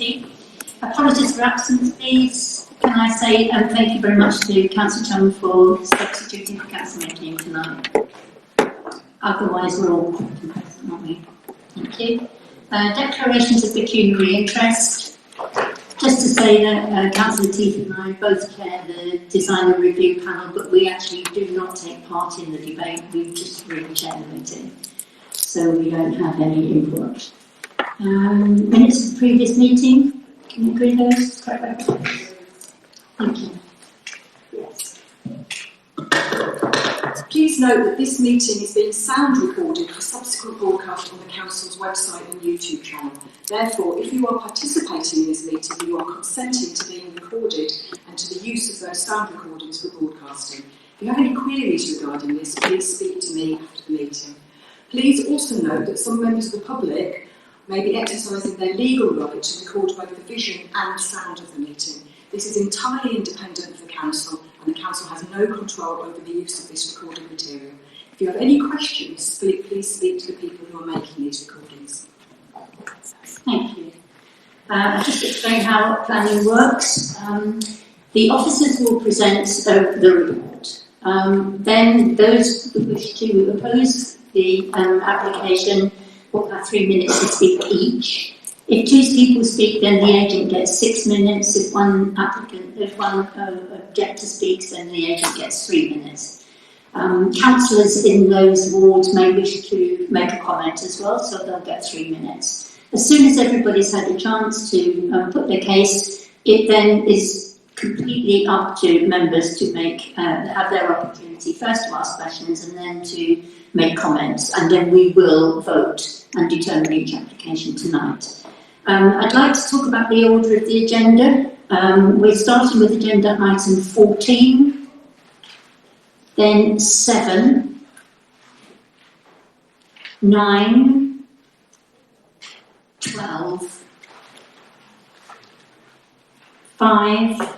Committee. Apologies for absence, please. Can I say thank you very much to Councillor Chung for substituting for Councillor Meeting tonight. Otherwise, we're all present, aren't we? Thank you. Declarations of pecuniary interest. Just to say that Councillor Teeth and I both chair the design and review panel, but we actually do not take part in the debate. We just really chair the meeting, so we don't have any input. Minutes of the previous meeting. Can you agree those? Thank you. Yes. Please note that this meeting is being sound recorded for subsequent broadcast on the Council's website and YouTube channel. Therefore, if you are participating in this meeting, you are consenting to being recorded and to the use of those sound recordings for broadcasting. If you have any queries regarding this, please speak to me after the meeting. Please also note that some members of the public may be exercising their legal right to record both the vision and sound of the meeting. This is entirely independent of the Council, and the Council has no control over the use of this recorded material. If you have any questions, please speak to the people who are making these recordings. Thank you. I'll just explain how planning works. The officers will present the report. Then those who wish to oppose the application will have 3 minutes to speak each. If 2 people speak, then the agent gets 6 minutes. If one objector speaks, then the agent gets 3 minutes. Councillors in those wards may wish to make a comment as well, so they'll get 3 minutes. As soon as everybody's had a chance to put their case, it then is completely up to members to have their opportunity first to ask questions and then to make comments, and then we will vote and determine each application tonight. I'd like to talk about the order of the agenda. We're starting with agenda item 14, then 7, 9, 12, 5,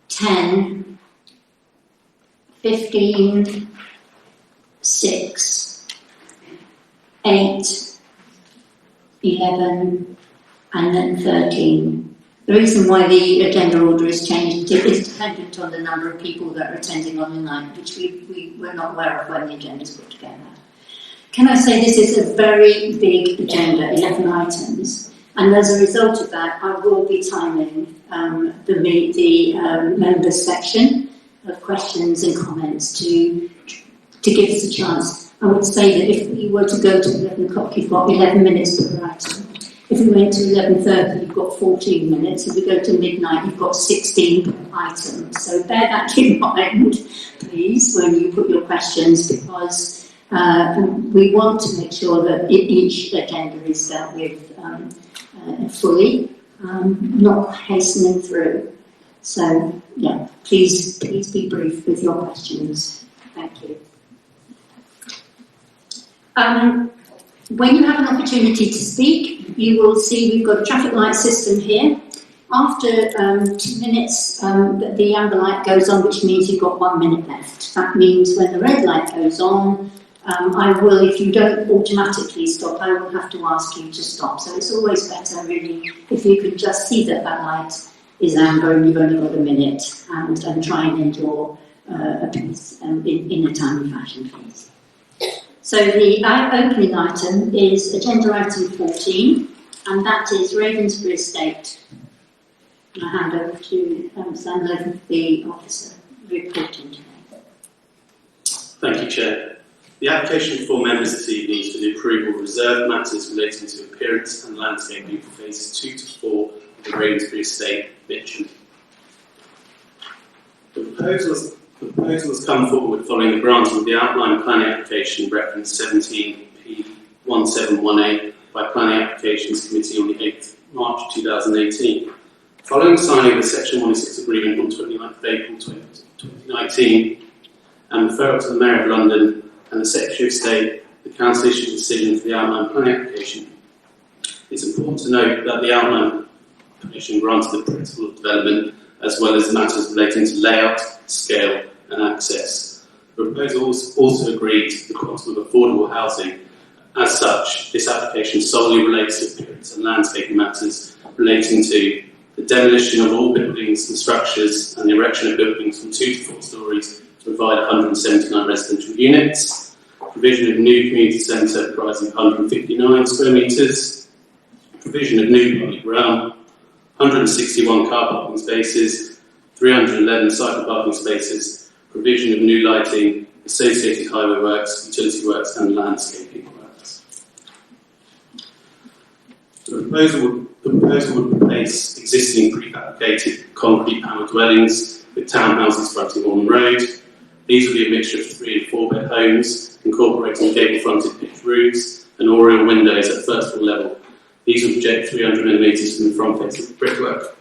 10, 15, 6, 8, 11, and then 13. The reason why the agenda order is changed is dependent on the number of people that are attending on the night, which we were not aware of when the agenda is put together. Can I say this is a very big agenda, 11 items, and as a result of that, I will be timing the members section of questions and comments to give us a chance. I would say that if we were to go to 11 o'clock, you've got 11 minutes per item. If we went to 11:30, you've got 14 minutes. If we go to midnight, you've got 16 per item. So bear that in mind, please, when you put your questions, because we want to make sure that each agenda is dealt with fully, not hastening through. So, yeah, please be brief with your questions. Thank you. When you have an opportunity to speak, you will see we've got a traffic light system here. After 2 minutes, the amber light goes on, which means you've got 1 minute left. That means when the red light goes on, I will, if you don't automatically stop, I will have to ask you to stop. So it's always better, really, if you can just see that light is amber and you've only got a minute, and try and end your piece in a timely fashion, please. So the opening item is agenda item 14, and that is Ravensbury Estate. I hand over to Sam Levin, the officer, reporting today. Thank you, Chair. The application before members this evening is for the approval of reserved matters relating to appearance and landscaping for phases 2 to 4 of the Ravensbury Estate, Mitcham. The proposal has come forward following the granting of the outline planning application reference 17P1718 by Planning Applications Committee on the 8th March 2018. Following the signing of the Section 106 Agreement on 29th April 2019 and referral to the Mayor of London and the Secretary of State, the Council issued a decision for the outline planning application. It's important to note that the outline application granted the principle of development as well as matters relating to layout, scale and access. The proposal also agreed the quantum of affordable housing As such, this application solely relates to appearance and landscaping matters relating to the demolition of all buildings and structures and the erection of buildings from 2 to 4 stories to provide 179 residential units, provision of new community centre comprising 159 square metres, provision of new public ground, 161 car parking spaces, 311 cycle parking spaces, provision of new lighting, associated highway works, utility works and landscaping works. The proposal would replace existing prefabricated concrete panel dwellings with townhouses fronting Morden Road. These will be a mixture of 3 and 4 bed homes, incorporating gable-fronted pitched roofs and oriel windows at first floor level. These will project 300mm from the front face of the brickwork.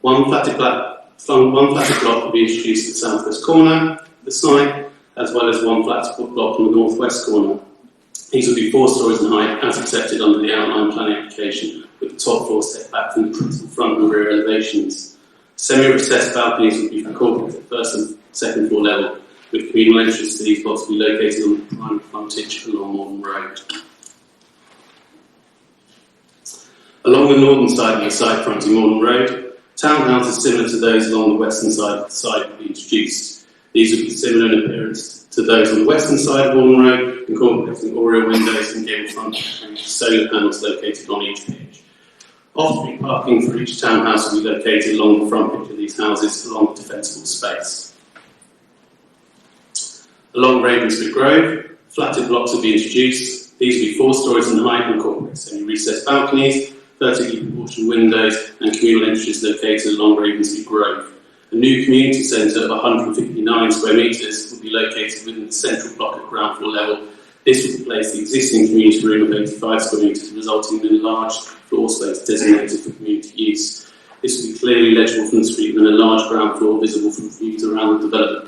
One flatted block will be introduced at the southwest corner of the site, as well as one flat block on the northwest corner. These will be 4 stories in height, as accepted under the outline planning application, with the top floor set back from the principal front and rear elevations. Semi-recessed balconies will be incorporated at the first and second floor level, with communal entrances to these blocks to be located on the primary frontage along Morden Road. Along the northern side of the site fronting Morden Road, townhouses similar to those along the western side of the site will be introduced. These will be similar in appearance to those on the western side of Morden Road, incorporating oriel windows and gable front and solar panels located on each pitch. Off-street parking for each townhouse will be located along the front pitch of these houses along the defensible space. Along Ravenswood Grove, flatted blocks will be introduced. These will be 4 stories in height and incorporate semi-recessed balconies, vertically proportioned windows and communal entrances located along Ravenswood Grove. A new community centre of 159 square metres will be located within the central block at ground floor level. This will replace the existing community room of 85 square metres, resulting in an enlarged floor space designated for community use. This will be clearly legible from the street and a large ground floor visible from views around the development.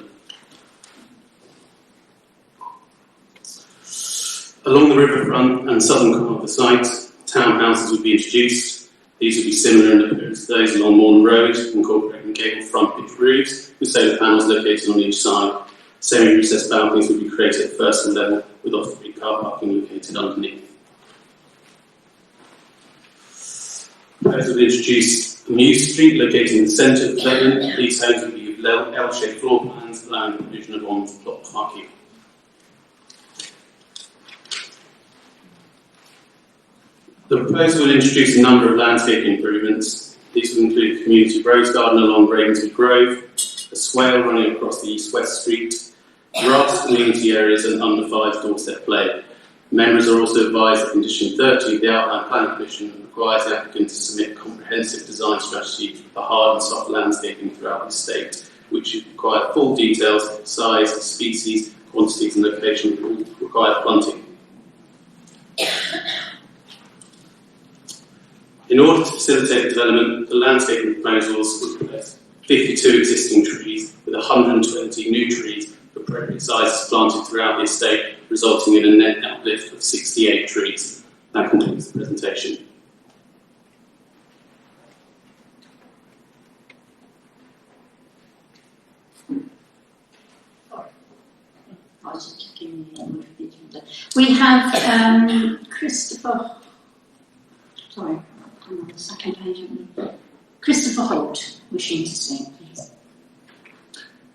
Along the riverfront and southern corner of the site, townhouses will be introduced. These will be similar in appearance to those along Morden Road, incorporating gable front pitch roofs with solar panels located on each side. Semi-recessed balconies will be created at first floor level with off-street car parking located underneath. Proposal will introduce a Muse Street located in the centre of the development. These homes will be with L-shaped floor plans, allowing the provision of on-block parking. The proposal will introduce a number of landscaping improvements. These will include a community rose garden along Ravenswood Grove, a swale running across the east-west street, grass community areas and under 5 doorstep play. Members are also advised that Condition 30 of the Outline Planning Commission requires the applicant to submit a comprehensive design strategy for hard and soft landscaping throughout the estate, which require full details of size, species, quantities and location of all required planting. In order to facilitate the development, the landscaping proposals will replace 52 existing trees with 120 new trees of appropriate sizes planted throughout the estate, resulting in a net uplift of 68 trees. That concludes the presentation. We have Christopher. Sorry. On the second page, Christopher Holt wishing to speak, please.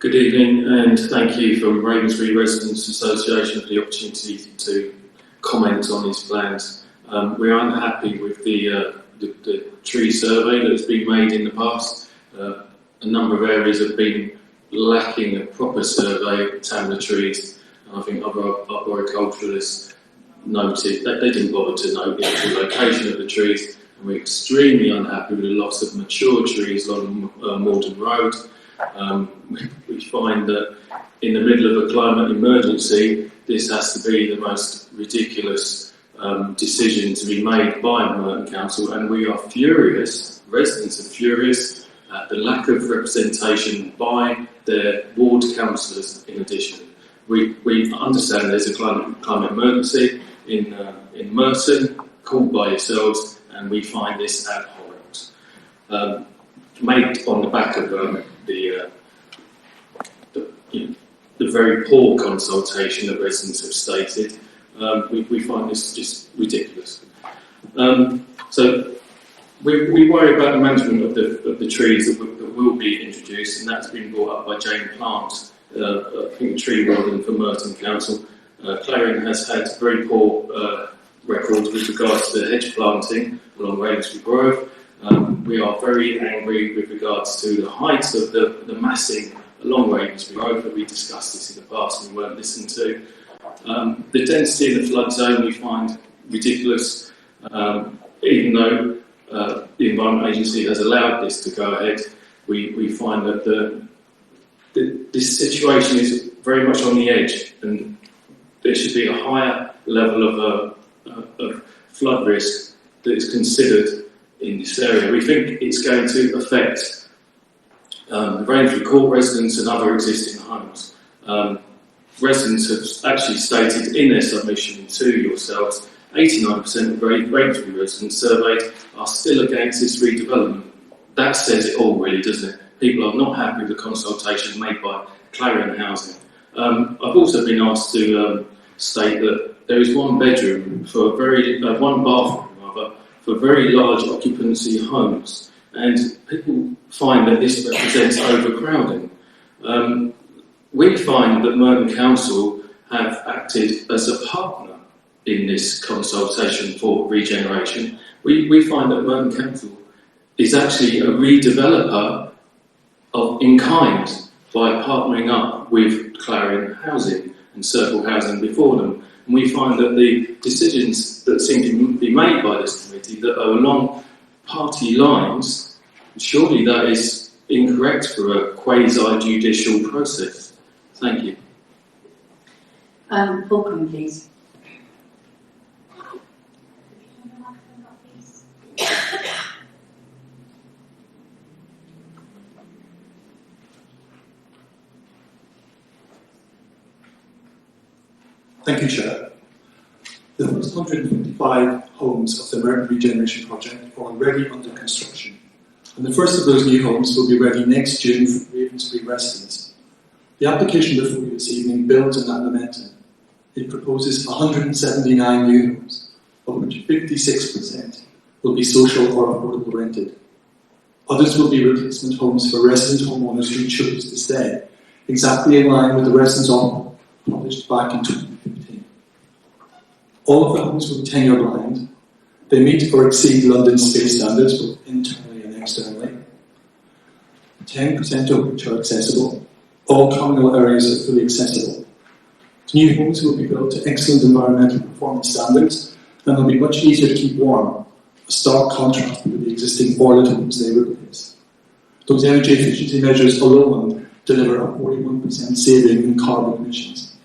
Good evening, and thank you from Ravensbury Residents Association for the opportunity to comment on these plans. We are unhappy with the tree survey that has been made in the past. A number of areas have been lacking a proper survey of the trees, and I think other arboriculturalists noted that they didn't bother to note the actual location of the trees. And we're extremely unhappy with the loss of mature trees along Morden Road. We find that in the middle of a climate emergency, this has to be the most ridiculous decision to be made by Merton Council, and we are furious, residents are furious at the lack of representation by their ward councillors in addition. We understand there's a climate emergency in Merton, called by yourselves, and we find this abhorrent. Made on the back of the very poor consultation that residents have stated, We find this just ridiculous. So we worry about the management of the trees that will be introduced, and that's been brought up by Jane Plant, I think a tree warden for Merton Council. Clarion has had very poor records with regards to hedge planting along Raynes Grove. We are very angry with regards to the height of the massing along Raynes Grove, but we discussed this in the past and we weren't listened to. The density in the flood zone we find ridiculous, even though the Environment Agency has allowed this to go ahead. We find that this situation is very much on the edge, and there should be a higher level of flood risk that is considered in this area. We think it's going to affect the Raynes Court residents and other existing homes. Residents have actually stated in their submission to yourselves, 89% of Raynes residents surveyed are still against this redevelopment. That says it all, really, doesn't it? People are not happy with the consultation made by Clarion Housing. I've also been asked to state that there is one bedroom for one bathroom rather, for very large occupancy homes, and people find that this represents overcrowding. We find that Merton Council have acted as a partner in this consultation for regeneration. We find that Merton Council is actually a redeveloper in kind by partnering up with Clarion Housing and Circle Housing before them. And we find that the decisions that seem to be made by this committee that are along party lines, surely that is incorrect for a quasi-judicial process. Thank you. Fulcrum, please. Thank you, Chair. The first 155 homes of the Merton Regeneration Project are already under construction, and the first of those new homes will be ready next June for Ravensbury residents. The application before you this evening builds on that momentum. It proposes 179 new homes, of which 56% will be social or affordable rented. Others will be replacement homes for resident homeowners who choose to stay, exactly in line with the residents' offer published back in 2015. All of the homes will be tenure blind. They meet or exceed London's space standards, both internally and externally. 10% of which are accessible. All communal areas are fully accessible. The new homes will be built to excellent environmental performance standards and will be much easier to keep warm, a stark contrast with the existing boiler homes they replace. Those energy efficiency measures alone deliver a 41% saving in carbon emissions.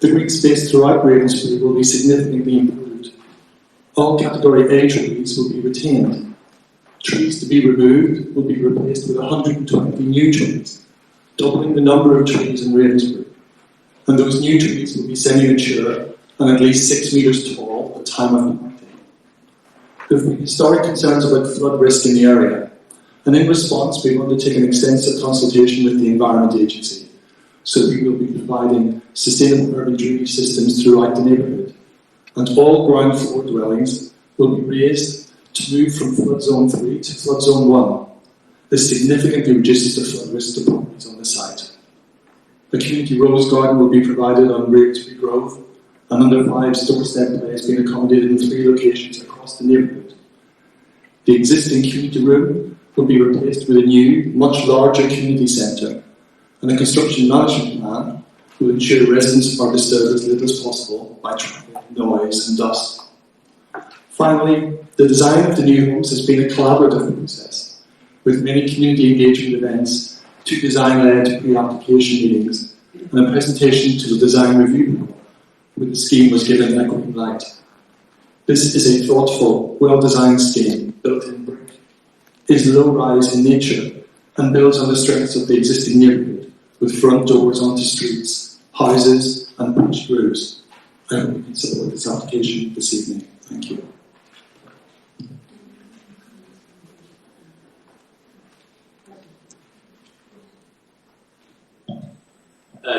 The green space throughout Ravensbury will be significantly improved. All Category A trees will be retained. Trees to be removed will be replaced with 120 new trees, doubling the number of trees in Ravensbury. And those new trees will be semi-mature and at least 6 metres tall at the time of planting. There have been historic concerns about flood risk in the area, and in response we've undertaken extensive consultation with the Environment Agency, so we will be providing sustainable urban drainage systems throughout the neighbourhood, and all ground floor dwellings will be raised to move from flood zone 3 to flood zone 1. This significantly reduces the flood risk to properties on the site. A community rose garden will be provided on Raynes Grove, and under 5's doorstep play has been accommodated in 3 locations across the neighbourhood. The existing community room will be replaced with a new, much larger community centre, and a construction management plan will ensure residents are disturbed as little as possible by traffic, noise and dust. Finally, the design of the new homes has been a collaborative process, with many community engagement events, 2 design-led pre-application meetings, and a presentation to the design review panel, where the scheme was given a green light. This is a thoughtful, well-designed scheme built in brick. It is low-rise in nature and builds on the strengths of the existing neighbourhood, with front doors onto streets, houses and pitched roofs. I hope you can support this application this evening. Thank you.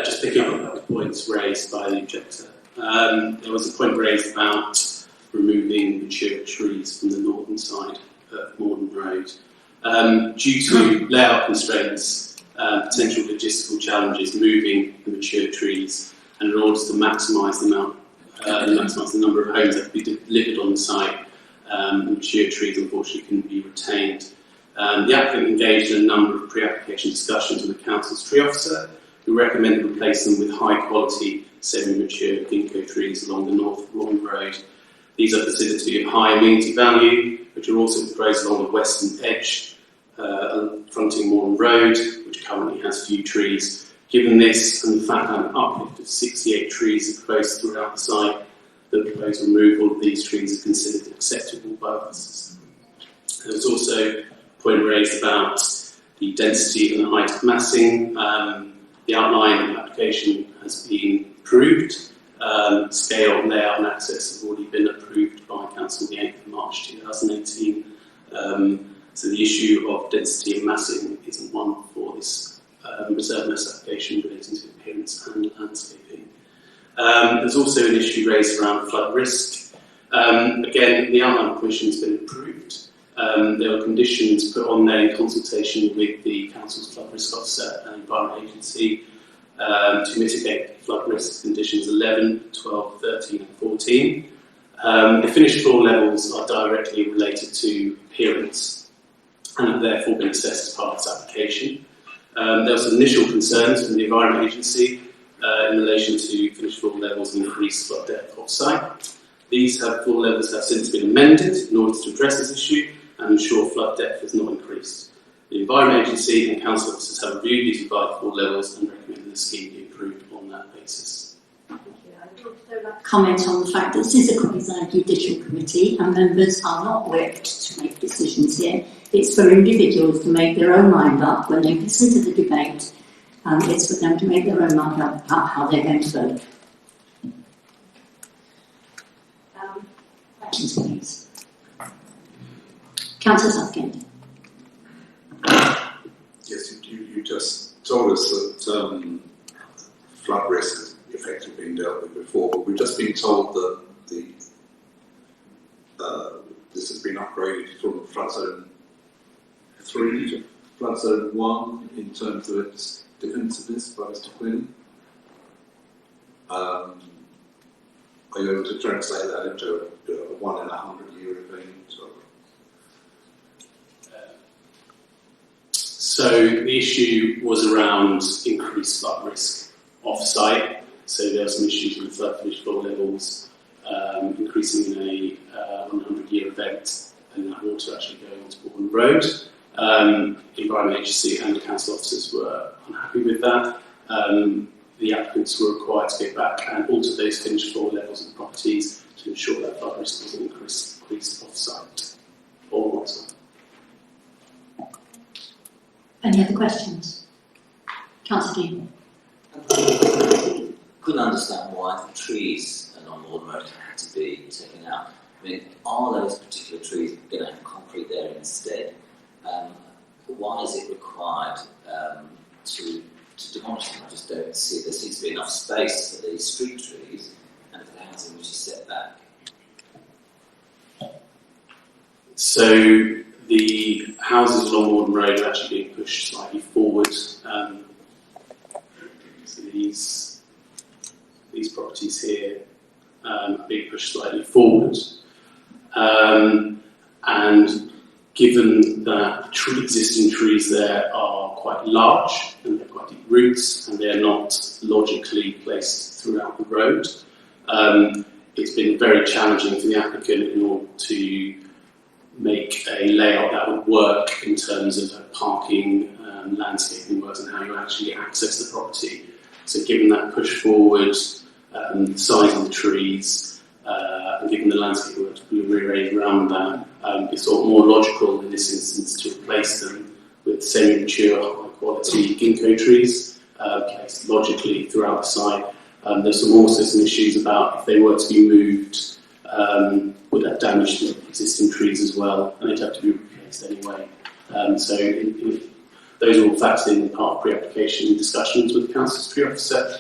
Just picking up on the points raised by the objector. there was a point raised about removing mature trees from the northern side of Morden Road. Due to layout constraints, potential logistical challenges moving the mature trees, and in order to maximise the number of homes that could be delivered on the site, the mature trees unfortunately couldn't be retained. The applicant engaged in a number of pre-application discussions with the council's tree officer, who recommended replacing them with high-quality semi-mature ginkgo trees along the North Morden Road. These are considered to be of high amenity value, which are also proposed along the western edge, fronting Morden Road, which currently has few trees. Given this and the fact that an uplift of 68 trees is proposed throughout the site, the proposed removal of these trees is considered acceptable by us. There was also a point raised about the density and the height of massing. The outline of the application has been approved. Scale, layout and access have already been approved by Council on the 8th of March 2018. So the issue of density and massing isn't one for this reserve mass application relating to appearance and landscaping. There's also an issue raised around flood risk. Again, the outline of permission has been approved. There were conditions put on there in consultation with the Council's flood risk officer and Environment Agency to mitigate flood risk conditions 11, 12, 13 and 14. The finished floor levels are directly related to appearance and have therefore been assessed as part of this application. There were some initial concerns from the Environment Agency in relation to finished floor levels and increased flood depth off-site. These floor levels have since been amended in order to address this issue and ensure flood depth has not increased. The Environment Agency and Council officers have reviewed these revised floor levels and recommended the scheme be approved on that basis. Thank you. I would also like to comment on the fact that this is a quasi-judicial committee and members are not whipped to make decisions here. It's for individuals to make their own mind up when they listen to the debate. It's for them to make their own mind up about how they're going to vote. Questions, please. Councillor Southgate. Yes, you just told us that flood risk has effectively been dealt with before, but we've just been told that this has been upgraded from flood zone 3 to flood zone 1 in terms of its defensiveness by Mr. Quinn. Are you able to translate that into a 1 in 100 year event? So the issue was around increased flood risk off-site. So there are some issues with flood finished floor levels, increasing in a 100-year event, and that water actually going onto Morden Road. The Environment Agency and the council officers were unhappy with that. The applicants were required to go back and alter those finished floor levels of properties to ensure that flood risk wasn't increased off-site or on-site. Any other questions? Councillor Dean. Couldn't understand why the trees along Morden Road had to be taken out. I mean, are those particular trees going to have concrete there instead? Why is it required to demolish them? I just don't see. There seems to be enough space for the street trees and for the housing which is set back. So the houses along Morden Road are actually being pushed slightly forward. So these properties here are being pushed slightly forward. And given that existing trees there are quite large and they've quite deep roots and they're not logically placed throughout the road, it's been very challenging for the applicant in order to make a layout that would work in terms of parking, landscaping works and how you actually access the property. So given that push forward, the size of the trees, and given the landscape work to be rearranged around that, it's sort of more logical in this instance to replace them with semi-mature, high-quality ginkgo trees placed logically throughout the site. There's also some issues about if they were to be moved, would that damage the existing trees as well, and they'd have to be replaced anyway. Those are all factored in part of pre-application discussions with the council's tree officer,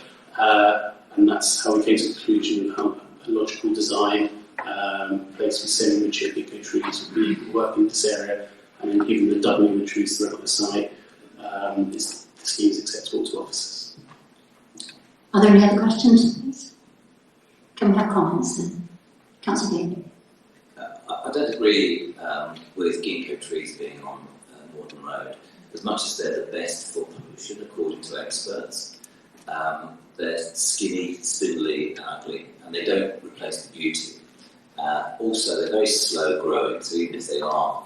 and that's how we came to the conclusion of how a logical design place for semi-mature ginkgo trees would be work in this area, and then given the doubling of the trees throughout the site, the scheme is acceptable to officers. Are there any other questions, please? Can we have comments then? Councillor Dean. I don't agree with ginkgo trees being on Morden Road, as much as they're the best for pollution, according to experts. They're skinny, spindly and ugly, and they don't replace the beauty. Also, they're very slow growing, so even if they are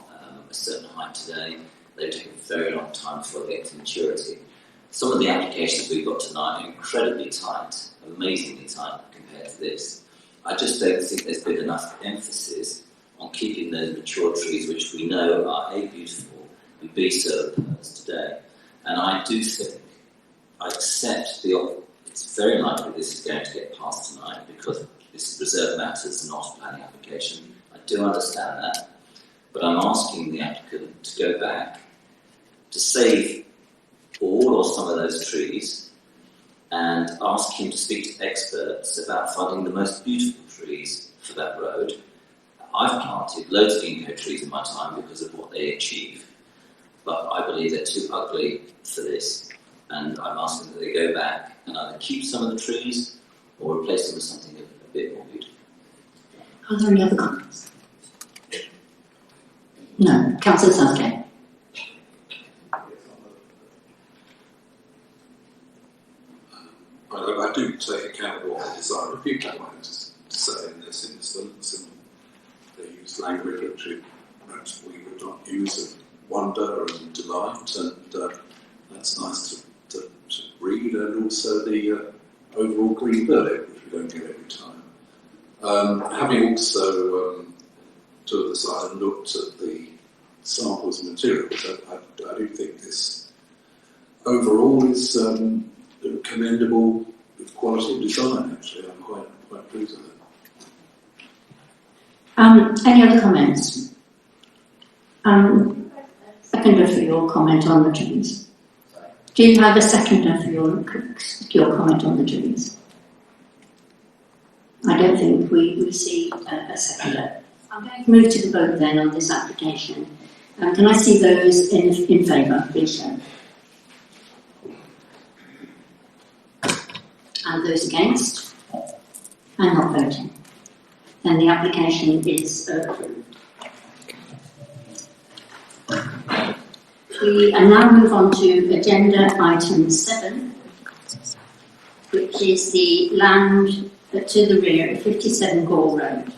a certain height today, they take a very long time before they get to maturity. Some of the applications we've got tonight are incredibly tight, amazingly tight compared to this. I just don't think there's been enough emphasis on keeping those mature trees, which we know are A, beautiful, and B, serve a purpose today. And I do think, I accept it's very likely this is going to get passed tonight because this is reserve matters, not a planning application. I do understand that, but I'm asking the applicant to go back to save all or some of those trees and ask him to speak to experts about finding the most beautiful trees for that road. I've planted loads of ginkgo trees in my time because of what they achieve, but I believe they're too ugly for this, and I'm asking that they go back and either keep some of the trees or replace them with something a bit more beautiful. Are there any other comments? No. Councillor Southgate. I do take account of what the design review comments to say in this instance, and they use language which perhaps we would not use, of wonder and delight, and that's nice to read, and also the overall green verdict, which we don't get every time. Having also to the side and looked at the samples and materials, I do think this overall is commendable with quality of design. Actually, I'm quite pleased with it. Any other comments? Seconder for your comment on the trees. Do you have a seconder for your comment on the trees? I don't think we see a seconder. I'm going to move to the vote then on this application. Can I see those in favour, please? And those against? And not voting. Then the application is approved. We now move on to agenda item 7, which is the land to the rear of 57 Gore Road.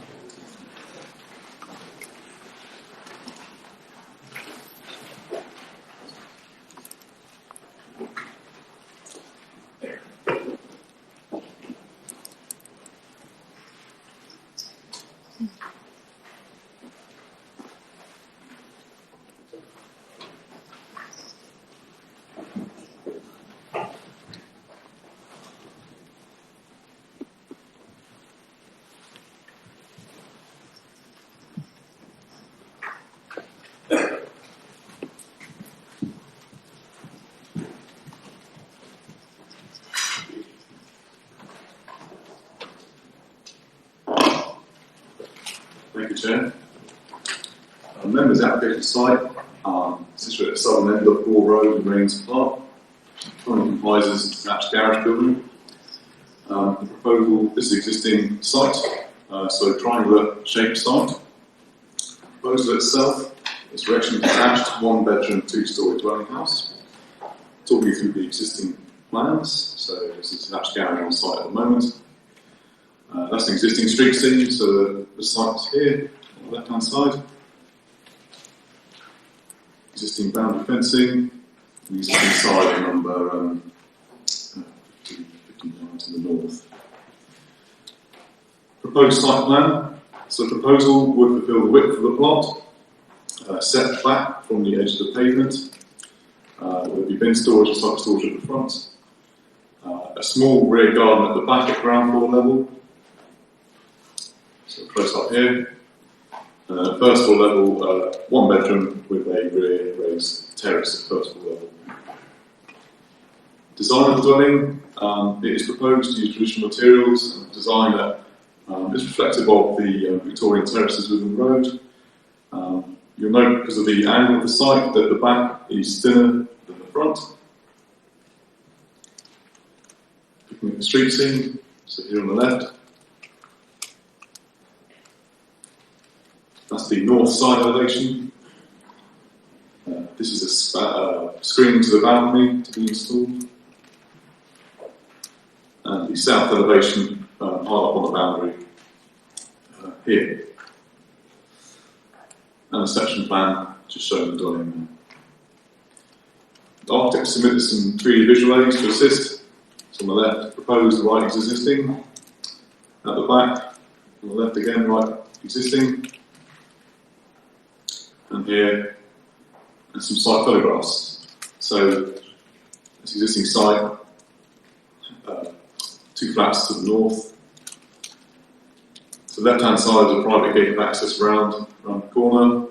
Thank you, Chair. Members of the application site situated at the southern end of Gore Road in Raynes Park. Currently comprises a detached garage building. The proposal, this is existing site, so triangular shaped site. The proposal itself is to actually detached 1-bedroom, 2-storey dwelling house. Talking you through the existing plans, so this is a detached garage on site at the moment. That's an existing street scene, so the site's here on the left-hand side. Existing boundary fencing, the existing side number 59 to the north. Proposed site plan. So the proposal would fulfil the width of the plot, set back from the edge of the pavement. There would be bin storage and site storage at the front. A small rear garden at the back at ground floor level. So close up here. First floor level, 1 bedroom with a rear raised terrace at first floor level. Design of the dwelling, It is proposed to use traditional materials and design that is reflective of the Victorian terraces within the road. You'll note, because of the angle of the site, that the back is thinner than the front. Looking at the street scene, so here on the left, that's the north side elevation. This is a screen to the balcony to be installed. And the south elevation high up on the boundary here. And a section plan just showing the dwelling there. The architect submitted some 3D visual aids to assist. So on the left, proposed, the right is existing. At the back, on the left again, right existing. And here, and some site photographs. So, this existing site, 2 flats to the north. So, left-hand side is a private gate of access around the corner.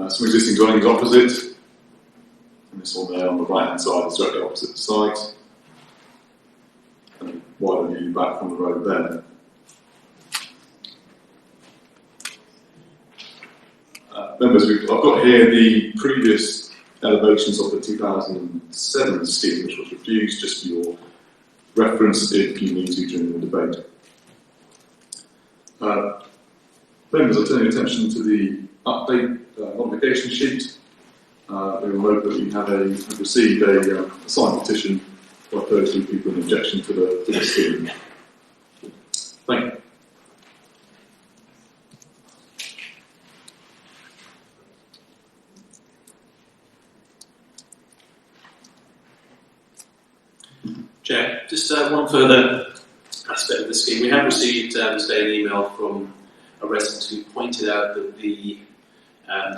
Some existing dwellings opposite. And this one there on the right-hand side is directly opposite the site. And a wider view back from the road there. Members, I've got here the previous elevations of the 2007 scheme, which was refused, just for your reference if you need to during the debate. Members, I turn your attention to the update modification sheet. We will note that we have received a signed petition by 32 people in objection to the scheme. Thank you. Chair, just one further aspect of the scheme. We have received today an email from a resident who pointed out that the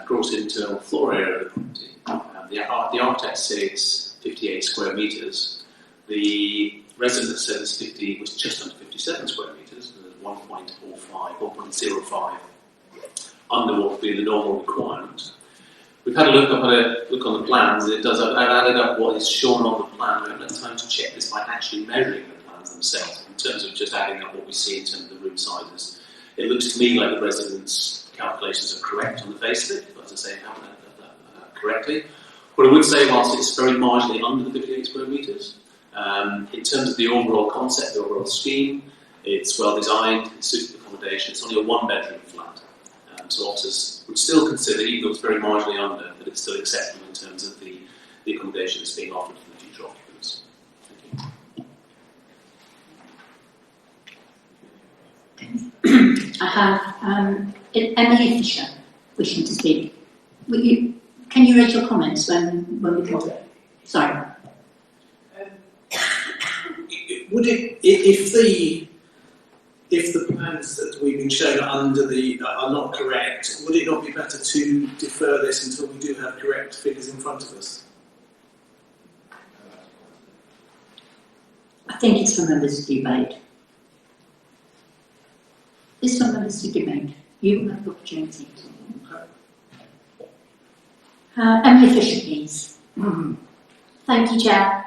gross internal floor area of the property, the architect says 58 square metres. The resident said it was just under 57 square metres, and there's 1.05 under what would be the normal requirement. We've had a look on the plans, and I've added up what is shown on the plan. We haven't had time to check this by actually measuring the plans themselves, in terms of just adding up what we see in terms of the room sizes. It looks to me like the residents' calculations are correct on the face of it, but as I say, I haven't added that correctly. But I would say, whilst it's very marginally under the 58 square metres, in terms of the overall concept, the overall scheme, it's well designed, it suits the accommodation. It's only a 1-bedroom flat. So officers would still consider, even though it's very marginally under, that it's still acceptable in terms of the accommodation that's being offered for the future occupants. Thank you. I have Emily Fisher wishing to speak. Can you raise your comments when we come to it? Sorry. Would it, if the plans that we've been shown are not correct, would it not be better to defer this until we do have correct figures in front of us? I think it's for members to debate. It's for members to debate. You will have the opportunity to. Emily Fisher, please. Thank you, Chair.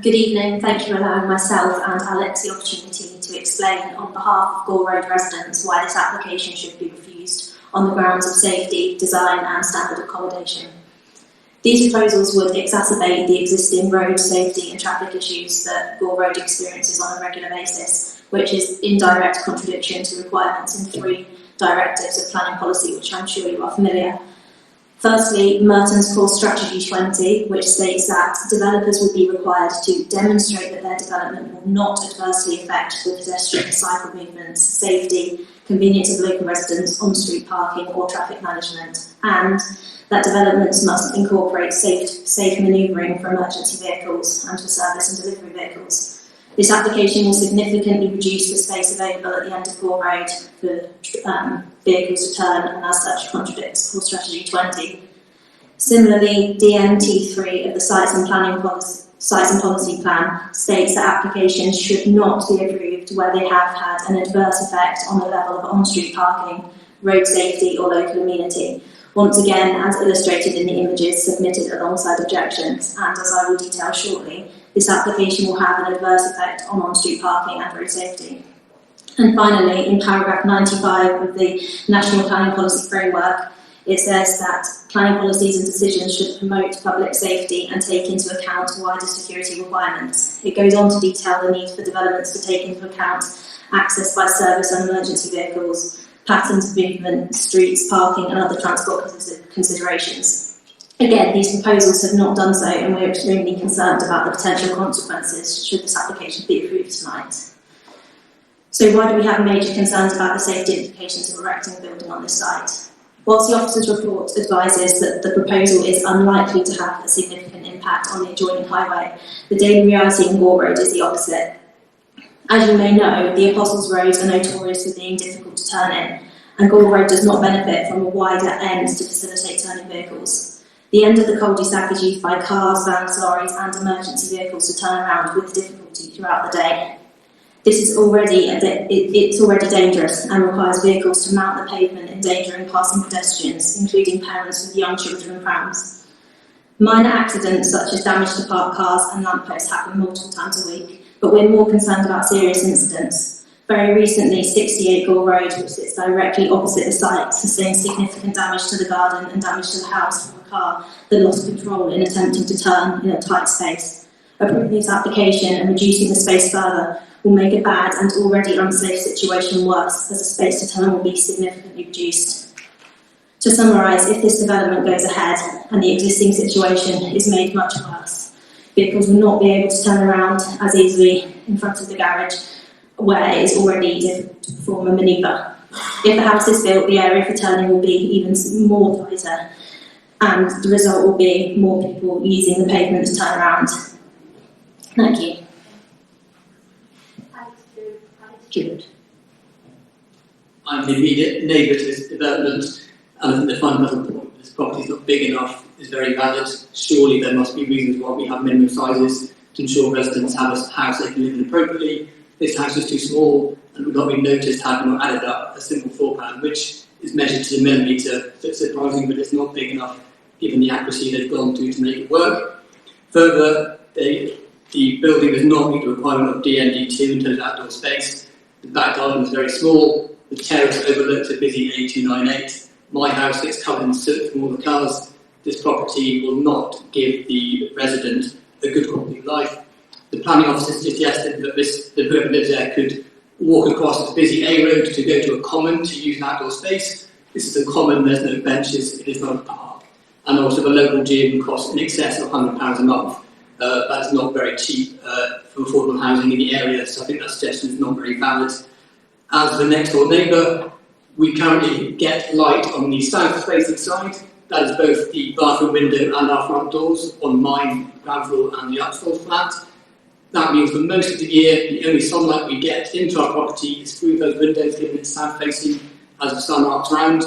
Good evening. Thank you for allowing myself and Alex the opportunity to explain on behalf of Gore Road residents why this application should be refused on the grounds of safety, design and standard accommodation. These proposals would exacerbate the existing road safety and traffic issues that Gore Road experiences on a regular basis, which is in direct contradiction to requirements in 3 directives of planning policy, which I'm sure you are familiar. Firstly, Merton's Core Strategy 20, which states that developers will be required to demonstrate that their development will not adversely affect the pedestrian and cycle movements, safety, convenience of local residents, on-street parking or traffic management, and that developments must incorporate safe manoeuvring for emergency vehicles and for service and delivery vehicles. This application will significantly reduce the space available at the end of Gore Road for vehicles to turn, and as such contradicts Core Strategy 20. Similarly, DNT3 of the Sites and Policy Plan states that applications should not be approved where they have had an adverse effect on the level of on-street parking, road safety or local amenity, once again as illustrated in the images submitted alongside objections, and as I will detail shortly, this application will have an adverse effect on on-street parking and road safety. And finally, in paragraph 95 of the National Planning Policy Framework, it says that planning policies and decisions should promote public safety and take into account wider security requirements. It goes on to detail the need for developments to take into account access by service and emergency vehicles, patterns of movement, streets, parking and other transport considerations. Again, these proposals have not done so, and we're extremely concerned about the potential consequences should this application be approved tonight. So why do we have major concerns about the safety implications of erecting a building on this site? Whilst the officer's report advises that the proposal is unlikely to have a significant impact on the adjoining highway, the daily reality in Gore Road is the opposite. As you may know, the Apostles' Roads are notorious for being difficult to turn in, and Gore Road does not benefit from a wider end to facilitate turning vehicles. The end of the cul-de-sac is used by cars, vans, lorries and emergency vehicles to turn around with difficulty throughout the day. This is already dangerous and requires vehicles to mount the pavement, endangering passing pedestrians, including parents with young children and prams. Minor accidents such as damage to parked cars and lampposts happen multiple times a week, but we're more concerned about serious incidents. Very recently, 68 Gore Road, which sits directly opposite the site, sustained significant damage to the garden and damage to the house from a car that lost control in attempting to turn in a tight space. Approving this application and reducing the space further will make a bad and already unsafe situation worse, as the space to turn will be significantly reduced. To summarise, if this development goes ahead and the existing situation is made much worse, vehicles will not be able to turn around as easily in front of the garage, where it is already difficult to perform a manoeuvre. If the house is built, the area for turning will be even more tighter, and the result will be more people using the pavement to turn around. Thank you. Good. I'm the immediate neighbour to this development, and I think the fundamental point, this property is not big enough, is very valid. Surely there must be reasons why we have minimum sizes to ensure residents have a house they can live in appropriately. This house is too small, and we've not been noticed having not added up a single floor plan, which is measured to the millimetre. It's surprising, but it's not big enough given the accuracy they've gone to make it work. Further, the building does not meet the requirement of DND2 in terms of outdoor space. The back garden is very small. The terrace overlooks a busy A298. My house gets covered in soot from all the cars. This property will not give the resident a good quality of life. The planning officer suggested that whoever lives there could walk across the busy A road to go to a common to use an outdoor space. This is a common, there's no benches, it is not a park. And also the local gym costs in excess of £100 a month. That's not very cheap for affordable housing in the area, so I think that suggestion is not very valid. As the next door neighbour, we currently get light on the south facing side. That is both the bathroom window and our front doors on my ground floor and the upstairs flat. That means for most of the year, the only sunlight we get into our property is through those windows, given it's south facing as the sun arcs round.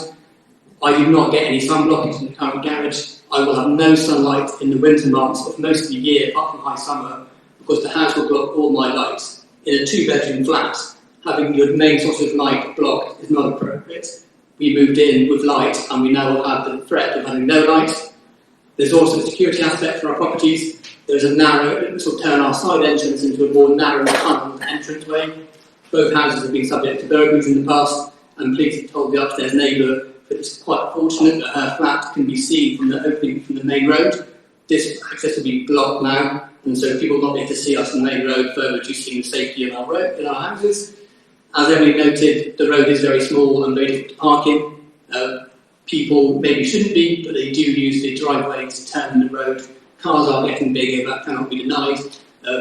I do not get any sun blockage in the current garage. I will have no sunlight in the winter months of most of the year, apart from high summer, because the house will block all my lights. In a 2-bedroom flat, having your main source of light blocked is not appropriate. We moved in with light, and we now have the threat of having no light. There's also a security aspect for our properties. There's a narrow, this will turn our side entrance into a more narrow tunnel entranceway. Both houses have been subject to burglaries in the past, and police have told the upstairs neighbour that it's quite fortunate that her flat can be seen from the opening from the main road. This access will be blocked now, and so people will not be able to see us on the main road, further reducing the safety in our houses. As Emily noted, the road is very small and very difficult to park in. People maybe shouldn't be, but they do use the driveway to turn the road. Cars are getting bigger, that cannot be denied.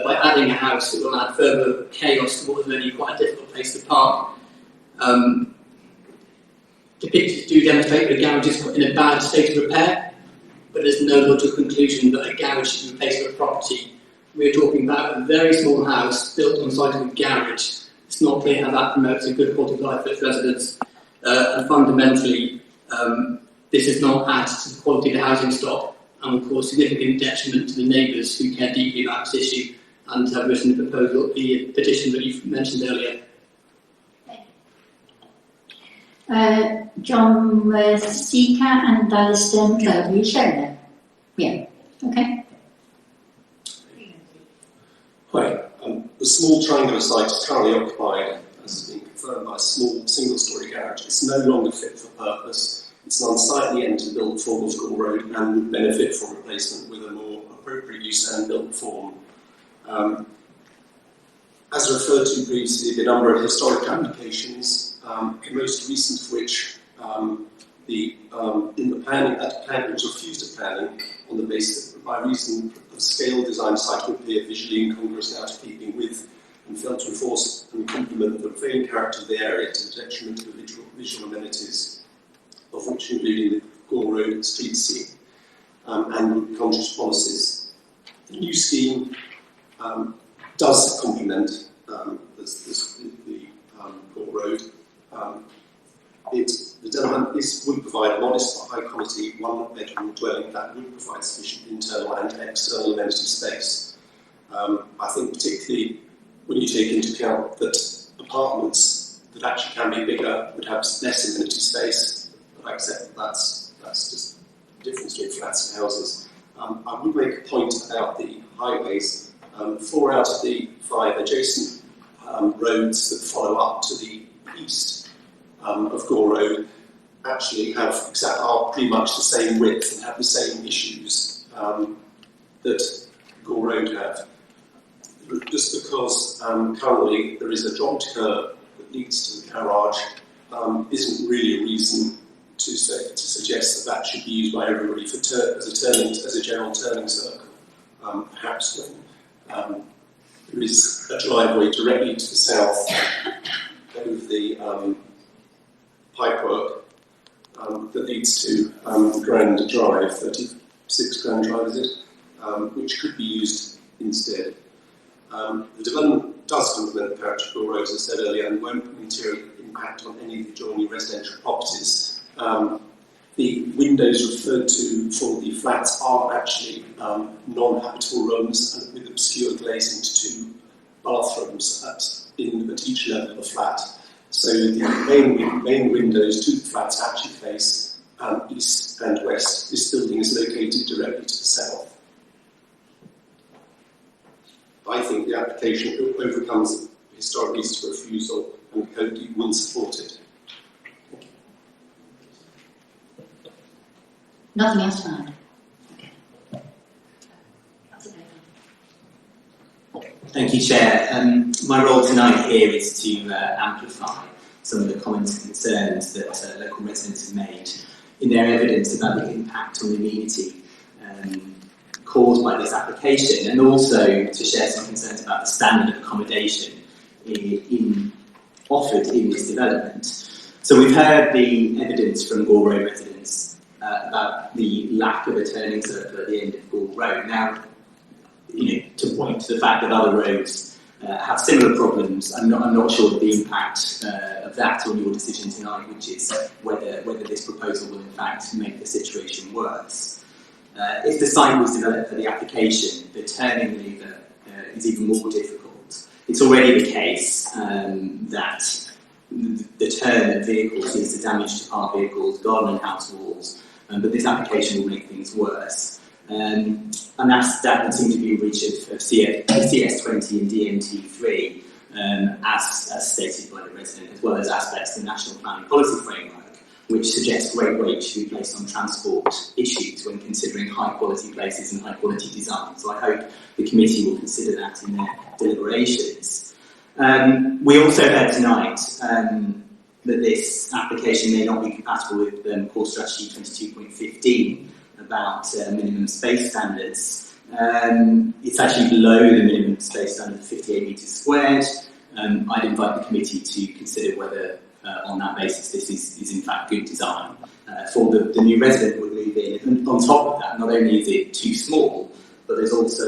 By adding a house, it will add further chaos to what is already quite a difficult place to park. The pictures do demonstrate that a garage is in a bad state of repair, but there's no logical conclusion that a garage should be replaced with a property. We're talking about a very small house built on the side of a garage. It's not clear how that promotes a good quality of life for its residents. And fundamentally, this does not add to the quality of the housing stock and will cause significant detriment to the neighbours who care deeply about this issue and have written the petition that you mentioned earlier. John Sika and Alistair McCurdy, you show them? Yeah, okay. Hi, the small triangular site is currently occupied, as has been confirmed, by a small single-storey garage. It's no longer fit for purpose. It's an unsightly end to the built form of Gore Road and would benefit from replacement with a more appropriate use and built form. As referred to previously, a number of historic applications, the most recent of which in the planning, that plan was refused at planning on the basis that by reason of scale design site would appear visually incongruous and out of keeping with and failed to enforce and complement the prevailing character of the area to the detriment of the visual amenities, of which including the Gore Road street scene and conscious policies. The new scheme does complement the Gore Road. The development would provide a modest but high quality one-bedroom dwelling that would provide sufficient internal and external amenity space. I think particularly when you take into account that apartments that actually can be bigger would have less amenity space, but I accept that that's just the difference between flats and houses. I would make a point about the highways. 4 out of the 5 adjacent roads that follow up to the east of Gore Road actually are pretty much the same width and have the same issues that Gore Road have. Just because currently there is a dropped curb that leads to the garage isn't really a reason to suggest that should be used by everybody as a general turning circle. Perhaps when there is a driveway directly to the south over the pipework that leads to Grand Drive, 36 Grand Drive is it, which could be used instead. The development does complement the character of Gore Road, as I said earlier, and won't materially impact on any of the adjoining residential properties. The windows referred to for the flats are actually non-habitable rooms with obscure glazing to 2 bathrooms at each level of the flat. So the main windows to the flats actually face east and west. This building is located directly to the south. I think the application overcomes the historic reason for refusal and hope you will support it. Nothing else to add? Okay. Thank you, Chair. My role tonight here is to amplify some of the comments and concerns that local residents have made in their evidence about the impact on the amenity caused by this application, and also to share some concerns about the standard of accommodation offered in this development. So we've heard the evidence from Gore Road residents about the lack of a turning circle at the end of Gore Road. Now, to point to the fact that other roads have similar problems, I'm not sure of the impact of that on your decision tonight, which is whether this proposal will in fact make the situation worse. If the site was developed for the application, the turning lever is even more difficult. It's already the case that the turn of vehicles leads to damage to parked vehicles, garden and house walls, but this application will make things worse. And that would seem to be a breach of CS20 and DMT3, as stated by the resident, as well as aspects of the National Planning Policy Framework, which suggests great weight should be placed on transport issues when considering high-quality places and high-quality design. So I hope the committee will consider that in their deliberations. We also heard tonight that this application may not be compatible with Core Strategy 22.15 about minimum space standards. It's actually below the minimum space standard of 58 metres squared. I'd invite the committee to consider whether on that basis this is in fact good design for the new resident would move in. And on top of that, not only is it too small, but there's also,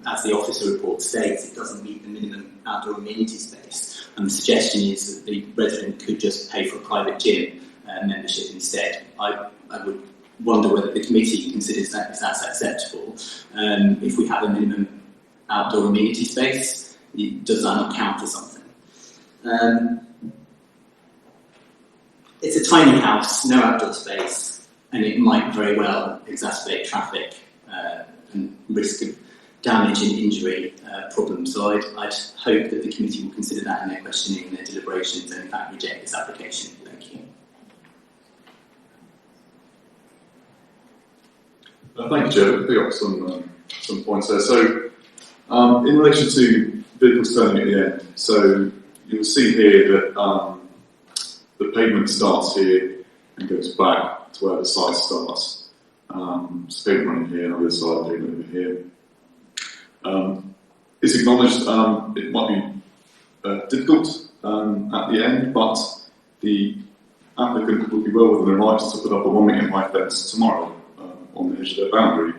as the officer report states, it doesn't meet the minimum outdoor amenity space. And the suggestion is that the resident could just pay for a private gym membership instead. I would wonder whether the committee considers that if that's acceptable. If we have a minimum outdoor amenity space, does that not count for something? it's a tiny house, no outdoor space, and it might very well exacerbate traffic and risk of damage and injury problems. So I'd hope that the committee will consider that in their questioning and their deliberations and in fact reject this application. Thank you. Thank you, Chair. I'll pick up some points there. So, in relation to vehicles turning at the end, so you'll see here that the pavement starts here and goes back to where the site starts. So pavement running here, and on the other side, pavement over here. It's acknowledged it might be difficult at the end, but the applicant would be well within their rights to put up a 1 metre high fence tomorrow on the edge of their boundary,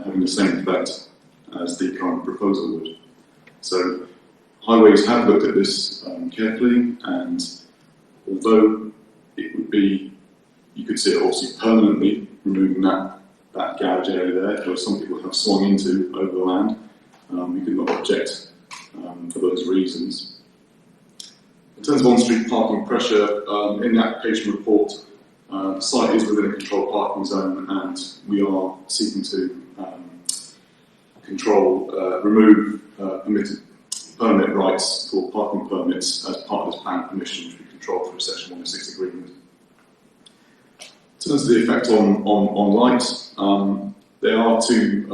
having the same effect as the current proposal would. So Highways have looked at this carefully, and although it would be, you could see it obviously permanently removing that garage area there, where some people have swung into over the land, we could not object for those reasons. In terms of on-street parking pressure, in the application report, the site is within a controlled parking zone, and we are seeking to remove permit rights for parking permits as part of this plan permission, which we control through Section 106 Agreement. In terms of the effect on light, there are two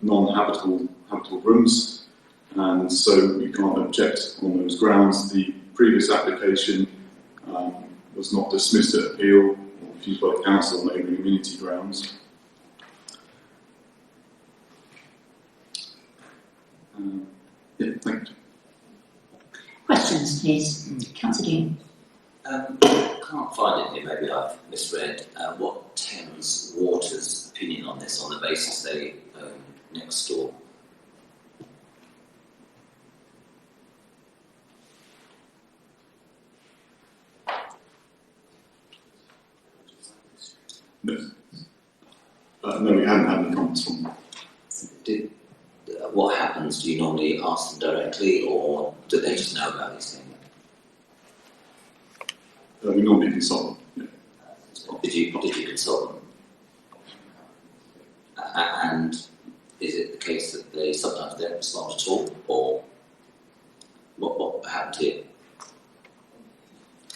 non-habitable rooms, and so we can't object on those grounds. The previous application was not dismissed at appeal or refused by the council on neighbouring amenity grounds. Yeah, thank you. Questions, please. Councillor Dean. Can't find it here, maybe I've misread what Thames Water's opinion on this on the basis they own next door. No, we haven't had any comments from them. What happens? Do you normally ask them directly, or do they just know about these things? We normally consult them. Yeah. Did you consult them? And is it the case that they sometimes don't respond at all, or what happened here?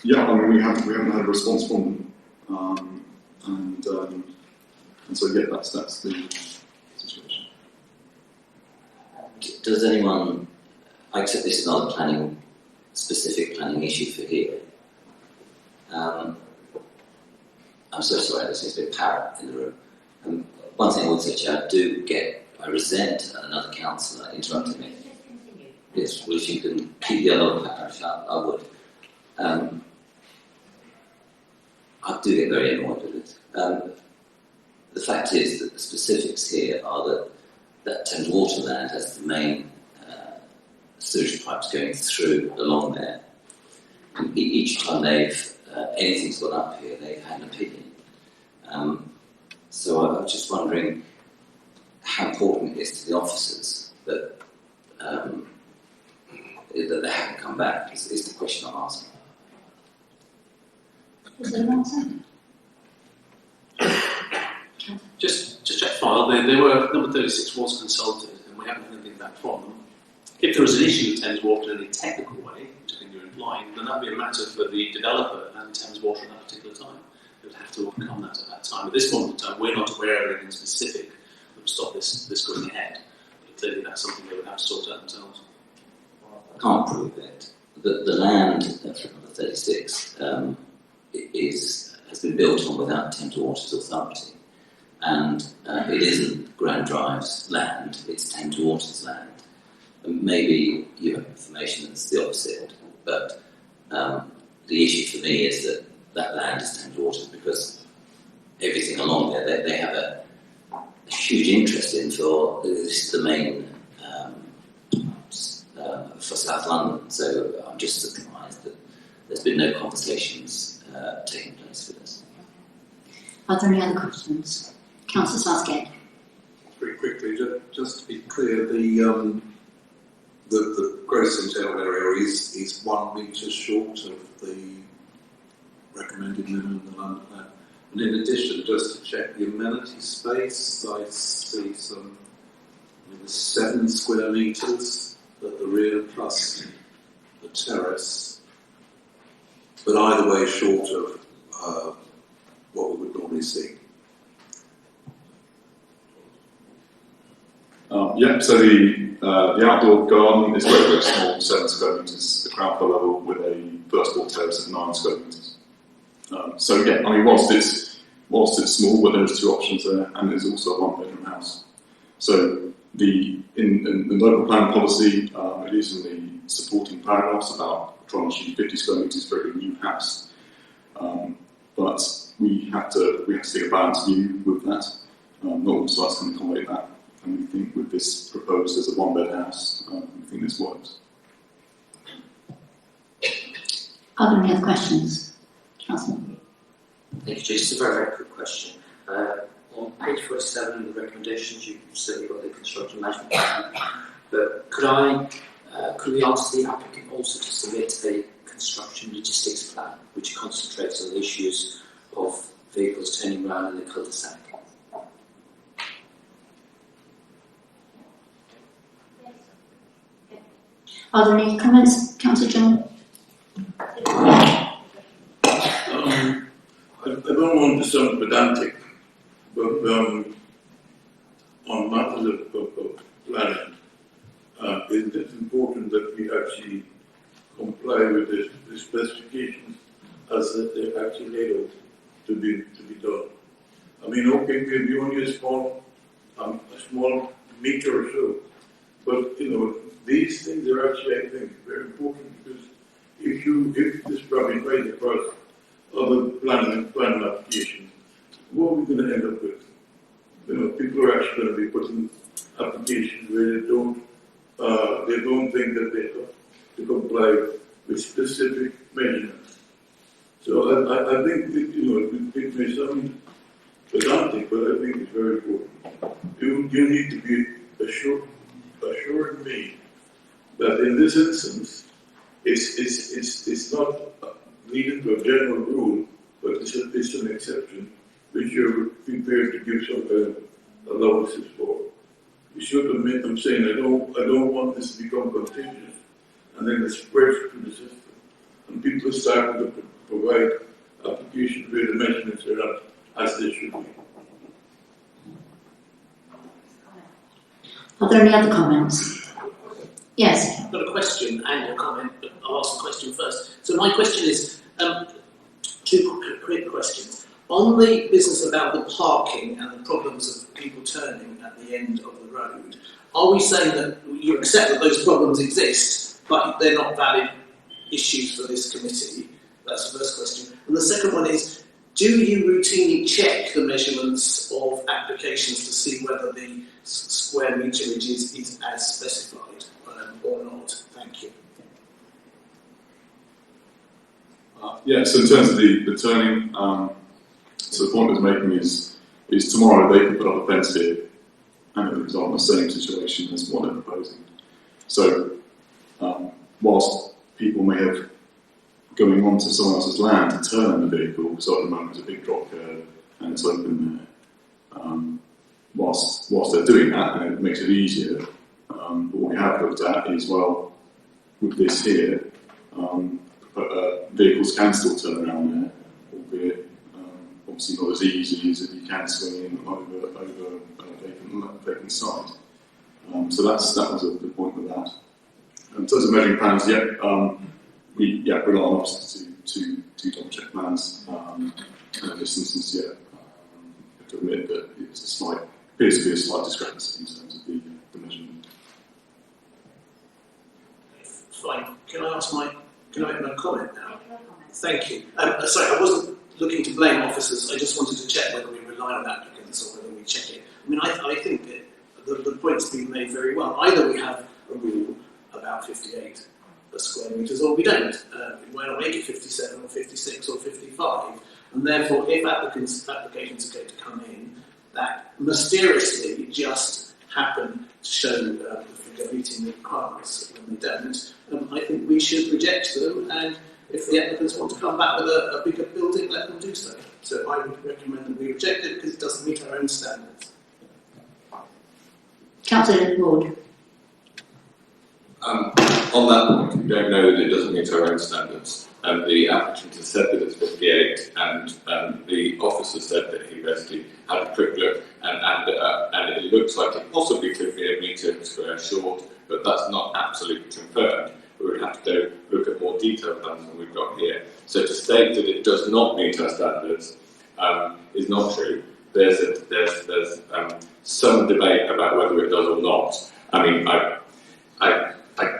Yeah, I mean we haven't had a response from them, and so yeah, that's the situation. Does anyone? I accept this is not a specific planning issue for here. I'm so sorry, there seems to be a parrot in the room. One thing I would say, Chair, I resent another councillor interrupting me. Yes, well, if you can keep the other parrot shut, I would. I do get very annoyed with it. The fact is that the specifics here are that Thames Waterland has the main sewage pipes going through along there. And each time anything's gone up here, they've had an opinion. So I was just wondering how important it is to the officers that they haven't come back, is the question I'm asking. Is there an answer? Just check file. Number 36 was consulted, and we haven't had anything back from them. If there was an issue with Thames Water in a technical way, which I think you're implying, then that would be a matter for the developer and Thames Water at that particular time. They would have to overcome that at that time. At this moment in time, we're not aware of anything specific that would stop this going ahead. But clearly, that's something they would have to sort out themselves. I can't prove it. The land for number 36 has been built on without Thames Water's authority. And it isn't Grand Drive's land, it's Thames Water's land. And maybe you have information that's the opposite, but the issue for me is that land is Thames Water's because everything along there, they have a huge interest in for, this is the main for South London, so I'm just surprised that there's been no conversations taking place for this. Are there any other questions? Councillor Southgate. Very quickly, just to be clear, the gross internal area is 1 metre short of the recommended minimum in the land plan. And in addition, just to check the amenity space, I see some 7 square metres at the rear plus the terrace, but either way short of what we would normally see. So the outdoor garden is very, very small, 7 square metres at ground floor level with a first floor terrace of 9 square metres. So again, I mean, whilst it's small, but there's 2 options there, and there's also a 1-bedroom house. So in the local plan policy, it is in the supporting paragraphs about trying to achieve 50 square metres for every new house. But we have to take a balanced view with that. Not all sites can accommodate that. And we think with this proposed as a 1-bed house, we think this works. Are there any other questions? Councillor. Thank you, just a very, very quick question. On page 47 of the recommendations, you've certainly got the construction management plan, but could we ask the applicant also to submit a construction logistics plan which concentrates on the issues of vehicles turning around in the cul-de-sac? Are there any comments, Councillor John? I don't want to sound pedantic, but on matters of planning, isn't it important that we actually comply with the specifications as they're actually laid out to be done? I mean, okay, maybe only a small meter or so, but these things are actually, I think, very important, because if this problem plays across other plan applications, what are we going to end up with? People are actually going to be putting applications where they don't think that they have to comply with specific measurements. So I think that, it may sound pedantic, but I think it's very important. You need to be assuring me that in this instance, it's not leading to a general rule, but it's an exception which you're prepared to give some kind of allowances for. You should admit, I'm saying, I don't want this to become contagious, and then it spreads through the system, and people start to provide applications where the measurements are not as they should be. Are there any other comments? Yes. I've got a question and a comment, but I'll ask the question first. So my question is, 2 quick questions. On the business about the parking and the problems of people turning at the end of the road, are we saying that you accept that those problems exist, but they're not valid issues for this committee? That's the first question. And the second one is, do you routinely check the measurements of applications to see whether the square meterage is as specified or not? Thank you. So in terms of the turning, so the point I was making is tomorrow they could put up a fence here and it was on the same situation as what they're proposing. So whilst people may have going onto someone else's land to turn the vehicle, so at the moment there's a big drop curve and it's open there. Whilst they're doing that, and it makes it easier, but what we have looked at is, well, with this here, vehicles can still turn around there, albeit obviously not as easy as if you can swing in over a vacant site. So that was the point with that. In terms of measuring plans, we rely on officers to double check plans. In this instance, I have to admit that appears to be a slight discrepancy in terms of the measurement. Fine. Can I make my comment now? Thank you. Sorry, I wasn't looking to blame officers. I just wanted to check whether we rely on applicants or whether we check it. I mean, I think that the point's been made very well. Either we have a rule about 58 square metres, or we don't. Why not make it 57 or 56 or 55? And therefore, if applications are going to come in that mysteriously just happen to show the figure meeting the requirements when they don't, I think we should reject them and If the applicants want to come back with a bigger building, let them do so. So I would recommend that we reject it because it doesn't meet our own standards. Councillor Ward. On that point, we don't know that it doesn't meet our own standards. The applicant has said that it's 58, and the officer said that he basically had a quick look, and it looks like it possibly could be a metre square short, but that's not absolutely confirmed. We would have to look at more detailed plans than we've got here. So to state that it does not meet our standards is not true. There's some debate about whether it does or not. I mean, I'm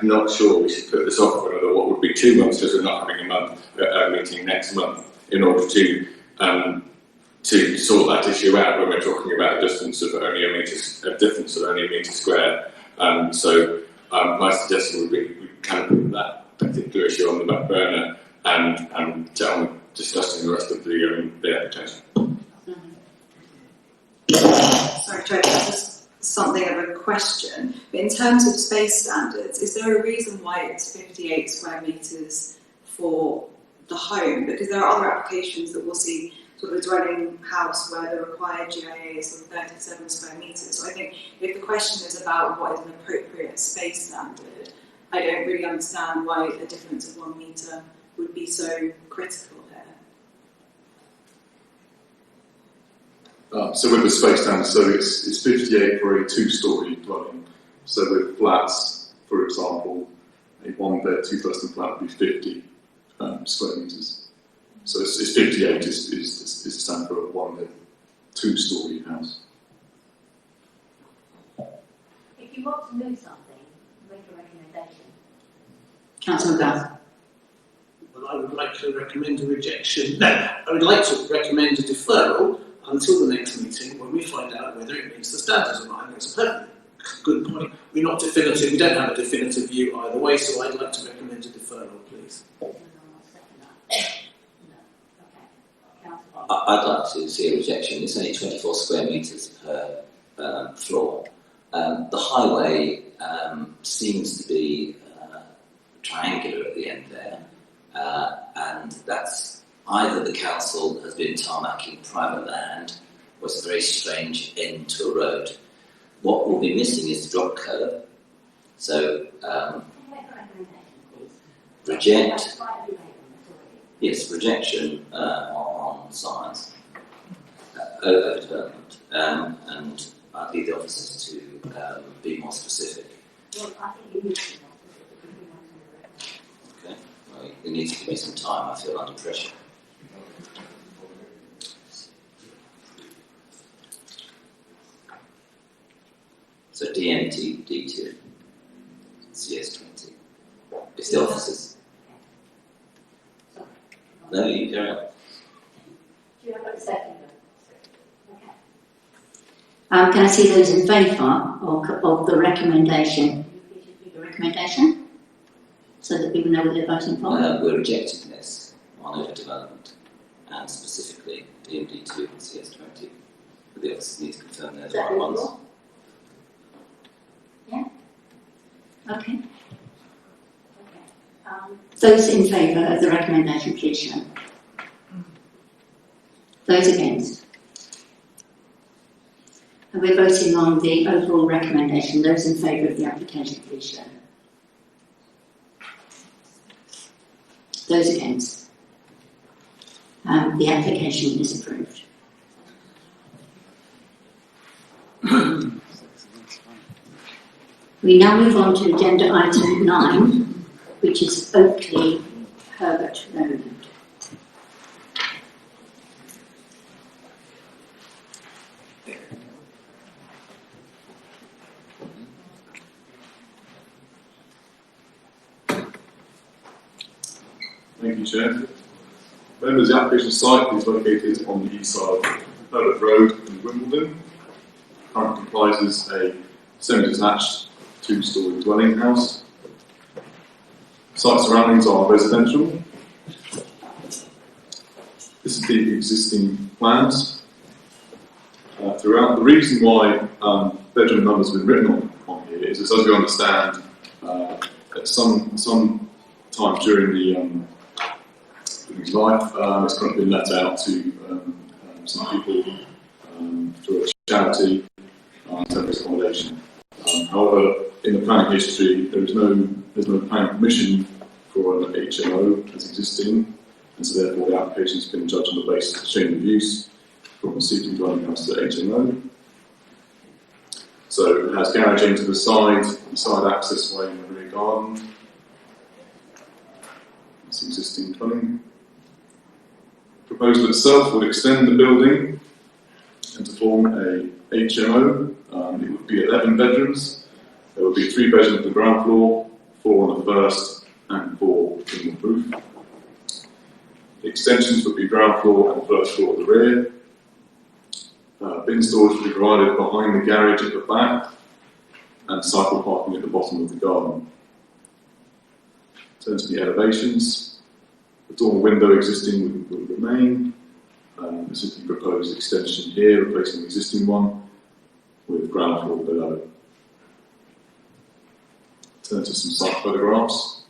not sure we should put this off for another what would be 2 months because we're not having a meeting next month in order to sort that issue out when we're talking about a distance of only a difference of only a metre square. So my suggestion would be we kind of put that particular issue on the back burner and get on discussing the rest of the application. Sorry, Chair, just something of a question. But in terms of space standards, is there a reason why it's 58 square metres for the home? Because there are other applications that will see sort of a dwelling house where the required GIA is sort of 37 square metres. So I think if the question is about what is an appropriate space standard, I don't really understand why a difference of 1 metre would be so critical here. So with the space standard, so it's 58 for a 2-storey dwelling. So with flats, for example, a 1-bed, 2-person flat would be 50 square metres. So it's 58 is the standard for a 1-bed, 2-storey house. If you want to move something, make a recommendation. Councillor Gath. Well, I would like to recommend a rejection. No, I would like to recommend a deferral until the next meeting when we find out whether it meets the standards or not. I think it's a perfectly good point. We're not definitive, we don't have a definitive view either way, so I'd like to recommend a deferral, please. I'd like to see a rejection. It's only 24 square metres per floor. The highway seems to be triangular at the end there, and that's either the council has been tarmacking private land, or it's a very strange end to a road. What will be missing is the drop curb. So reject. Yes, rejection on signs, overdevelopment, and I'd leave the officers to be more specific. Well, I think you need to be more specific. Okay, well, you need to give me some time. I feel under pressure. So DMT, D2, CS20. It's the officers. No, you carry on. Do you have a second? Okay. Can I see those in favour of the recommendation? The recommendation? So that people know what they're voting for? We're rejecting this on overdevelopment and specifically DMD2 and CS20. But the officers need to confirm they're the right ones. Yeah? Okay. Those in favour of the recommendation, please show. Those against? And we're voting on the overall recommendation. Those in favour of the application, please show. Those against? The application is approved. We now move on to agenda item 9, which is Oakley Herbert Road. Thank you, Chair. Members, the application site is located on the east side of Herbert Road in Wimbledon. Currently comprises a semi-detached 2-storey dwelling house. Site surroundings are residential. This is the existing plans. Throughout, the reason why bedroom numbers have been written on here is, as we understand, at some time during the life. It's currently been let out to some people through a charity temporary accommodation. However, in the planning history, there's no planning permission for an HMO as existing, and so therefore the application has been judged on the basis of change of use from a seating dwelling house to HMO. So it has garaging to the side access way in the rear garden. It's existing dwelling. Proposal itself would extend the building and to form a HMO. It would be 11 bedrooms. There would be 3 bedrooms on the ground floor, 4 on the first, and 4 in the roof. The extensions would be ground floor and first floor at the rear. Bin storage would be provided behind the garage at the back, and cycle parking at the bottom of the garden. In terms of the elevations, the dormer window existing would remain. This is the proposed extension here, replacing the existing one with ground floor below. Turn to some site photographs.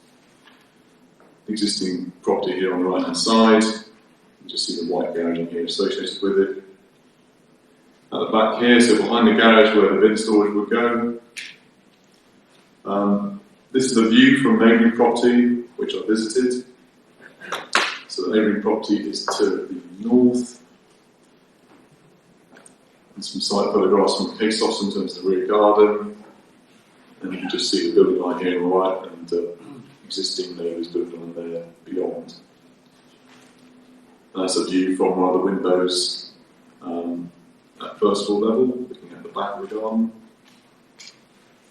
The existing property here on the right hand side. You just see the white garage here associated with it. At the back here, so behind the garage where the bin storage would go. This is the view from neighbouring property, which I visited. So the neighbouring property is to the north. And some site photographs from the Casos in terms of the rear garden. And you can just see the building line here on the right and the existing neighbours building line there beyond. That's a view from one of the windows at first floor level, looking at the back of the garden.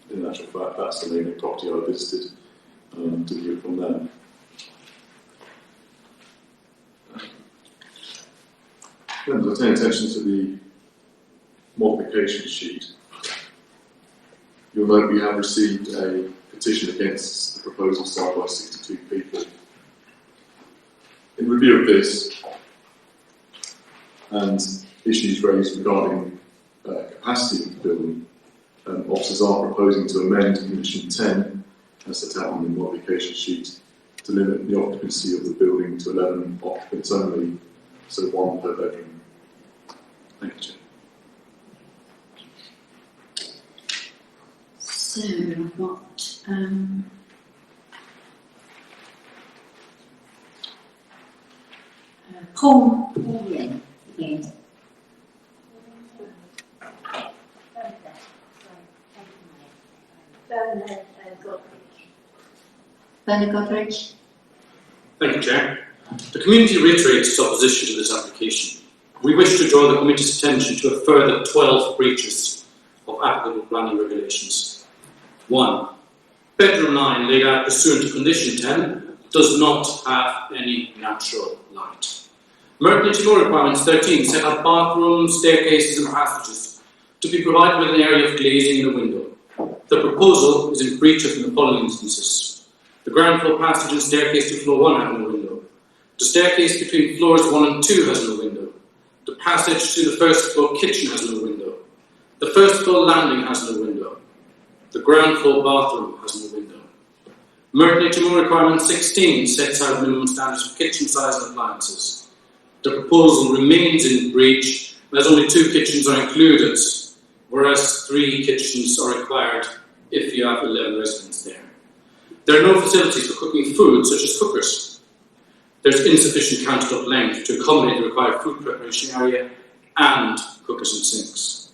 In actual fact, that's the neighbouring property I visited to view it from there. Then I'll turn attention to the modification sheet. You'll note we have received a petition against the proposal signed by 62 people. In review of this and issues raised regarding capacity of the building, officers are proposing to amend Condition 10 as set out on the modification sheet to limit the occupancy of the building to 11 occupants only, so 1 per bedroom. Thank you, Chair. So, what, Paul Lynn, please. Bernard Godrich. Thank you, Chair. The community reiterates its opposition to this application. We wish to draw the committee's attention to a further 12 breaches of applicable planning regulations. 1. Bedroom 9, laid out pursuant to Condition 10, does not have any natural light. Merton.TV requirements 13 set out bathrooms, staircases and passages to be provided with an area of glazing in the window. The proposal is in breach of the following instances. The ground floor passage and staircase to floor 1 have no window. The staircase between floors 1 and 2 has no window. The passage to the first floor kitchen has no window. The first floor landing has no window. The ground floor bathroom has no window. Merton.TV requirement 16 sets out minimum standards for kitchen size and appliances. The proposal remains in breach as only 2 kitchens are included, whereas 3 kitchens are required if you have 11 residents there. There are no facilities for cooking food, such as cookers. There's insufficient countertop length to accommodate the required food preparation area and cookers and sinks.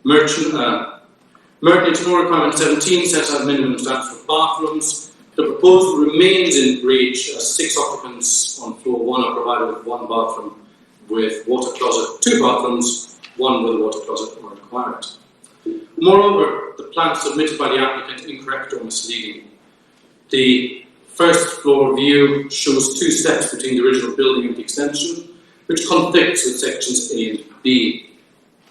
Merton.TV requirement 17 sets out minimum standards for bathrooms. The proposal remains in breach as 6 occupants on floor 1 are provided with 1 bathroom with water closet, 2 bathrooms, 1 with a water closet are required. Moreover, the plan submitted by the applicant is incorrect or misleading. The first floor view shows 2 steps between the original building and the extension, which conflicts with sections A and B.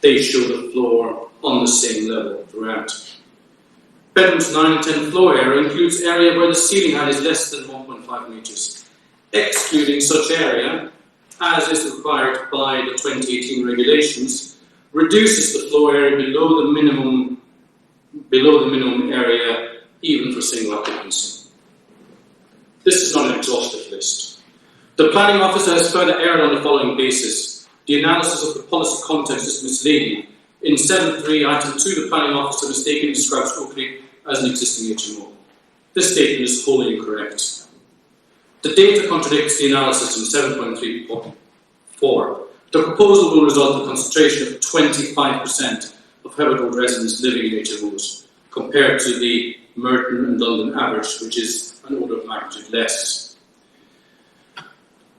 They show the floor on the same level throughout. Bedrooms 9 and 10 floor area includes area where the ceiling height is less than 1.5 metres. Excluding such area, as is required by the 2018 regulations, reduces the floor area below the minimum area even for single occupancy. This is not an exhaustive list. The planning officer has further erred on the following basis. The analysis of the policy context is misleading. In 7.3, item 2, the planning officer mistakenly describes Oakley as an existing HMO. This statement is wholly incorrect. The data contradicts the analysis in 7.3.4. The proposal will result in a concentration of 25% of household residents living in HMOs, compared to the Merton and Dundonald average, which is an order of magnitude less.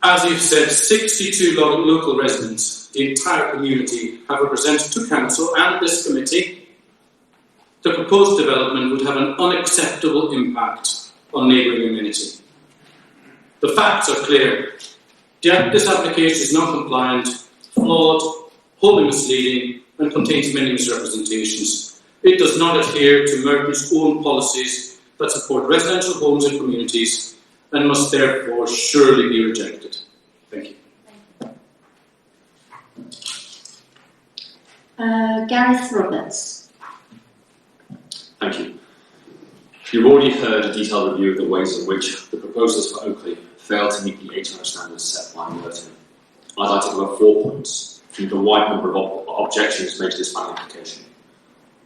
As you've said, 62 local residents, the entire community, have represented to council and this committee. The proposed development would have an unacceptable impact on neighbouring amenity. The facts are clear. This application is non-compliant, flawed, wholly misleading, and contains many misrepresentations. It does not adhere to Merton's own policies that support residential homes and communities, and must therefore surely be rejected. Thank you. Gareth Roberts. Thank you. You've already heard a detailed review of the ways in which the proposals for Oakley fail to meet the HMO standards set by Merton. I'd like to cover 4 points from the wide number of objections made to this planning application.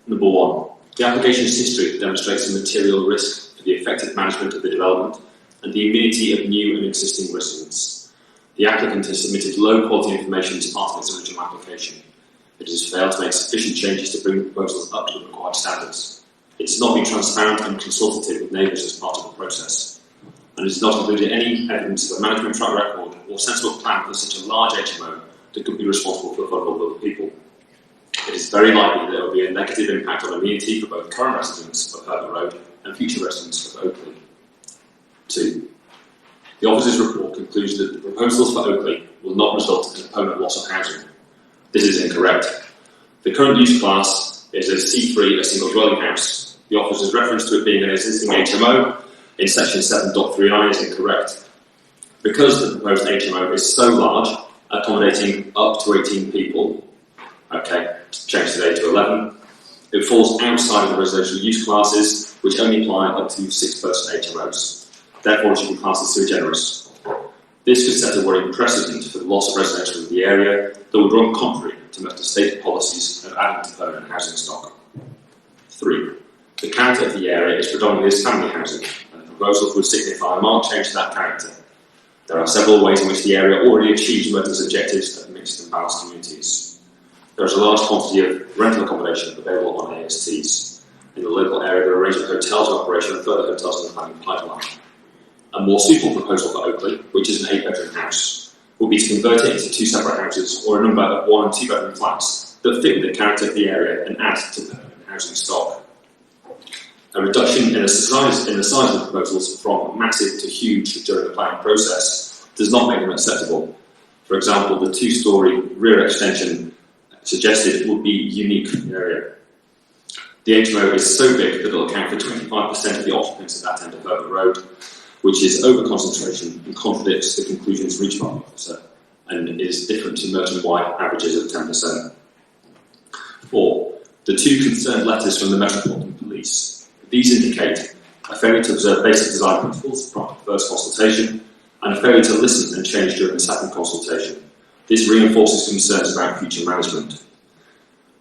Number 1, the application's history demonstrates a material risk for the effective management of the development and the immunity of new and existing residents. The applicant has submitted low quality information as part of its original application. It has failed to make sufficient changes to bring the proposals up to the required standards. It has not been transparent and consultative with neighbours as part of the process, and it has not included any evidence of a management track record or sensible plan for such a large HMO that could be responsible for vulnerable people. It is very likely that there will be a negative impact on amenity for both current residents of Herbert Road and future residents of Oakley. 2. The officer's report concludes that the proposals for Oakley will not result in a permanent loss of housing. This is incorrect. The current use class is a C3, a single dwelling house. The officer's reference to it being an existing HMO in section 7.3i is incorrect. Because the proposed HMO is so large, accommodating up to 18 people, okay, change today to 11, it falls outside of the residential use classes, which only apply up to 6-person HMOs. Therefore, it should be classed as sui generis. This could set a worrying precedent for the loss of residential in the area that would run contrary to Merton's stated policies of adding to permanent housing stock. 3. The character of the area is predominantly as family housing, and the proposal would signify a marked change to that character. There are several ways in which the area already achieves Merton's objectives of mixed and balanced communities. There is a large quantity of rental accommodation available on ASTs. In the local area, there are a range of hotels in operation and further hotels in the planning pipeline. A more suitable proposal for Oakley, which is an 8-bedroom house, would be to convert it into 2 separate houses or a number of 1- and 2-bedroom flats that fit with the character of the area and add to permanent housing stock. A reduction in the size of the proposals from massive to huge during the planning process does not make them acceptable. For example, the 2-storey rear extension suggested would be unique in the area. The HMO is so big that it will account for 25% of the occupants at that end of Herbert Road, which is over-concentration and contradicts the conclusions reached by the officer and is different to Merton-wide averages of 10%. 4. The 2 concerned letters from the Metropolitan Police. These indicate a failure to observe basic design principles prior to the first consultation and a failure to listen and change during the second consultation. This reinforces concerns about future management.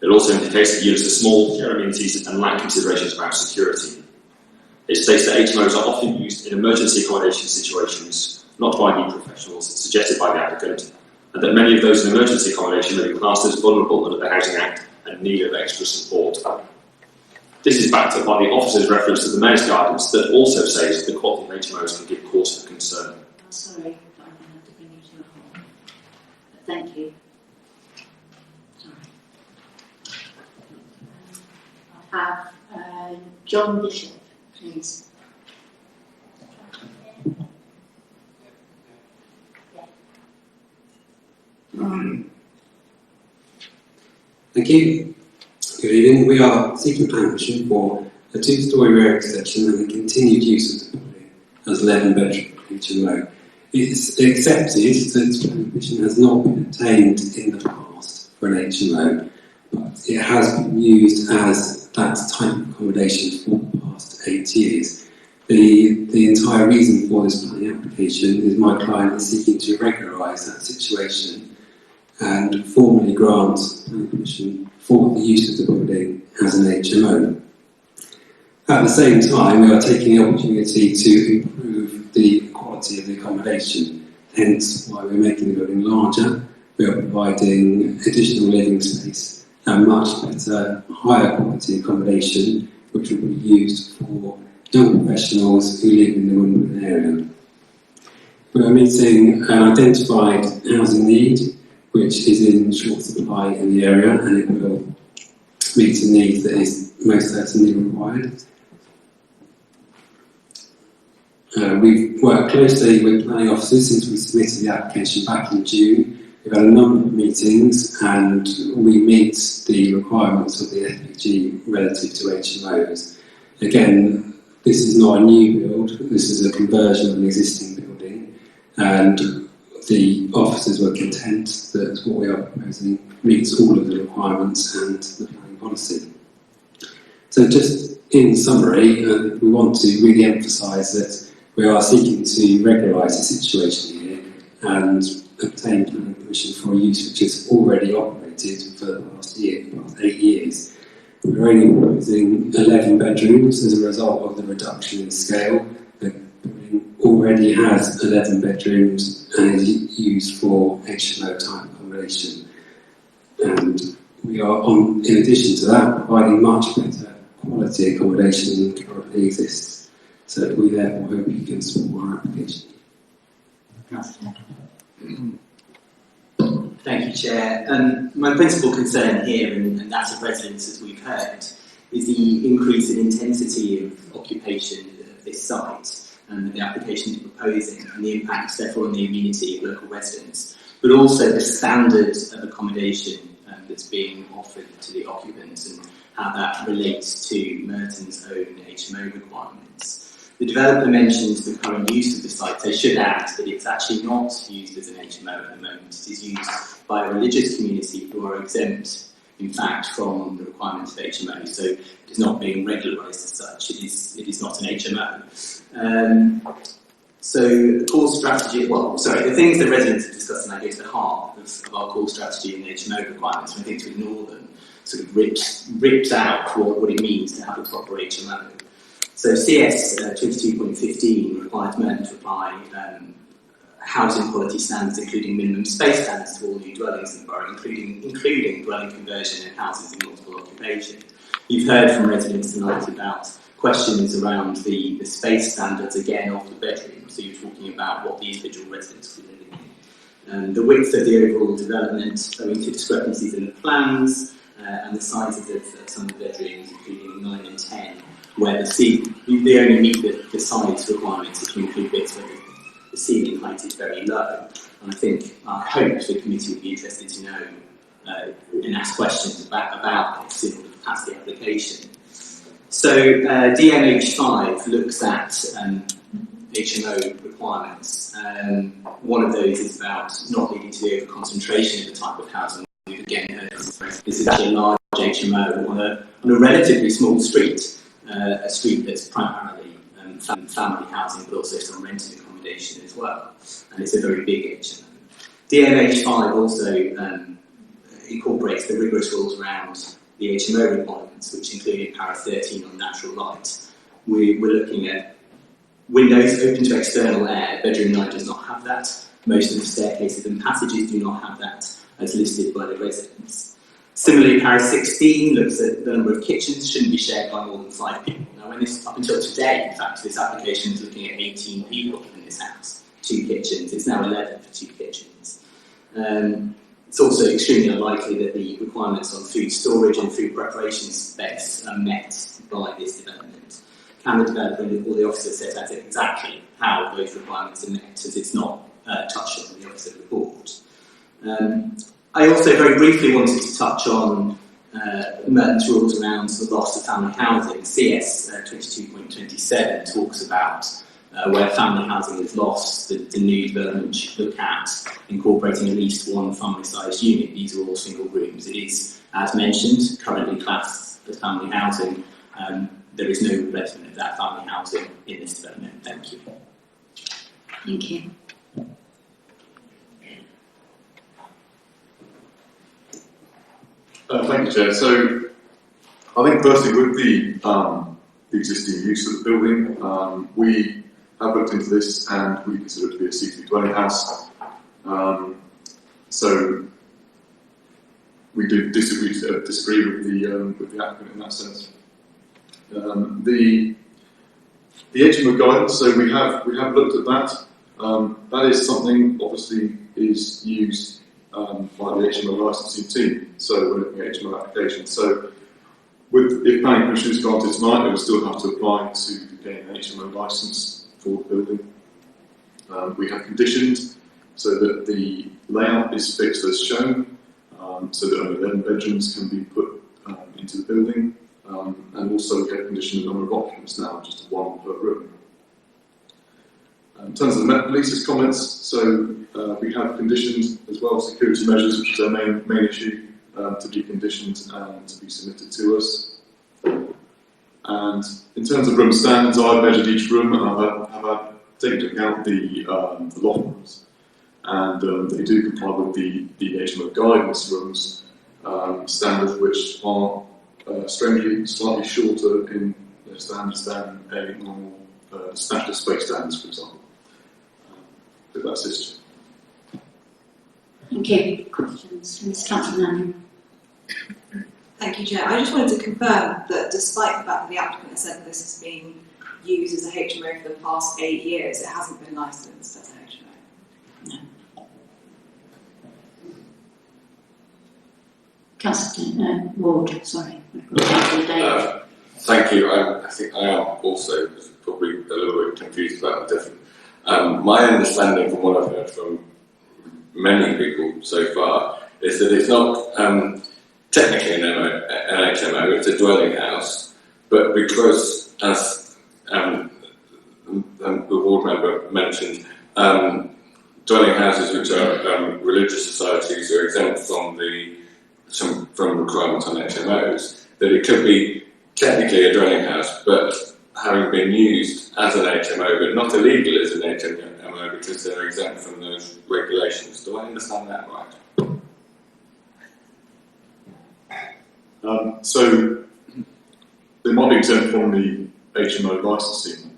It also indicates that units are small, share amenities and lack considerations about security. It states that HMOs are often used in emergency accommodation situations, not by the professionals suggested by the applicant, and that many of those in emergency accommodation may be classed as vulnerable under the Housing Act and need of extra support. This is backed up by the officer's reference to the Mayor's guidance that also says the quality of HMOs can give cause for concern. I'm sorry, but I'm going to have to bring you to a halt. But thank you. Sorry. I have John Bishop, please. Thank you. Good evening. We are seeking plan permission for a 2-storey rear extension and the continued use of the building as 11-bedroom HMO. It's accepted that plan permission has not been obtained in the past for an HMO, but it has been used as that type of accommodation for the past 8 years. The entire reason for this planning application is my client is seeking to regularise that situation and formally grant planning permission for the use of the building as an HMO. At the same time, we are taking the opportunity to improve the quality of the accommodation, hence why we're making the building larger. We are providing additional living space and much better, higher quality accommodation, which will be used for young professionals who live in the Wimbledon area. We are meeting an identified housing need, which is in short supply in the area, and it will meet a need that is most certainly required. We've worked closely with planning officers since we submitted the application back in June. We've had a number of meetings and we meet the requirements of the FPG relative to HMOs. Again, this is not a new build, this is a conversion of an existing building, and the officers were content that what we are proposing meets all of the requirements and the planning policy. So just in summary, we want to really emphasise that we are seeking to regularise the situation here and obtain planning permission for a use which has already operated for the past 8 years. We're only proposing 11 bedrooms as a result of the reduction in scale. The building already has 11 bedrooms and is used for HMO type accommodation. And we are, in addition to that, providing much better quality accommodation than currently exists. So we therefore hope you can support our application. Thank you, Chair. My principal concern here, and that of residents as we've heard, is the increase in intensity of occupation of this site and the application you're proposing and the impacts therefore on the immunity of local residents, but also the standard of accommodation that's being offered to the occupants and how that relates to Merton's own HMO requirements. The developer mentions the current use of the site. I should add that it's actually not used as an HMO at the moment. It is used by a religious community who are exempt, in fact, from the requirements of HMO. So it is not being regularised as such. It is not an HMO. So the core strategy, the things that residents have discussed, and I go to the heart of our core strategy and the HMO requirements, and I think to ignore them sort of rips out what it means to have a proper HMO. So CS 22.15 requires Merton to apply housing quality standards, including minimum space standards to all new dwellings in the borough, including dwelling conversion and houses in multiple occupation. You've heard from residents tonight about questions around the space standards, again, of the bedroom. So you're talking about what the individual residents will live in. The width of the overall development, owing to discrepancies in the plans, and the size of some of the bedrooms, including 9 and 10, where they only meet the size requirements if you include bits where the ceiling height is very low. And I hope the committee would be interested to know and ask questions about this in the capacity application. So DMH5 looks at HMO requirements. One of those is about not leading to the over-concentration of the type of housing. We've again heard this is actually a large HMO on a relatively small street, a street that's primarily family housing, but also some rented accommodation as well. And it's a very big HMO. DMH5 also incorporates the rigorous rules around the HMO requirements, which included Para 13 on natural light. We're looking at windows open to external air. Bedroom 9 does not have that. Most of the staircases and passages do not have that, as listed by the residents. Similarly, Para 16 looks at the number of kitchens shouldn't be shared by more than 5 people. Now, up until today, in fact, this application is looking at 18 people in this house, 2 kitchens. It's now 11 for 2 kitchens. It's also extremely unlikely that the requirements on food storage and food preparation space are met by this development. Can the developer and all the officers set out exactly how those requirements are met, as it's not touched on in the officer report? I also very briefly wanted to touch on Merton's rules around the loss of family housing. CS 22.27 talks about where family housing is lost, the new development should look at incorporating at least one family-sized unit. These are all single rooms. It is, as mentioned, currently classed as family housing. there is no replacement of that family housing in this development. Thank you. Thank you. Thank you, Chair. So, I think firstly with the existing use of the building, we have looked into this and we consider it to be a C3 dwelling house. So, we do disagree with the applicant in that sense. The HMO guidance, so we have looked at that. That is something obviously is used by the HMO licensing team. So we're looking at HMO applications. So if planning permission is granted tonight, they will still have to apply to gain an HMO license for the building. We have conditions so that the layout is fixed as shown, so that only 11 bedrooms can be put into the building. And also we have conditioned the number of occupants now, just one per room. In terms of the Met Police's comments, so we have conditioned as well security measures, which is our main issue, to be conditioned and to be submitted to us. And in terms of room standards, I've measured each room and I've taken into account the loft rooms, and they do comply with the HMO guidance rooms standards, which are strangely slightly shorter in their standards than a normal dispatched space standards, for example. If that assists you. Thank you. Questions? Ms. Councillor. Thank you, Chair. I just wanted to confirm that despite the fact that the applicant has said that this has been used as a HMO for the past 8 years, it hasn't been licensed as a HMO. No. Councillor Ward, sorry. Thank you. I think I am also probably a little bit confused about the difference. My understanding from what I've heard from many people so far is that it's not technically an HMO, it's a dwelling house, but because, as the board member mentioned, dwelling houses which are religious societies are exempt from requirements on HMOs, that it could be technically a dwelling house, but having been used as an HMO, but not illegal as an HMO because they're exempt from those regulations. Do I understand that right? So they might be exempt from the HMO licensing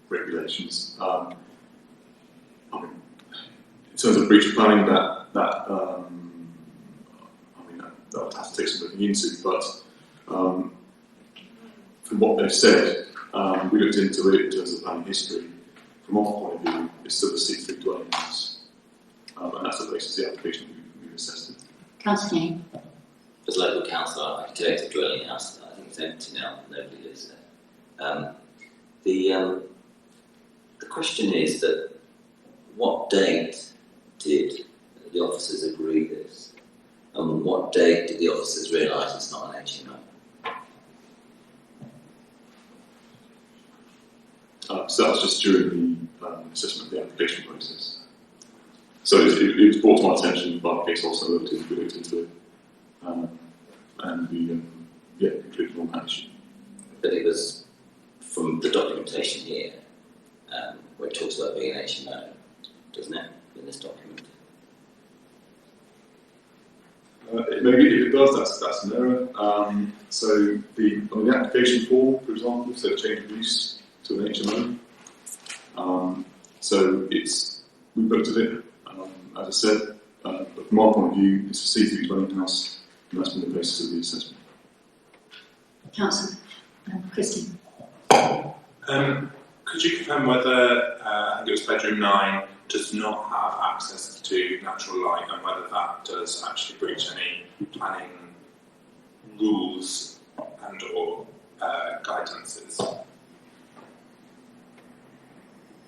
regulations. I mean, in terms of breach of planning, that would have to take some looking into, but from what they've said, we looked into it in terms of planning history. From our point of view, it's still a C3 dwelling house, and that's the basis of the application we've assessed it. Councillor. As local councillor, I can tell you it's a dwelling house. I think it's empty now. Nobody lives there. The question is that what date did the officers agree this, and what date did the officers realise it's not an HMO? So that was just during the assessment of the application process. So it was brought to my attention by the case also, we looked into it, and we concluded on that issue. But it was from the documentation here, where it talks about being an HMO, doesn't it, in this document? Maybe if it does, that's an error. So on the application form, for example, said change of use to an HMO. So we looked at it, as I said, but from our point of view, it's a C3 dwelling house, and that's been the basis of the assessment. Councillor Christine. Could you confirm whether, I think it was bedroom 9, does not have access to natural light, and whether that does actually breach any planning rules and or guidances?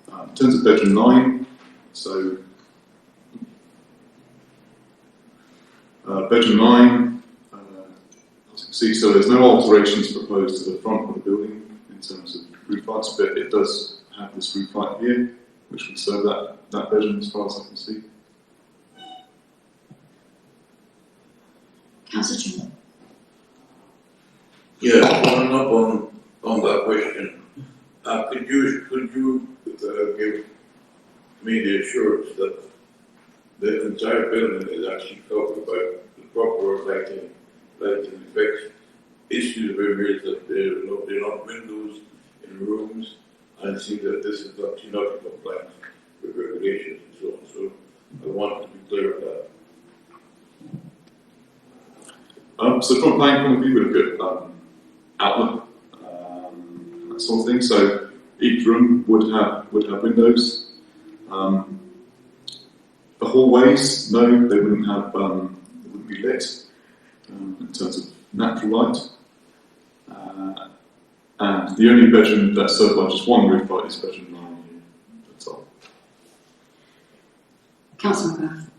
In terms of bedroom 9, so bedroom 9, as you can see, so there's no alterations proposed to the front of the building in terms of roof lights, but it does have this roof light here, which will serve that bedroom as far as I can see. Councillor Jim. Yeah, following up on on that question. Could you give me the assurance that the entire building is actually covered by the proper lighting effects? Issues is that there are not windows in rooms, and see that this is actually not in compliance with regulations and so on. So I want to be clear about that. So from a planning point of view, we look at outlook, that sort of thing. So each room would have windows. The hallways, no, they wouldn't have. They wouldn't be lit in terms of natural light. And the only bedroom that's served by just one roof light is bedroom 9 here. That's all. Councillor McGrath.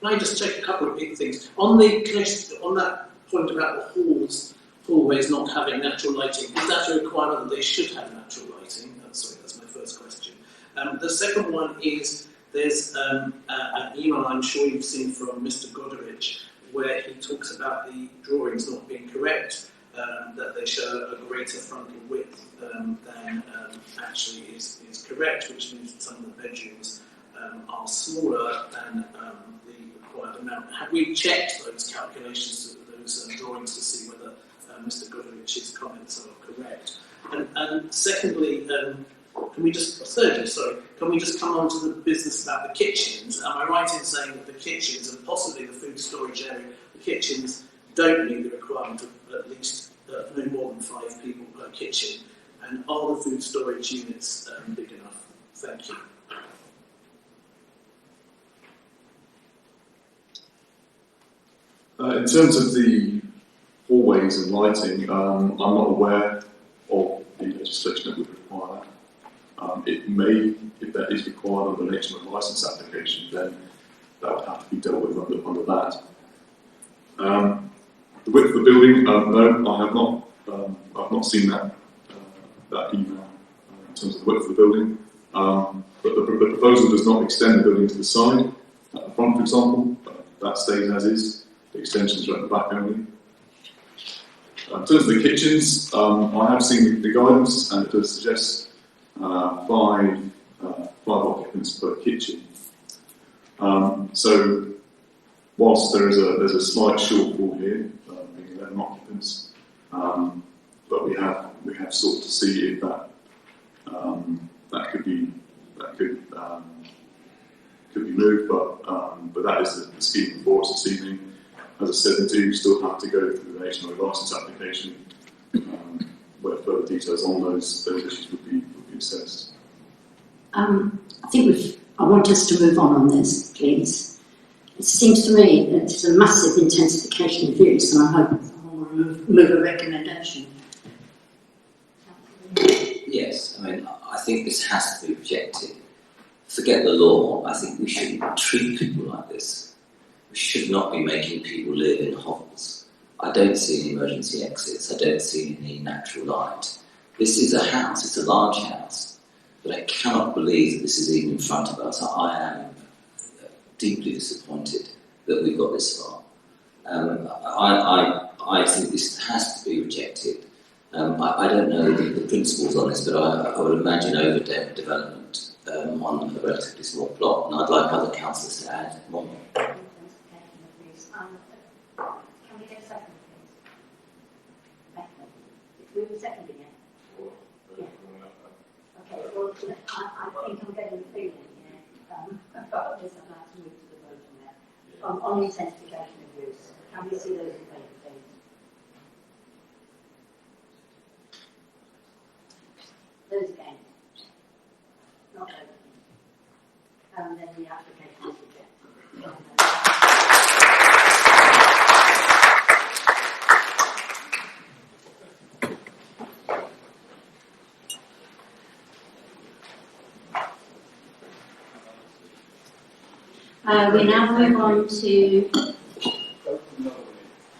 Can I just check a couple of big things? On that point about the hallways not having natural lighting, is that a requirement that they should have natural lighting? That's my first question. The second one is, there's an email I'm sure you've seen from Mr. Goderich, where he talks about the drawings not being correct, that they show a greater frontal width than actually is correct, which means that some of the bedrooms are smaller than the required amount. Have we checked those calculations, those drawings, to see whether Mr. Goderich's comments are correct? And secondly, can we just come on to the business about the kitchens? Am I right in saying that the kitchens, and possibly the food storage area, the kitchens don't meet the requirement of at least no more than 5 people per kitchen? And are the food storage units big enough? Thank you. In terms of the hallways and lighting, I'm not aware of the legislation that would require that. It may, if that is required under an HMO licence application, then that would have to be dealt with under that. The width of the building, no, I have not. I've not seen that email in terms of the width of the building. But the proposal does not extend the building to the side, at the front, for example. That stays as is. The extensions are at the back only. In terms of the kitchens, I have seen the guidance, and it does suggest 5 occupants per kitchen. So whilst there's a slight shortfall here, being 11 occupants, but we have sought to see if that could be moved, but that is the scheme before us this evening. As I said, we do still have to go through the HMO licence application, where further details on those issues would be assessed. I think I want us to move on this, please. It seems to me that it's a massive intensification of use, and I hope someone will move a recommendation. Yes, I mean, I think this has to be rejected. Forget the law, I think we shouldn't treat people like this. We should not be making people live in hovels. I don't see any emergency exits, I don't see any natural light. This is a house, it's a large house, but I cannot believe that this is even in front of us. I am deeply disappointed that we've got this far. I think this has to be rejected. I don't know the principles on this, but I would imagine overdevelopment on a relatively small plot, and I'd like other councillors to add more. Can we get a second, please? We were seconding it. Yeah. Okay, well, I think I'm getting the feeling here. But just I'd like to move to the vote on that. On the intensification of use. Can we see those in favour, please? Those against? Not over. And then the application is rejected. We now move on to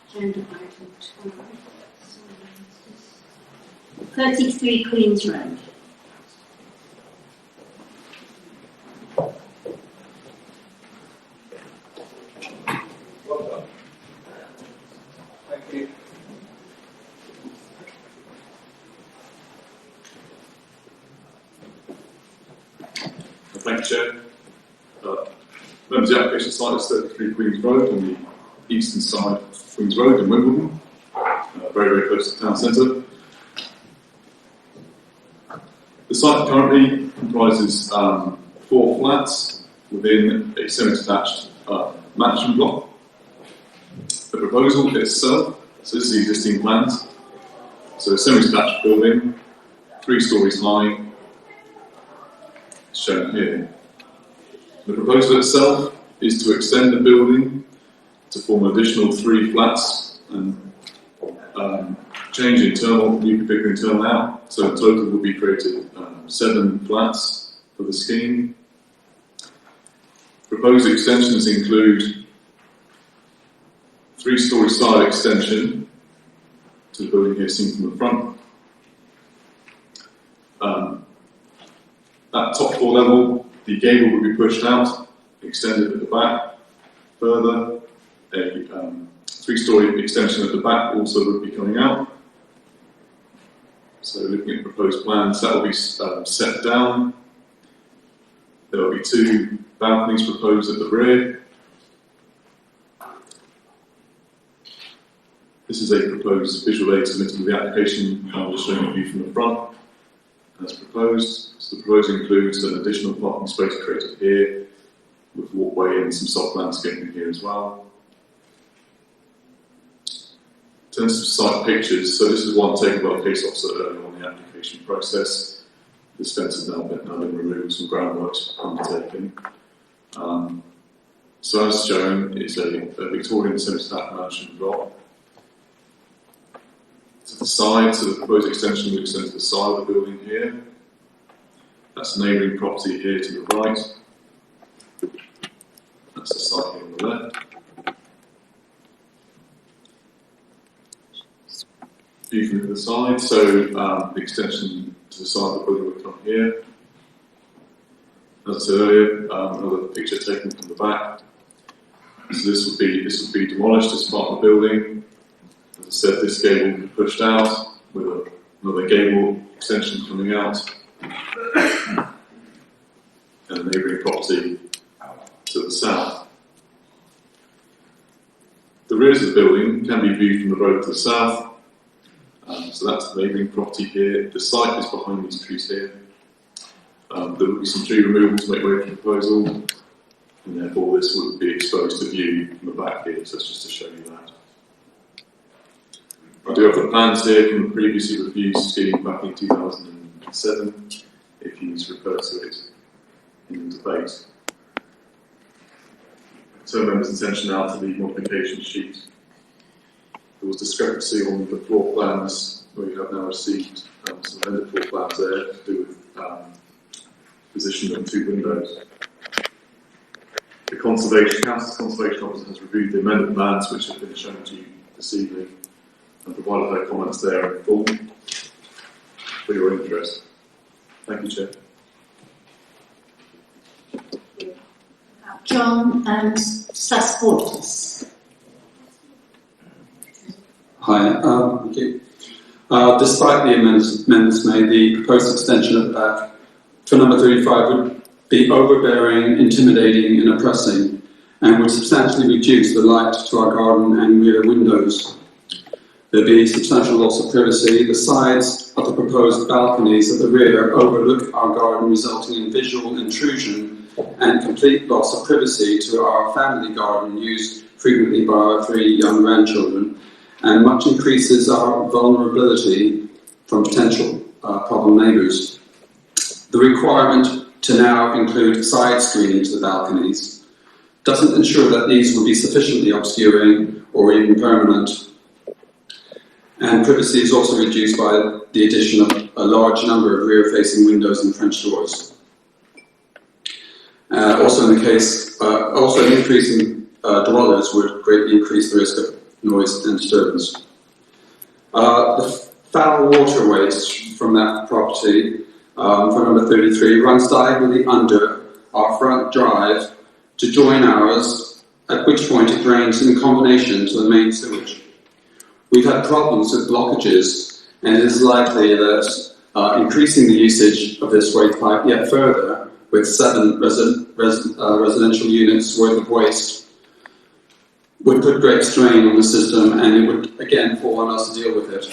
agenda item 12. 33 Queen's Road. members, the application site is 33 Queen's Road on the eastern side of Queen's Road in Wimbledon, very, very close to the town centre. The site currently comprises 4 flats within a semi-detached mansion block. The proposal itself, so this is the existing plans, so a semi-detached building, 3 stories high, shown here. The proposal itself is to extend the building to form an additional 3 flats and change internal, reconfigure internal out, so in total will be created 7 flats for the scheme. Proposed extensions include 3-storey side extension to the building here seen from the front. At top floor level, the gable will be pushed out, extended at the back. Further, a 3-storey extension at the back also would be coming out. So looking at proposed plans, that will be set down. There will be 2 balconies proposed at the rear. This is a proposed visual aid submitted to the application. I'm just showing a view from the front as proposed. So the proposal includes an additional parking space created here with walkway and some soft landscaping here as well. In terms of site pictures, so this is one taken by the case officer early on in the application process. This fence has now been removed, some groundworks undertaken. So as shown, it's a Victorian semi-detached mansion block. To the side, so the proposed extension will extend to the side of the building here. That's the neighbouring property here to the right. That's the site here on the left. View from the side, so the extension to the side of the building will come here. As I said earlier, another picture taken from the back. So this would be demolished as part of the building. As I said, this gable will be pushed out with another gable extension coming out, and the neighbouring property to the south. The rears of the building can be viewed from the road to the south. So that's the neighbouring property here. The site is behind these trees here. There will be some tree removal to make way for the proposal, and therefore this would be exposed to view from the back here, so it's just to show you that. I do have the plans here from the previously reviewed scheme back in 2007, if you refer to it in the debate. So members' attention now to the modification sheet. There was discrepancy on the floor plans, where you have now received some amended floor plans there to do with position of 2 windows. The Council Conservation Officer has reviewed the amended plans which have been shown to you this evening and provided their comments there in full for your interest. Thank you, Chair. John and Sassportus. Hi, thank you. Despite the amendments made, the proposed extension at the back for number 35 would be overbearing, intimidating and oppressing, and would substantially reduce the light to our garden and rear windows. There'd be substantial loss of privacy. The sides of the proposed balconies at the rear overlook our garden, resulting in visual intrusion and complete loss of privacy to our family garden, used frequently by our 3 young grandchildren, and much increases our vulnerability from potential problem neighbours. The requirement to now include side screening to the balconies doesn't ensure that these will be sufficiently obscuring or even permanent. And privacy is also reduced by the addition of a large number of rear-facing windows and French doors. Also increasing dwellers would greatly increase the risk of noise and disturbance. The foul water waste from that property, for number 33, runs diagonally under our front drive to join ours, at which point it drains in combination to the main sewage. We've had problems with blockages, and it is likely that increasing the usage of this waste pipe yet further, with 7 residential units worth of waste would put great strain on the system, and it would again fall on us to deal with it.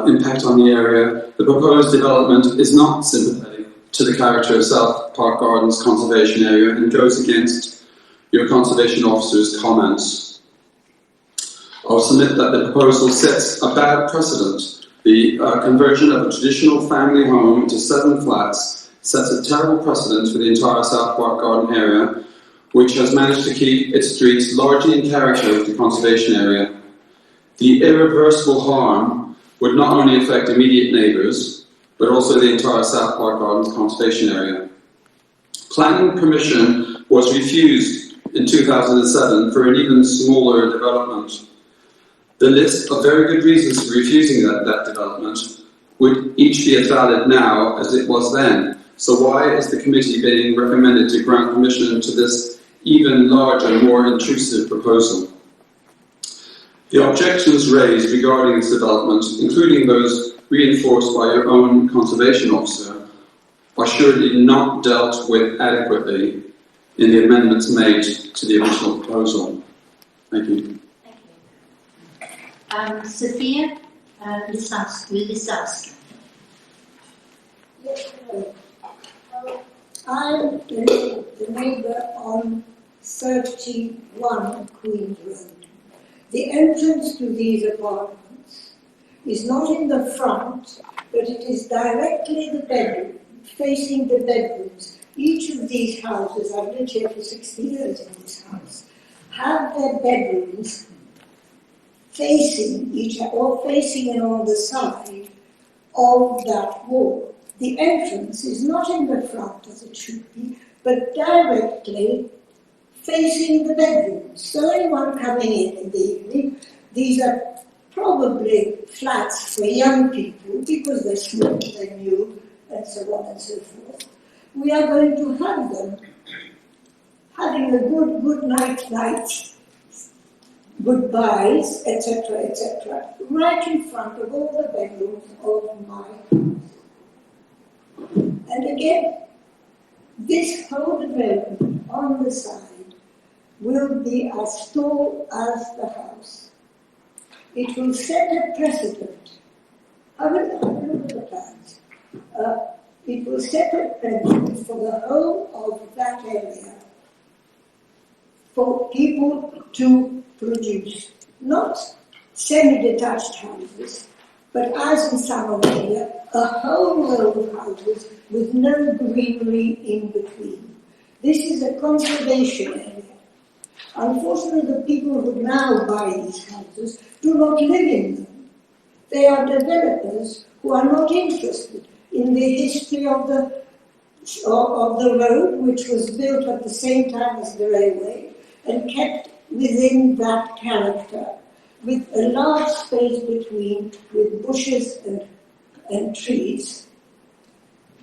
Impact on the area. The proposed development is not sympathetic to the character of South Park Gardens conservation area and goes against your conservation officer's comments. I'll submit that the proposal sets a bad precedent. The conversion of a traditional family home into 7 flats sets a terrible precedent for the entire South Park Garden area, which has managed to keep its streets largely in character with the conservation area. The irreversible harm would not only affect immediate neighbours, but also the entire South Park Gardens conservation area. Planning permission was refused in 2007 for an even smaller development. The list of very good reasons for refusing that development would each be as valid now as it was then. So why is the committee being recommended to grant permission to this even larger, more intrusive proposal? The objections raised regarding this development, including those reinforced by your own conservation officer, are surely not dealt with adequately in the amendments made to the original proposal. Thank you. Sophia Lisowska. Yes, hello. I'm the neighbour on 31 Queen's Road. The entrance to these apartments is not in the front, but it is directly the bedroom, facing the bedrooms. Each of these houses, I've lived here for 60 years in this house, have their bedrooms facing each other, or facing and on the side of that wall. The entrance is not in the front as it should be, but directly facing the bedrooms. So anyone coming in the evening, these are probably flats for young people because they're small, they're new, and so on and so forth. We are going to have them having a good night, goodbyes, etc., right in front of all the bedrooms of my house. And again, this whole development on the side will be as tall as the house. It will set a precedent. I will look at the plans. It will set a precedent for the whole of that area for people to produce, not semi-detached houses, but as in Samaria, a whole row of houses with no greenery in between. This is a conservation area. Unfortunately, the people who now buy these houses do not live in them. They are developers who are not interested in the history of the road, which was built at the same time as the railway and kept within that character, with a large space between, with bushes and trees.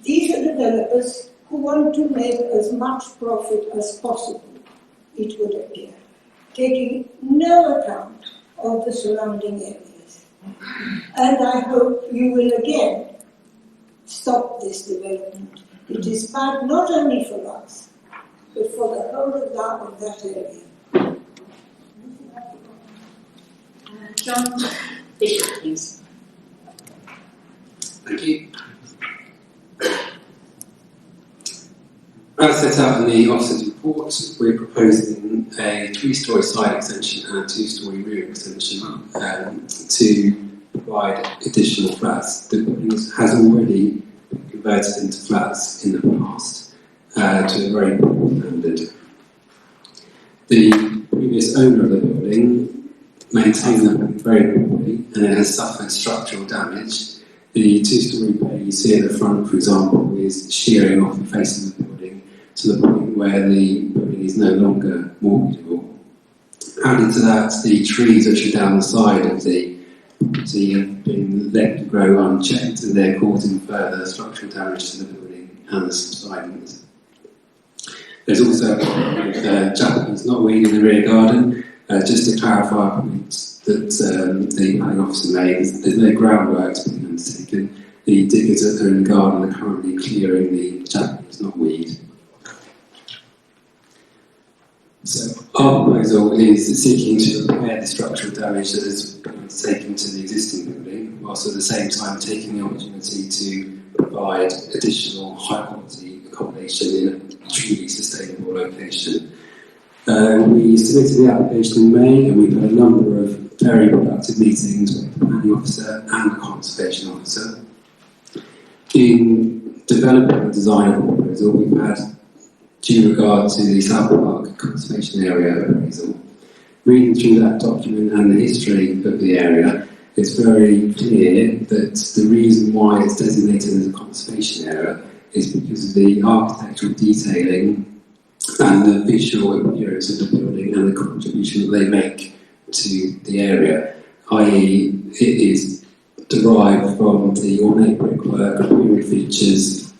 These are developers who want to make as much profit as possible, it would appear, taking no account of the surrounding areas. And I hope you will again stop this development. It is bad not only for us, but for the whole of that area. John Bishop, please. Thank you. As set out in the officer's report, we're proposing a 3-storey side extension and a 2-storey rear extension to provide additional flats. The building has already been converted into flats in the past to a very poor standard. The previous owner of the building maintained them very poorly, and it has suffered structural damage. The 2-storey bay you see at the front, for example, is shearing off the face of the building to the point where the building is no longer mortgageable. Added to that, the trees which are down the side of the property have been let to grow unchecked, and they're causing further structural damage to the building and the subsidence. There's also a problem with Japanese knotweed in the rear garden. Just to clarify a point that the planning officer made, there's no groundworks being undertaken. The diggers that are in the garden are currently clearing the Japanese knotweed. So our proposal is seeking to repair the structural damage that has been taken to the existing building, whilst at the same time taking the opportunity to provide additional high quality accommodation in a truly sustainable location. We submitted the application in May, and we've had a number of very productive meetings with the planning officer and the conservation officer. In developing the design of the proposal, we've had due regard to the South Park Conservation Area appraisal. Reading through that document and the history of the area, it's very clear that the reason why it's designated as a conservation area is because of the architectural detailing and the visual appearance of the building and the contribution that they make to the area, i.e. it is derived from the ornate brickwork, period features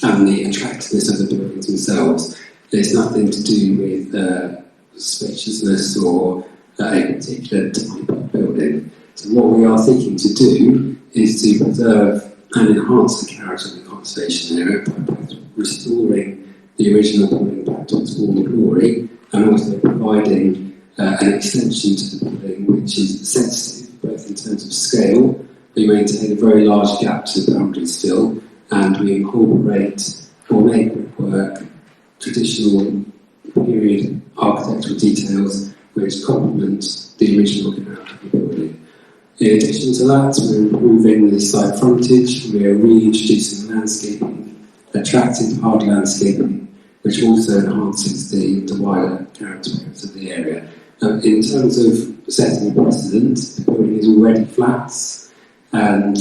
and the attractiveness of the buildings themselves. There's nothing to do with spaciousness or a particular type of building. So what we are seeking to do is to preserve and enhance the character of the conservation area by restoring the original building back to its former glory, and also providing an extension to the building which is sensitive both in terms of scale. We maintain a very large gap to the boundary still, and we incorporate ornate brickwork, traditional period architectural details which complement the original character of the building. In addition to that, we're improving the site frontage, we are reintroducing landscaping, attractive hard landscaping, which also enhances the wider characteristics of the area. In terms of setting a precedent, the building is already flats, and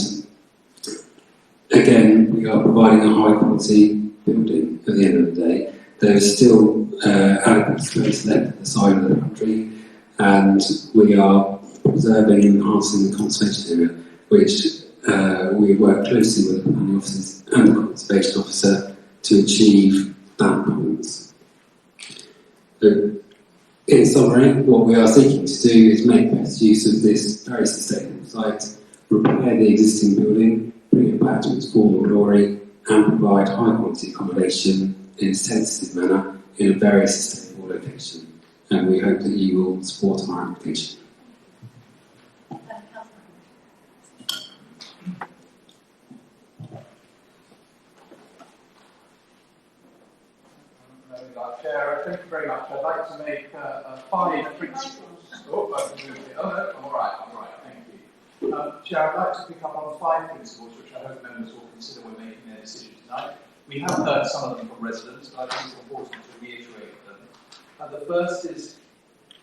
again, we are providing a high quality building at the end of the day. There's still adequate space left at the side of the country, and we are preserving and enhancing the conservation area, which we work closely with the planning officers and the conservation officer to achieve that balance. So, in summary, what we are seeking to do is make best use of this very sustainable site, repair the existing building, bring it back to its former glory, and provide high quality accommodation in a sensitive manner in a very sustainable location. And we hope that you will support our application. Chair, thank you very much. I'd like to make 5 principles. Oh, I can move it. Oh, no, I'm all right, thank you. Chair, I'd like to pick up on 5 principles which I hope members will consider when making their decision tonight. We have heard some of them from residents, but I think it's important to reiterate them. The first is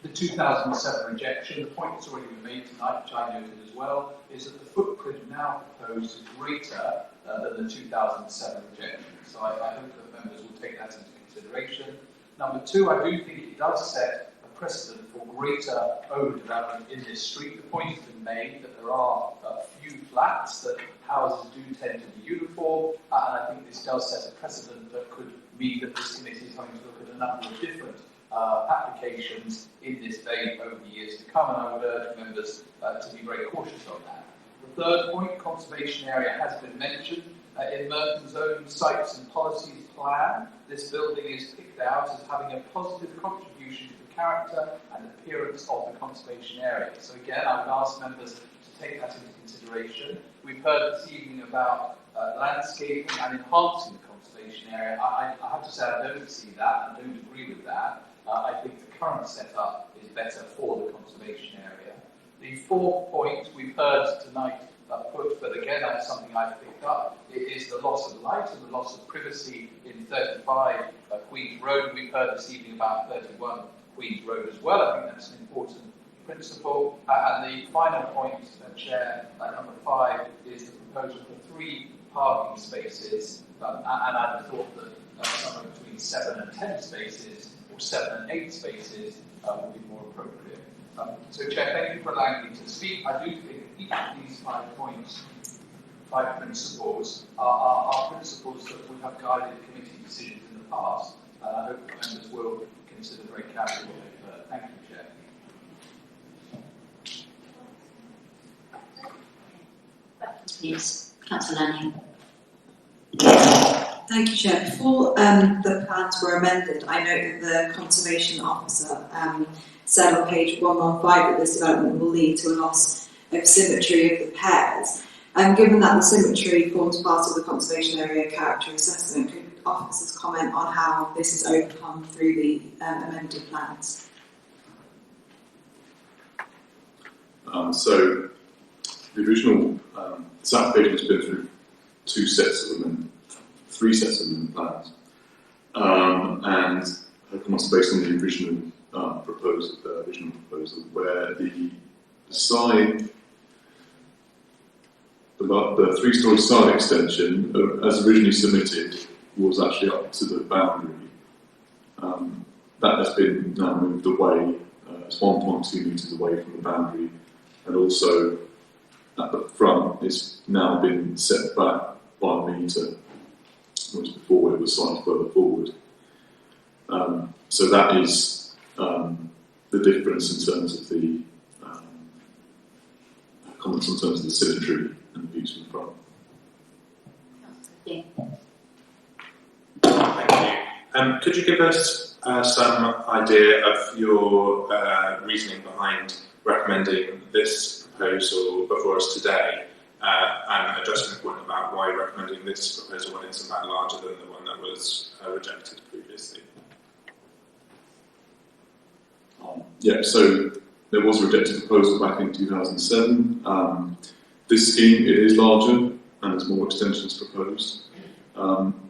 the 2007 rejection. The point that's already been made tonight, which I noted as well, is that the footprint now proposed is greater than the 2007 rejection. So I hope that members will take that into consideration. Number 2, I do think it does set a precedent for greater overdevelopment in this street. The point has been made that there are few flats, that houses do tend to be uniform, and I think this does set a precedent that could mean that this committee is having to look at a number of different applications in this vein over the years to come, and I would urge members to be very cautious on that. The third point, conservation area, has been mentioned. In Merton's own sites and policies plan, this building is picked out as having a positive contribution to the character and appearance of the conservation area. So again, I would ask members to take that into consideration. We've heard this evening about landscaping and enhancing the conservation area. I have to say I don't see that, I don't agree with that. I think the current setup is better for the conservation area. The fourth point we've heard tonight put, but again that's something I've picked up, it is the loss of light and the loss of privacy in 35 Queen's Road. We've heard this evening about 31 Queen's Road as well. I think that's an important principle. And the final point, Chair, number 5, is the proposal for 3 parking spaces, and I'd have thought that somewhere between 7 and 10 spaces, or 7 and 8 spaces would be more appropriate. So, Chair, thank you for allowing me to speak. I do think each of these 5 points, 5 principles, are principles that would have guided committee decisions in the past. I hope that members will consider very carefully what they've heard. Thank you, Chair. Yes, Councillor Lanning. Thank you, Chair. Before the plans were amended, I note that the Conservation Officer said on page 115 that this development will lead to a loss of symmetry of the pairs. Given that the symmetry forms part of the conservation area character assessment, could officers comment on how this is overcome through the amended plans? So the original this application has been through three sets of amendment plans, and it's based on the original proposal, where the side, the three-storey side extension, as originally submitted, was actually up to the boundary. That has been now moved away. It's 1.2 metres away from the boundary, and also at the front it's now been set back by a metre, whereas before it was slightly further forward. So that is the difference in terms of the comments in terms of the symmetry and the views from the front. Thank you. Could you give us some idea of your reasoning behind recommending this proposal before us today, and addressing the point about why you're recommending this proposal when it's about larger than the one that was rejected previously? Yeah, so there was a rejected proposal back in 2007. This scheme, it is larger and there's more extensions proposed.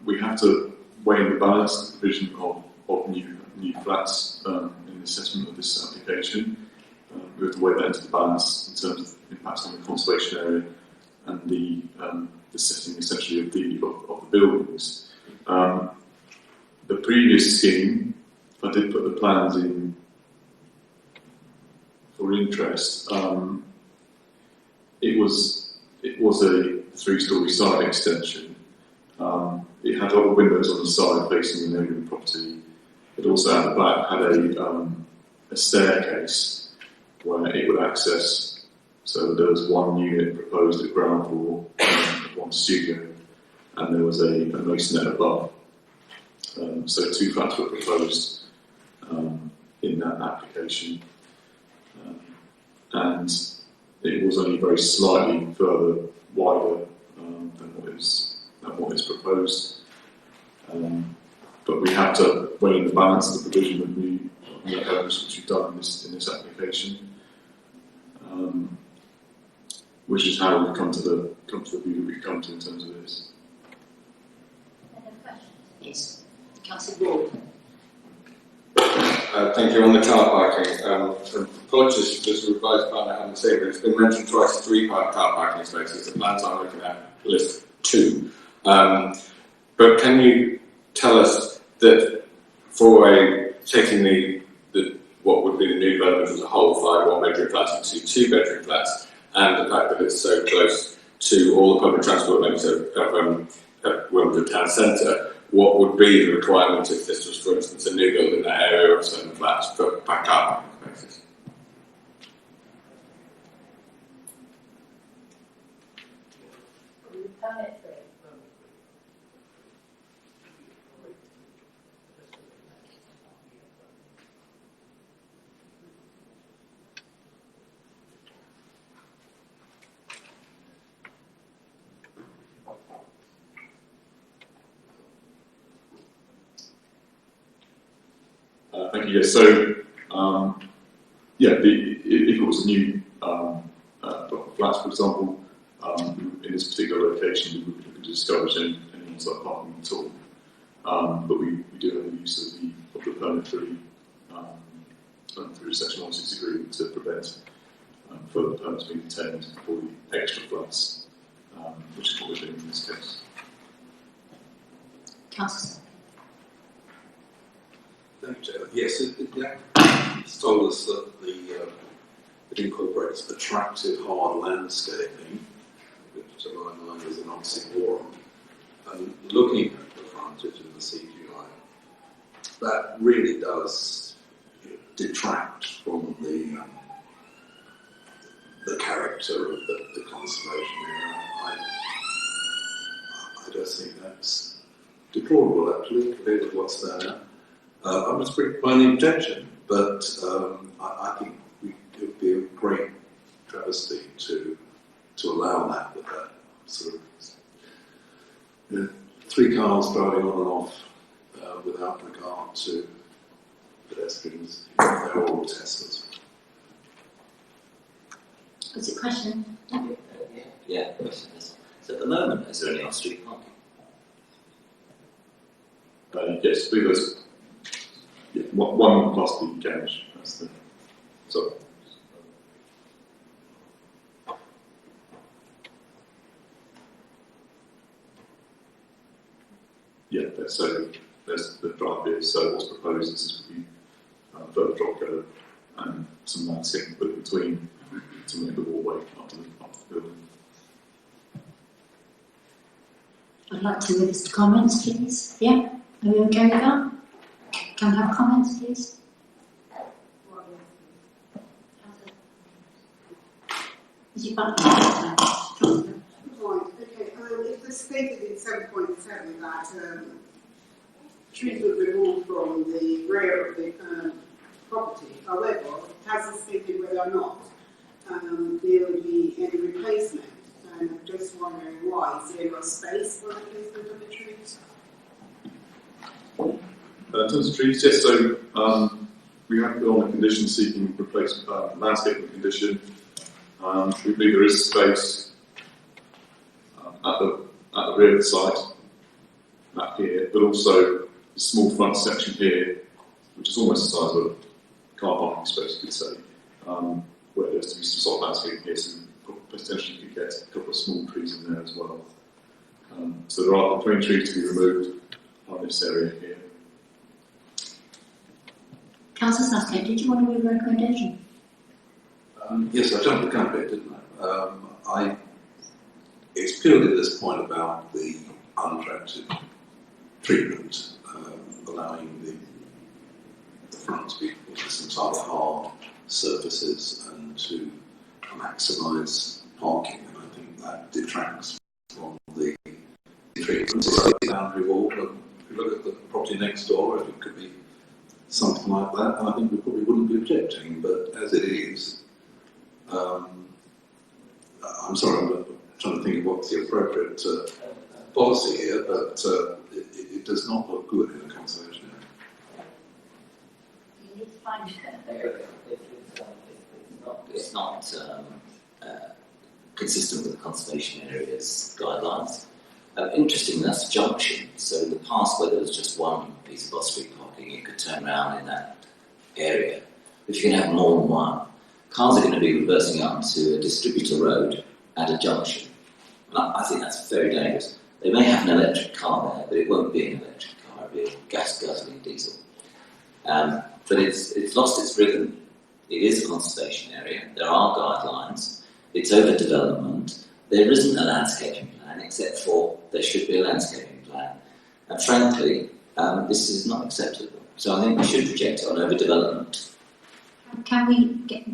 We have to weigh in the balance the provision of new flats in the assessment of this application. We have to weigh that into the balance in terms of impacts on the conservation area and the setting essentially of the buildings. The previous scheme, I did put the plans in for interest. It was a three-storey side extension. It had other windows on the side facing the neighbouring property. It also at the back had a staircase where it would access. So there was one unit proposed at ground floor, one studio, and there was a masonette above. So two flats were proposed in that application, and it was only very slightly further wider than what is proposed. But we have to weigh in the balance of the provision of new homes, which we've done in this application, which is how we've come to the view that we've come to in terms of this. Yes, Councillor Gore. Thank you. On the car parking, apologies for this revised plan I haven't seen, but it's been mentioned twice 3 car parking spaces. The plans I'm looking at list 2. But can you tell us that for taking the what would be the new development as a whole, 5 one-bedroom flats into 2-bedroom flats, and the fact that it's so close to all the public transport links of Wimbledon Town Centre, what would be the requirement if this was, for instance, a new build in that area of certain flats for car parking spaces? Thank you. Yes. So, if it was a new block of flats, for example, in this particular location, we would discourage any on-site parking at all. But we do have the use of the permit through Section 106 Agreement to prevent further permits being obtained for the extra flats, which is what we're doing in this case. Councillor. Thank you, Chair. Yes, it's told us that it incorporates attractive hard landscaping, which to my mind is an oxymoron. And looking at the frontage and the CGI, that really does detract from the character of the conservation area. I just think that's deplorable actually, compared with what's there now. I was pretty by the intention, but I think it would be a great travesty to allow that with that sort of 3 cars driving on and off without regard to pedestrians. They're all Teslas. What's the question? Yeah, question is, so at the moment, is there any off-street parking? Yes, because one plus the garage. That's the so. Yeah, so there's the drive here. So what's proposed is to be further drop curb and some landscaping put between to make the walkway up to the building. I'd like to move to comments, please. Yeah, are we okay with that? Can I have comments, please? Is your button? Point. Okay, it was stated in 7.7 that trees were removed from the rear of the property. However, it hasn't stated whether or not there will be any replacement. And I'm just wondering why. Is there no space for replacement of the trees? In terms of trees, yes, so we have put on a condition seeking replacement landscaping condition. We believe there is space at the rear of the site, back here, but also a small front section here, which is almost the size of a car parking space, you could say, where there's to be some sort of landscaping here, so potentially you could get a couple of small trees in there as well. So there are 20 trees to be removed on this area here. Councillor Saskia, did you want to move a recommendation? Yes, I jumped the gun a bit, didn't I? It's purely this point about the unattractive treatment, allowing the front to be some sort of hard surfaces and to maximise parking, and I think that detracts from the treatment. Boundary wall, but if you look at the property next door, if it could be something like that, I think we probably wouldn't be objecting, but as it is, I'm sorry, I'm trying to think of what's the appropriate policy here, but it does not look good in a conservation area. It's not consistent with the conservation area's guidelines. Interesting, that's a junction. So in the past, where there was just one piece of off-street parking, you could turn around in that area. If you can have more than one, cars are going to be reversing up to a distributor road at a junction. And I think that's very dangerous. They may have an electric car there, but it won't be an electric car, it'll be a gas guzzling diesel. But it's lost its rhythm. It is a conservation area, there are guidelines, it's overdevelopment, there isn't a landscaping plan, except for there should be a landscaping plan. And frankly, this is not acceptable. So I think we should reject it on overdevelopment. Can we get...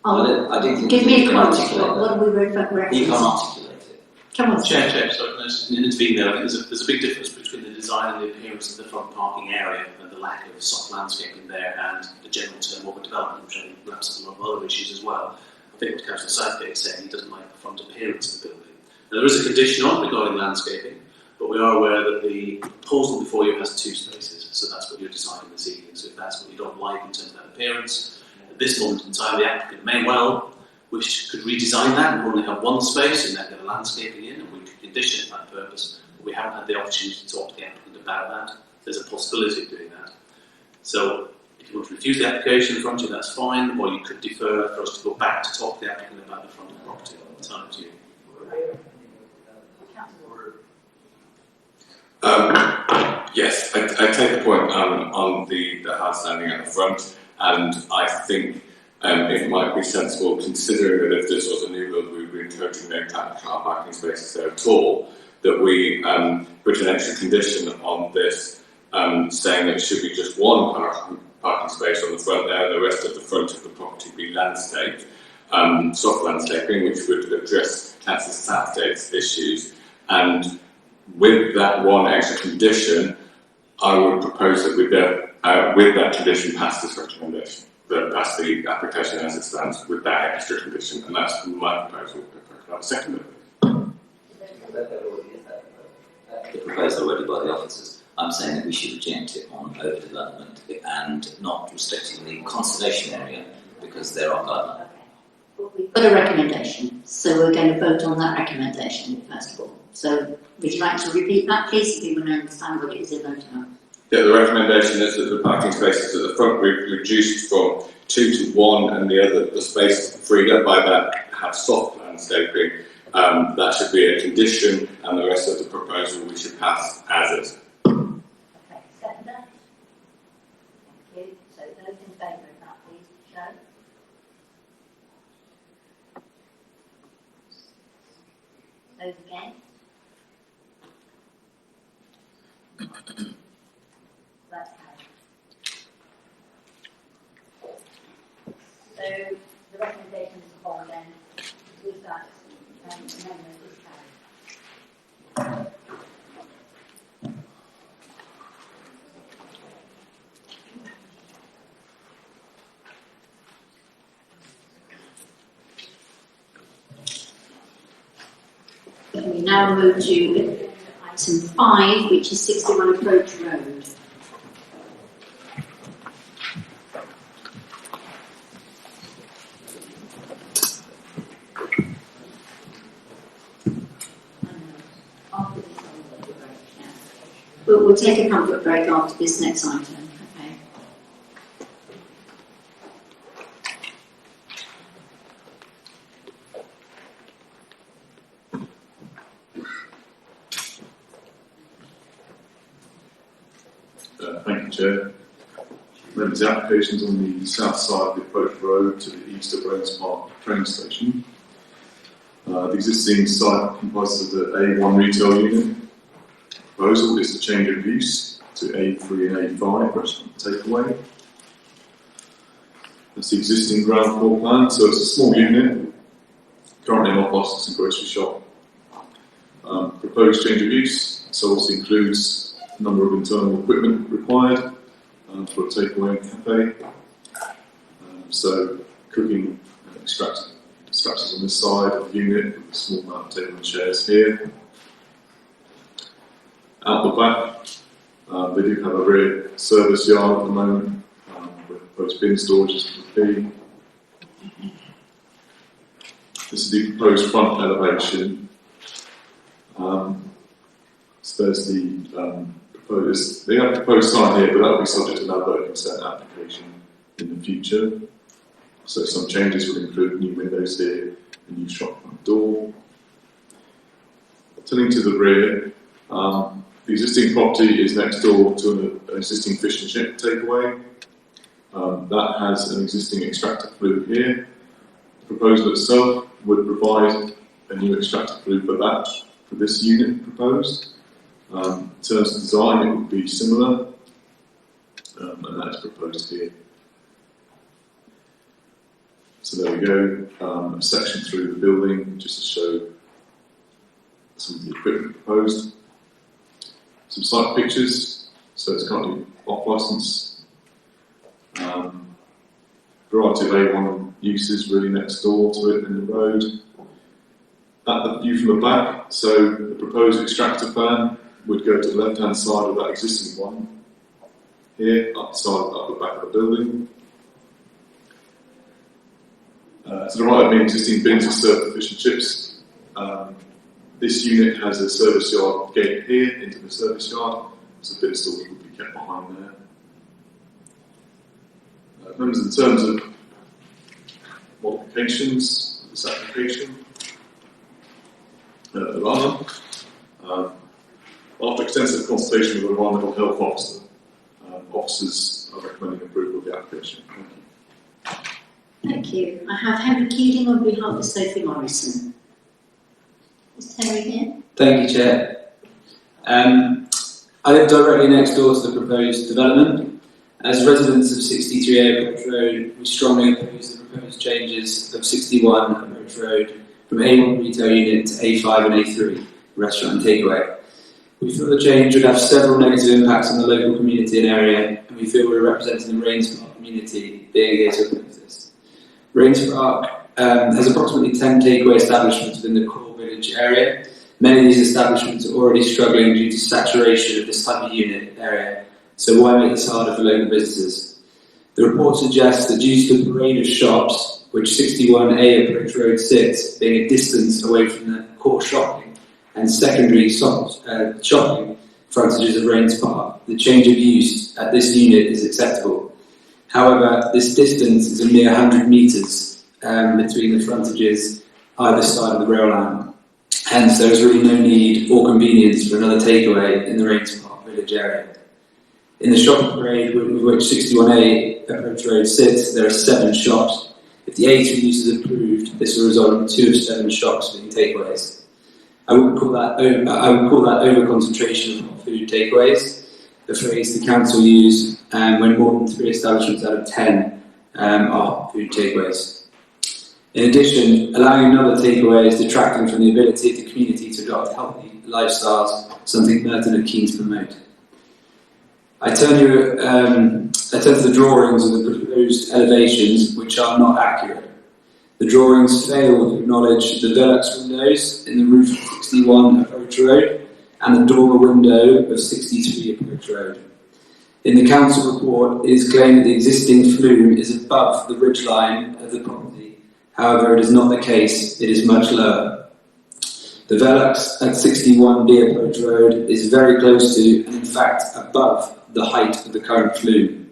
I didn't think give me a quote. What do we reference? You can't articulate it. Come on. Chair, sorry, can I just intervene there? I think there's a big difference between the design and the appearance of the front parking area and the lack of soft landscaping there and the general term overdevelopment, which I think perhaps has a lot of other issues as well. I think what Councillor Southgate is saying, he doesn't like the front appearance of the building. Now, there is a condition on regarding landscaping, but we are aware that the proposal before you has 2 spaces, so that's what you're deciding this evening. So if that's what you don't like in terms of that appearance, at this moment in time, the applicant may well wish could redesign that and only have 1 space and then get a landscaping in, and we could condition it for that purpose. But we haven't had the opportunity to talk to the applicant about that. There's a possibility of doing that. So if you want to refuse the application in front of you, that's fine, or you could defer for us to go back to talk to the applicant about the front of the property. It's up to you. Yes, I take the point on the house standing at the front, and I think it might be sensible, considering that if this was a new build, we would be encouraging no car parking spaces there at all, that we put an extra condition on this, saying that it should be just 1 parking space on the front there, and the rest of the front of the property be landscaped, soft landscaping, which would address Councillor Southgate's issues, and with that one extra condition, I would propose that with that condition, pass this recommendation, that pass the application as it stands with that extra condition, and that's my proposal. Can I have a second? The proposal already by the officers. I'm saying that we should reject it on overdevelopment and not restricting the conservation area because there are guidelines. We've got a recommendation, so we're going to vote on that recommendation first of all. So would you like to repeat that, please, so people understand what it is they're voting on? Yeah, the recommendation is that the parking spaces at the front be reduced from 2 to 1, and the space freed up by that have soft landscaping. That should be a condition, and the rest of the proposal we should pass as is. Okay, second that. Thank you. So those in favour of that, please show. Those against? That's carried. So the recommendation as a whole then, with that amendment is carried. We now move to item 5, which is 61 Approach Road. We'll take a comfort break after this next item. Okay. Thank you, Chair. Members, the applications on the south side of the approach road to the east of Raynes Park train station. The existing site comprises of the A1 retail unit. Proposal is to change of use to A3 and A5 restaurant takeaway. That's the existing ground floor plan, so it's a small unit, currently an office and grocery shop. Proposed change of use, so also includes a number of internal equipment required for a takeaway and cafe. So cooking and extractors on this side of the unit, with a small amount of table and chairs here. Out the back, they do have a rear service yard at the moment, with proposed bin storage as would be. This is the proposed front elevation. So there's the proposed, they have a proposed sign here, but that will be subject to an advert consent application in the future. So some changes will include new windows here, a new shop front door. Turning to the rear, the existing property is next door to an existing fish and chip takeaway. That has an existing extractor flue here. The proposal itself would provide a new extractor flue for this unit proposed. In terms of design, it would be similar, and that is proposed here. So there we go, a section through the building just to show some of the equipment proposed. Some site pictures, so it's currently off licence. Variety of A1 uses really next door to it in the road. At the view from the back, so the proposed extractor fan would go to the left-hand side of that existing one. Here, up the back of the building. To the right of me, existing bins of served fish and chips. This unit has a service yard gate here into the service yard, so bin storage would be kept behind there. Members, in terms of modifications of this application, there are none. After extensive consultation with the environmental health officer, officers are recommending approval of the application. Thank you. Thank you. I have Henry Keating on behalf of Sophie Morrison. Is Henry here? Thank you, Chair. I live directly next door to the proposed development. As residents of 63A Approach Road, we strongly oppose the proposed changes of 61 Approach Road from A1 retail unit to A5 and A3 restaurant and takeaway. We feel the change would have several negative impacts on the local community and area, and we feel we're representing the Raynes Park community being here to oppose this. Raynes Park has approximately 10 takeaway establishments within the core village area. Many of these establishments are already struggling due to saturation of this type of unit area, so why make this harder for local businesses? The report suggests that due to the parade of shops, which 61A Approach Road sits, being a distance away from the core shopping and secondary shopping frontages of Raynes Park, the change of use at this unit is acceptable. However, this distance is a mere 100 metres between the frontages either side of the rail line. Hence, there is really no need or convenience for another takeaway in the Raynes Park village area. In the shopping parade with which 61A Approach Road sits, there are 7 shops. If the A3 use is approved, this will result in 2 of 7 shops being takeaways. I would call that over-concentration of food takeaways, the phrase the council used when more than 3 establishments out of 10 are food takeaways. In addition, allowing another takeaway is detracting from the ability of the community to adopt healthy lifestyles, something Merton are keen to promote. I turn to the drawings of the proposed elevations, which are not accurate. The drawings fail to acknowledge the Velux windows in the roof of 61 Approach Road and the dormer window of 63 Approach Road. In the council report, it is claimed that the existing flume is above the ridgeline of the property. However, it is not the case, it is much lower. The Velux at 61B Approach Road is very close to, and in fact above, the height of the current flume.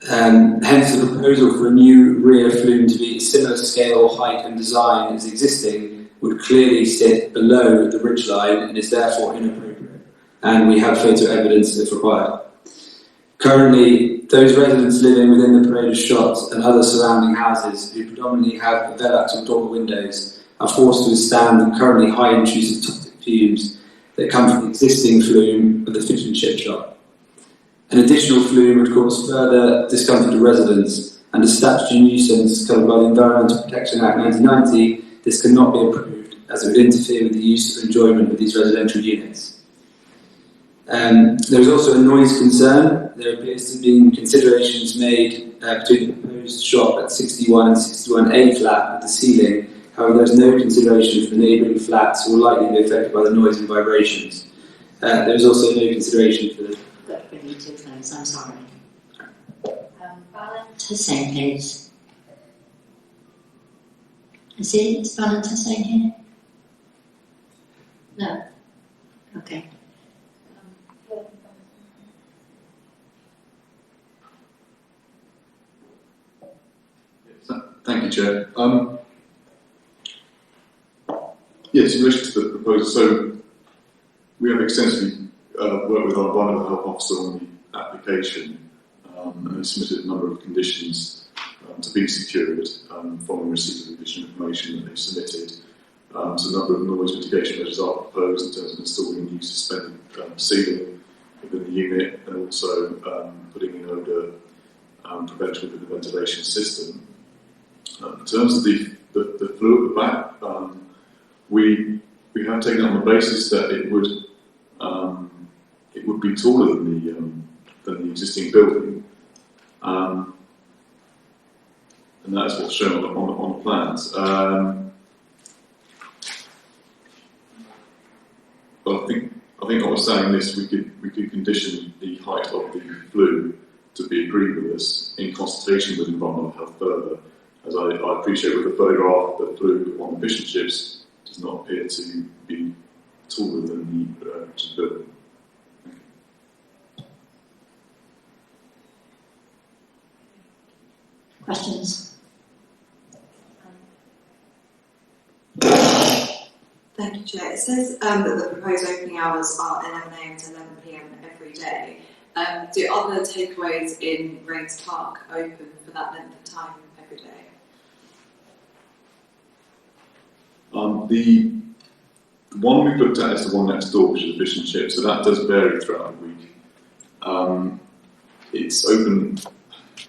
Hence, the proposal for a new rear flume to be a similar scale, height and design as existing would clearly sit below the ridgeline and is therefore inappropriate, and we have photo evidence if required. Currently, those residents living within the parade of shops and other surrounding houses who predominantly have Velux or dormer windows are forced to withstand the currently high intrusive toxic fumes that come from the existing flume of the fish and chip shop. An additional flume would cause further discomfort to residents, and a statutory nuisance covered by the Environmental Protection Act 1990, this cannot be approved as it would interfere with the use or enjoyment of these residential units. There is also a noise concern. There appears to be considerations made between the proposed shop at 61 and 61A flat with the ceiling. However, there is no consideration for the neighbouring flats who will likely be affected by the noise and vibrations. There is also no consideration for the... I'm sorry. Ballant Hussain, please. Is Ballant Hussain here? No. Okay. Thank you, Chair. Yes, in relation to the proposal, so we have extensively worked with our environmental health officer on the application, and he submitted a number of conditions to be secured following receipt of additional information that they submitted. So a number of noise mitigation measures are proposed in terms of installing new suspended ceiling within the unit, and also putting in odour prevention within the ventilation system. In terms of the flue at the back, we have taken it on the basis that it would be taller than the existing building, and that is what's shown on the plans. But I think notwithstanding this, we could condition the height of the flue to be agreed with us in consultation with environmental health further. As I appreciate with the photograph, the flue on the fish and chips does not appear to be taller than the building. Questions? Thank you, Chair. It says that the proposed opening hours are 11 a.m. to 11 p.m. every day. Do other takeaways in Raynes Park open for that length of time every day? The one we've looked at is the one next door, which is fish and chips, so that does vary throughout the week. It's open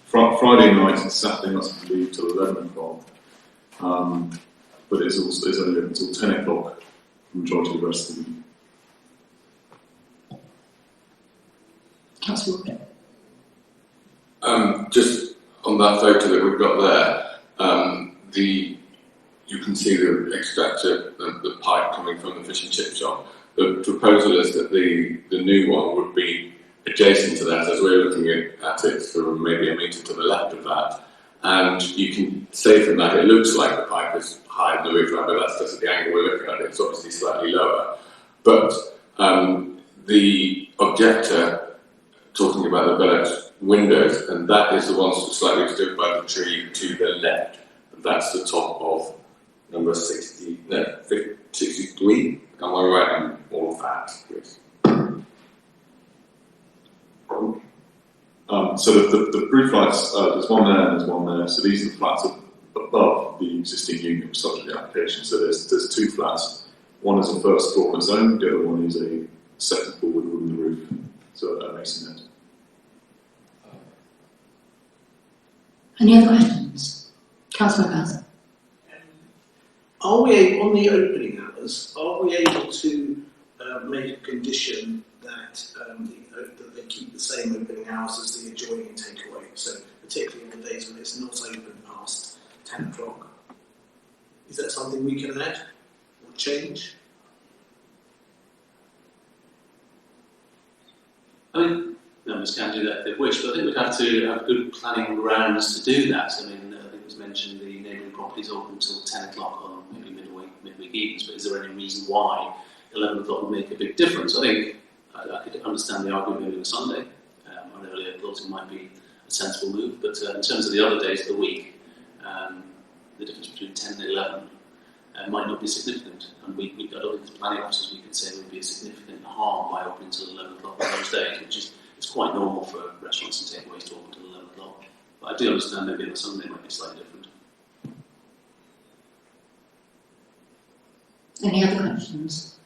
Friday night and Saturday night, I believe, till 11 o'clock. But it's only open until 10 o'clock for the majority of the rest of the week. Councillor Wood. Just on that photo that we've got there, you can see the extractor, the pipe coming from the fish and chip shop. The proposal is that the new one would be adjacent to that, as we're looking at it, sort of maybe a metre to the left of that. And you can say from that it looks like the pipe is higher than the roof line, but that's just at the angle we're looking at it. It's obviously slightly lower. But the objector talking about the Bellett windows, and that is the one slightly obscured by the tree to the left. That's the top of number 63. Am I right in all of that? Yes. So the roof lights, there's one there and there's one there. So these are the flats above the existing unit subject to the application. So there's two flats. One is a first floor on its own, the other one is a second floor with a wooden roof. So a masonette. Any other questions? Councillor McCarthy. Are we, on the opening hours, are we able to make a condition that they keep the same opening hours as the adjoining takeaway? So particularly on the days when it's not open past 10 o'clock. Is that something we can add or change? I mean, members can do that if they wish, but I think we'd have to have good planning grounds to do that. I mean, I think it was mentioned the neighbouring properties open until 10 o'clock on maybe midweek evenings, but is there any reason why 11 o'clock would make a big difference? I think I could understand the argument maybe on a Sunday, or earlier closing might be a sensible move, but in terms of the other days of the week, the difference between 10 and 11 might not be significant, and I don't think as planning officers we could say there would be a significant harm by opening until 11 o'clock on those days, which is it's quite normal for restaurants and takeaways to open until 11 o'clock. But I do understand maybe on a Sunday it might be slightly different. Any other questions?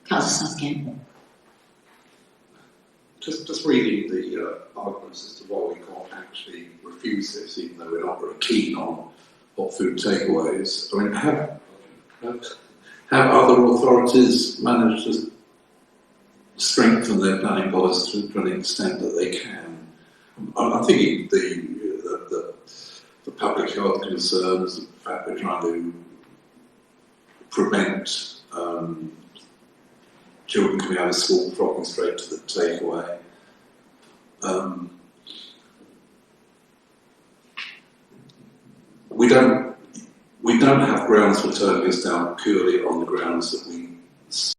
Councillor Susskind. Just reading the arguments as to why we can't actually refuse this, even though we're not very keen on hot food takeaways. I mean, have other authorities managed to strengthen their planning policy to an extent that they can? I'm thinking the public health concerns, the fact we're trying to prevent children coming out of school flocking straight to the takeaway. We don't have grounds for turning this down purely on the grounds that we see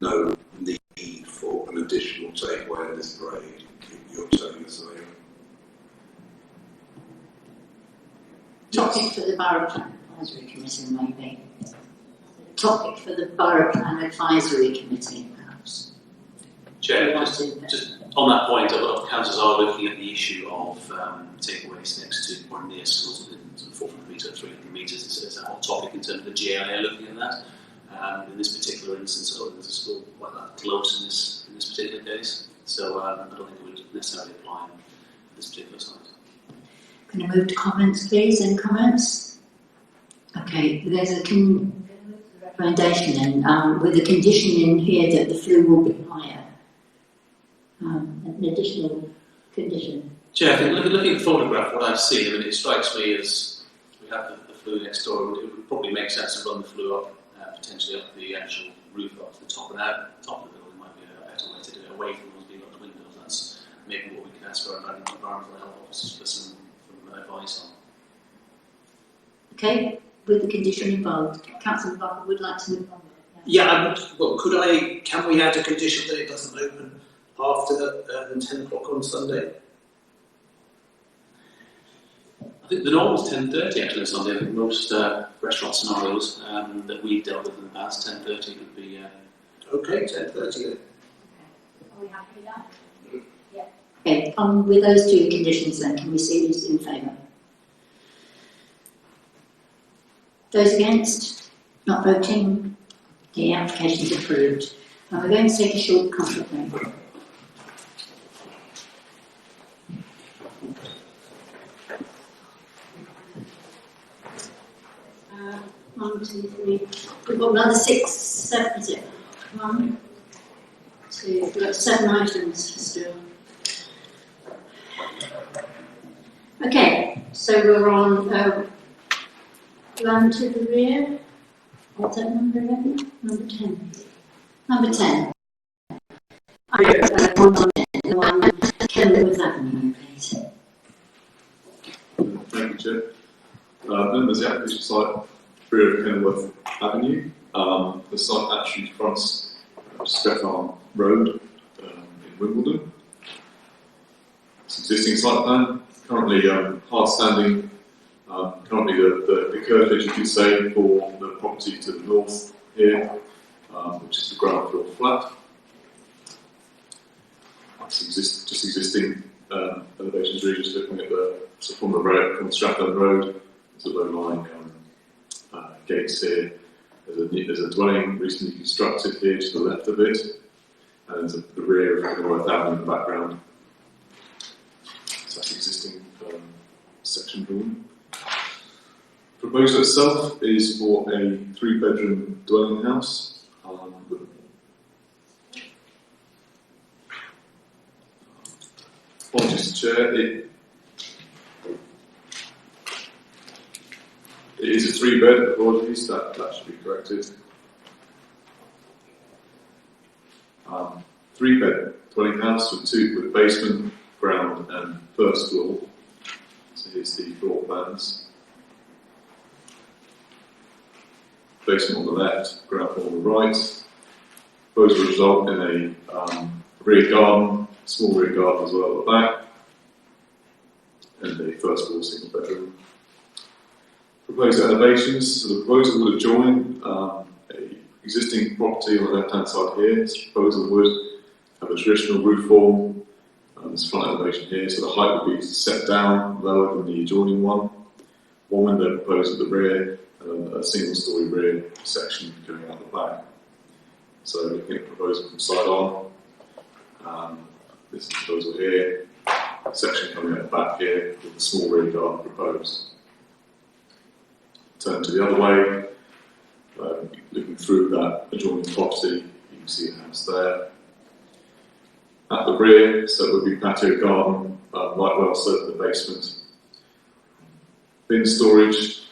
no need for an additional takeaway in this parade. You're telling us away. Topic for the Borough Plan Advisory Committee, maybe. Topic for the Borough Plan Advisory Committee, perhaps. Chair, just on that point, a lot of councils are looking at the issue of takeaways next to or near schools within sort of 400 metres, 300 metres. It's a hot topic in terms of the GLA looking at that. In this particular instance, there's a school quite that close in this particular case. So I don't think it would necessarily apply in this particular site. Can I move to comments, please? Any comments? Okay, there's a recommendation then, with a condition in here that the flue will be higher. An additional condition. Chair, I think looking at the photograph, what I've seen, I mean, it strikes me as we have the flue next door. It would probably make sense to run the flue up, potentially up the actual roof up to the top, and out top of the building might be a better way to do it, away from those big up windows. That's maybe what we could ask our environmental health officers for some advice on. Okay, with the condition involved. Councillor Barker would like to move on. Yeah, I would, well, can we add a condition that it doesn't open after 10 o'clock on Sunday? I think the norm is 10:30 actually on Sunday. I think most restaurant scenarios that we've dealt with in the past, 10:30 would be... Okay, 10:30 then. Are we happy with that? Yeah. Okay, with those two conditions then, can we see who's in favour? Those against? Not voting? The application is approved. Now we're going to take a short comfort break. 1, 2, 3. We've got another 6, 7, is it? 1, 2, see, we've got 7 items still. Okay, so we're on land to the rear. What's that number 11? Number 10. Number 10. One Kenilworth Avenue, please. Thank you, Chair. Then there's the application site, rear of Kenilworth Avenue. The site actually fronts Stefan Road in Wimbledon. It's existing site plan, currently hard standing. Currently the curtilage, you could say, for the property to the north here, which is the ground floor flat. It's just existing elevations, really just looking at so from the road, from Stratford Road, there's a low-lying gates here. There's a dwelling recently constructed here to the left of it, and there's the rear of Kenilworth Avenue in the background. So that's existing section drawing. Proposal itself is for a 3-bedroom dwelling house. Apologies, Chair. It is a 3-bed, apologies, that should be corrected. 3-bed dwelling house with basement, ground and first floor. So here's the floor plans. Basement on the left, ground floor on the right. Proposed will result in a rear garden, small rear garden as well at the back, and a first floor single bedroom. Proposed elevations, so the proposal would adjoin a existing property on the left hand side here. This proposal would have a traditional roof form, this front elevation here, so the height would be set down lower than the adjoining one. One window proposed at the rear, and a single story rear section going out the back. So looking at the proposal from side on, this is the proposal here, a section coming out the back here with a small rear garden proposed. Turn to the other way, looking through that adjoining property, you can see the house there. At the rear, so it would be patio garden, light well served in the basement. Bin storage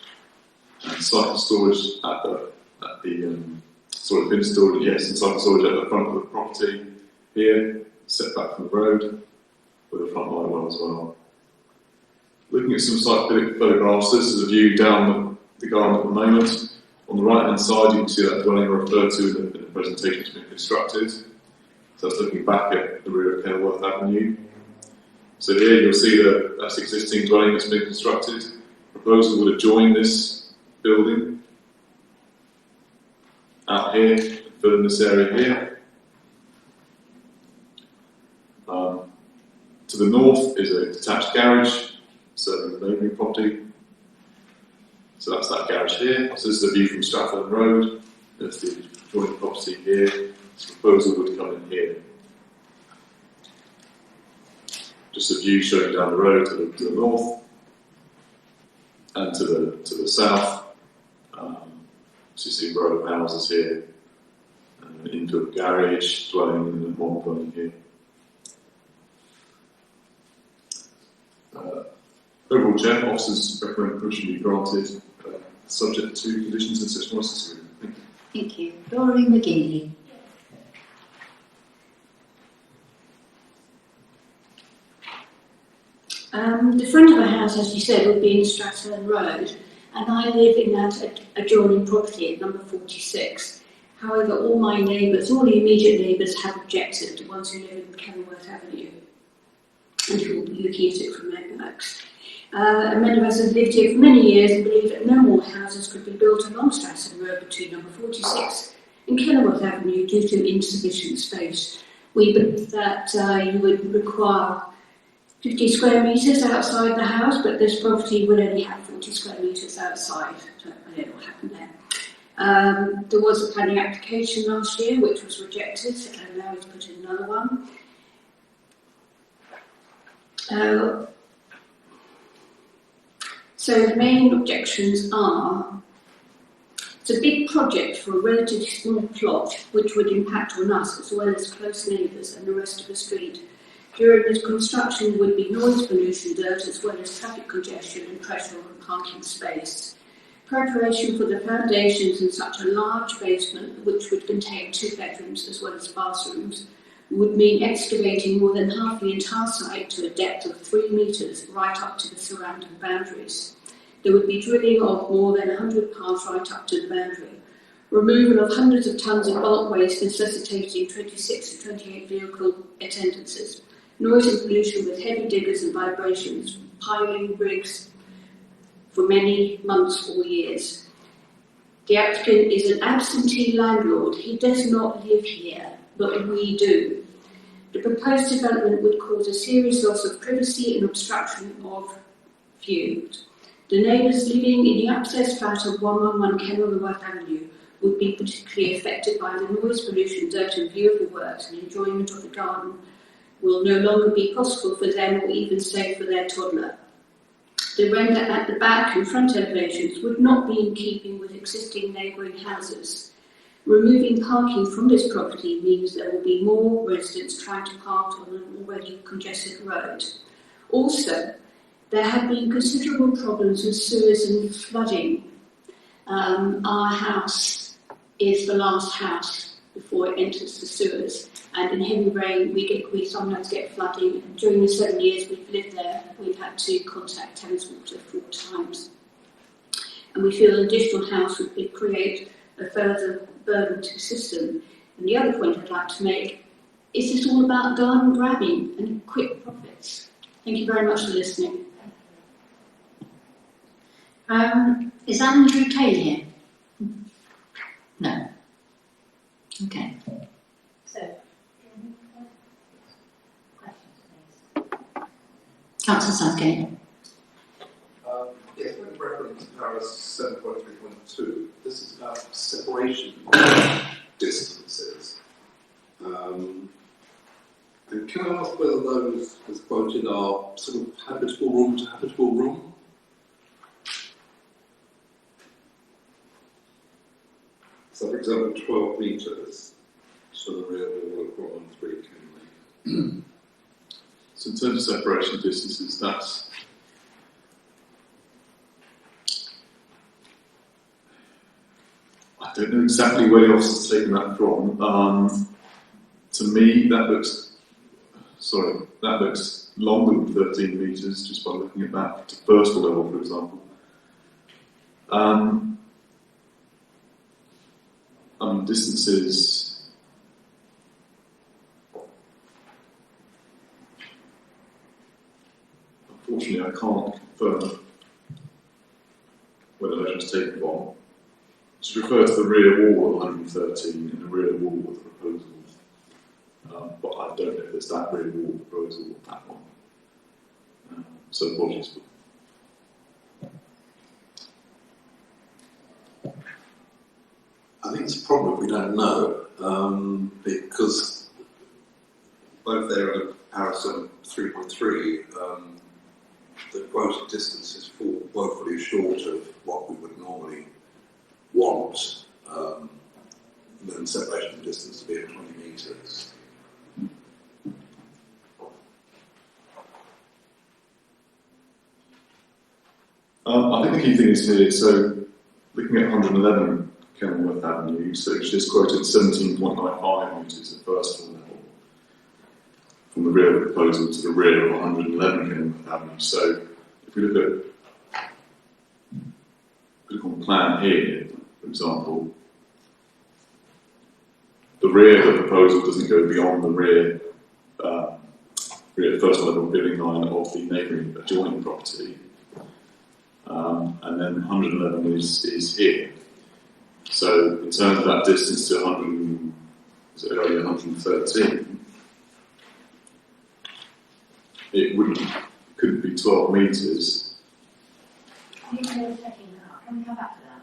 and cycle storage at the bin storage, yes, and cycle storage at the front of the property here, set back from the road, with a front light well as well. Looking at some site photographs, this is a view down the garden at the moment. On the right hand side, you can see that dwelling referred to in the presentation that's been constructed. So that's looking back at the rear of Kenilworth Avenue. So here you'll see that that's existing dwelling that's been constructed. Proposal would adjoin this building out here, fill in this area here. To the north is a detached garage serving the neighbouring property. So that's that garage here. So this is the view from Stratford Road. There's the adjoining property here. This proposal would come in here. Just a view showing down the road to the north and to the south. So you see a row of houses here, and into a garage, dwelling, and then one dwelling here. Overall, Chair, officers recommend permission be granted, subject to conditions in Section 106 Agreement. Thank you. Doreen McGinley. The front of the house, as you said, would be in Stratford Road, and I live in that adjoining property at number 46. However, all my neighbours, all the immediate neighbours have objected, the ones who live in Kenilworth Avenue, and who will be looking at it from their backs. And many of us have lived here for many years and believe that no more houses could be built along Stratford Road between number 46 and Kenilworth Avenue due to insufficient space. We believe that you would require 50 square metres outside the house, but this property would only have 40 square metres outside. So I don't know what happened there. There was a planning application last year which was rejected, and now he's put in another one. So the main objections are It's a big project for a relatively small plot, which would impact on us as well as close neighbours and the rest of the street. During this construction there would be noise pollution, dirt, as well as traffic congestion and pressure on parking space. Preparation for the foundations in such a large basement, which would contain 2 bedrooms as well as bathrooms, would mean excavating more than half the entire site to a depth of 3 metres right up to the surrounding boundaries. There would be drilling of more than 100 paths right up to the boundary. Removal of hundreds of tonnes of bulk waste necessitating 26 to 28 vehicle attendances. Noise and pollution with heavy diggers and vibrations, piling rigs for many months or years. The applicant is an absentee landlord. He does not live here, but we do. The proposed development would cause a serious loss of privacy and obstruction of view. The neighbours living in the upstairs flat of 111 Kenilworth Avenue would be particularly affected by the noise, pollution, dirt and view of the works, and enjoyment of the garden will no longer be possible for them or even safe for their toddler. The render at the back and front elevations would not be in keeping with existing neighbouring houses. Removing parking from this property means there will be more residents trying to park on an already congested road. Also, there have been considerable problems with sewers and flooding. Our house is the last house before it enters the sewers, and in heavy rain we sometimes get flooding. During the 7 years we've lived there, we've had to contact Thames Water 4 times. And we feel an additional house would create a further burden to the system. And the other point I'd like to make is this all about garden grabbing and quick profits? Thank you very much for listening. Is Andrew Taylor here? No. Okay. So, Councillor Southgate. Yes, with reference to Paris 7.3.2, this is about separation distances. And can I ask whether those, as quoted, are sort of habitable room to habitable room? So, for example, 12 metres to the rear wall of 113 can So in terms of separation distances, that's I don't know exactly where the officer's taken that from. To me, that looks longer than 13 metres just by looking at that to first level, for example. Distances. Unfortunately, I can't confirm where the measure is taken from. Just refer to the rear wall at 113 and the rear wall with the proposal. But I don't know if it's that rear wall proposal or that one. So apologies for I think it's a problem we don't know, because both there and Paris 3.3, the quoted distances fall woefully short of what we would normally want, the separation distance to be at 20 metres. I think the key thing is here, so looking at 111 Kenilworth Avenue, so it's just quoted 17.95 metres at first floor level from the rear of the proposal to the rear of 111 Kenilworth Avenue. So if we look on the plan here, for example, the rear of the proposal doesn't go beyond the rear first level building line of the neighbouring adjoining property. And then 111 is here. So in terms of that distance to 113, it couldn't be 12 metres. Can we come back to that?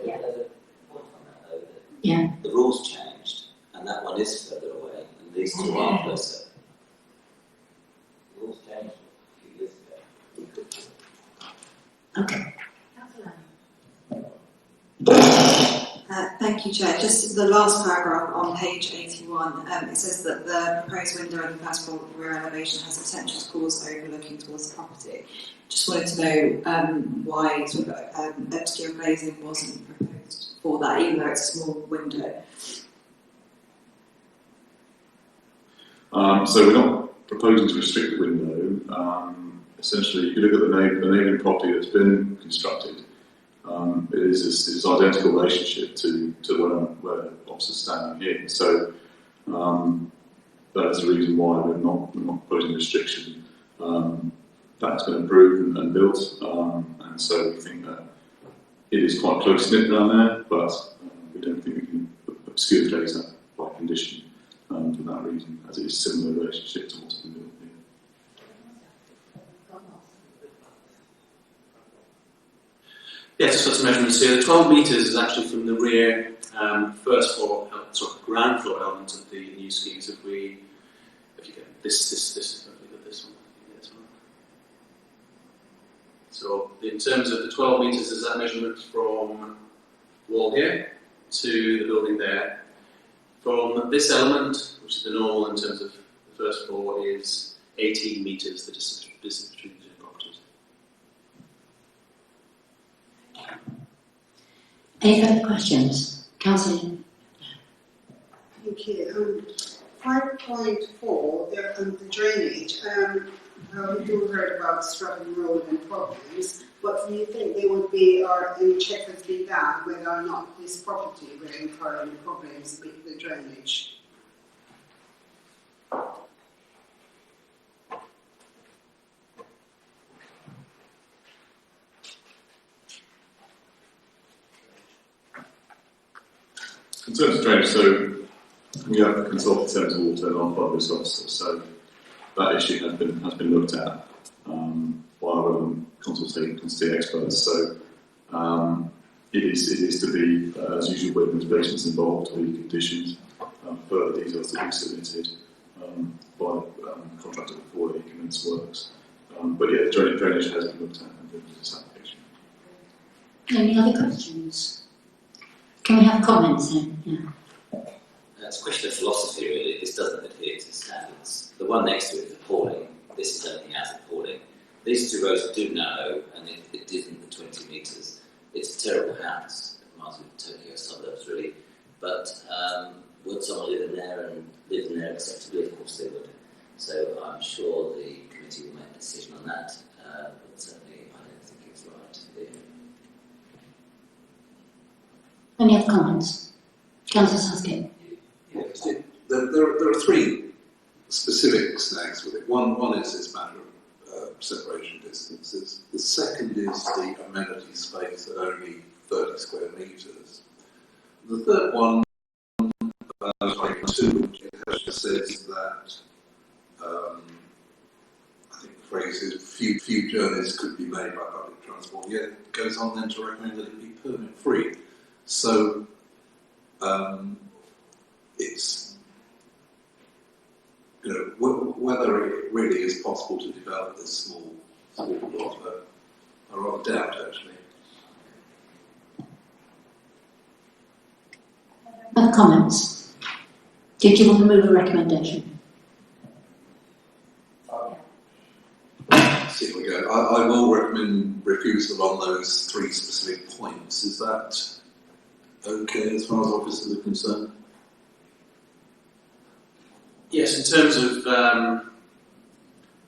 Yeah. There's a point on that though, that Yeah. the rules changed, and that one is further away, and these two are closer. The rules changed a few years ago. Okay. Councillor. Thank you, Chair. Just the last paragraph on page 81, it says that the proposed window in the first floor rear elevation has the potential to cause overlooking towards the property. Just wanted to know why sort of obscure glazing wasn't proposed for that, even though it's a small window. So we're not proposing to restrict the window. Essentially, if you look at the neighbouring property that's been constructed, it is this identical relationship to where the officer's standing here. So that is the reason why we're not proposing restriction. That's been approved and built, and so we think that it is quite close knit around there, but we don't think we can obscure glaze that by condition for that reason, as it is a similar relationship to what's been built here. Yes, just got some measurements here. The 12 metres is actually from the rear first floor, ground floor element of the new scheme. So if you get this one. So in terms of the 12 metres, is that measurement from wall here to the building there. From this element, which is the normal in terms of the first floor, is 18 metres, the distance between the two properties. Any further questions? Councillor? Thank you. 5.4, the drainage. We've all heard about Stratton Road and problems, but do you think there would be any check that's been done whether or not this property will incur any problems with the drainage? In terms of drainage, so we have consulted Thames Water and non-public officer, so that issue has been looked at by our consultancy experts. So it is to be, as usual, when there's patients involved, to be conditioned. Further details to be submitted by the contractor before they commence works. But yeah, drainage has been looked at in this application. Any other questions? Can we have comments then? Yeah. It's a question of philosophy, really. This doesn't adhere to standards. The one next to it is appalling. This is anything as appalling. These two roads do narrow, and if it isn't the 20 metres, it's a terrible house. It reminds me of Tokyo suburbs, really. But would someone live in there acceptably? Of course they would. So I'm sure the committee will make a decision on that. But certainly, I don't think it's right. Any other comments? Councillor Susskind? Yes, there are three specific snags with it. One is this matter of separation distances. The second is the amenity space at only 30 square metres. The third one, says that I think the phrase is few journeys could be made by public transport. Yet it goes on then to recommend that it be permit free. So it's, whether it really is possible to develop this small plot, I rather doubt actually. Other comments? Did you want to move a recommendation? See if we go. I will recommend refusal on those three specific points. Is that okay as far as officers are concerned? Yes, in terms of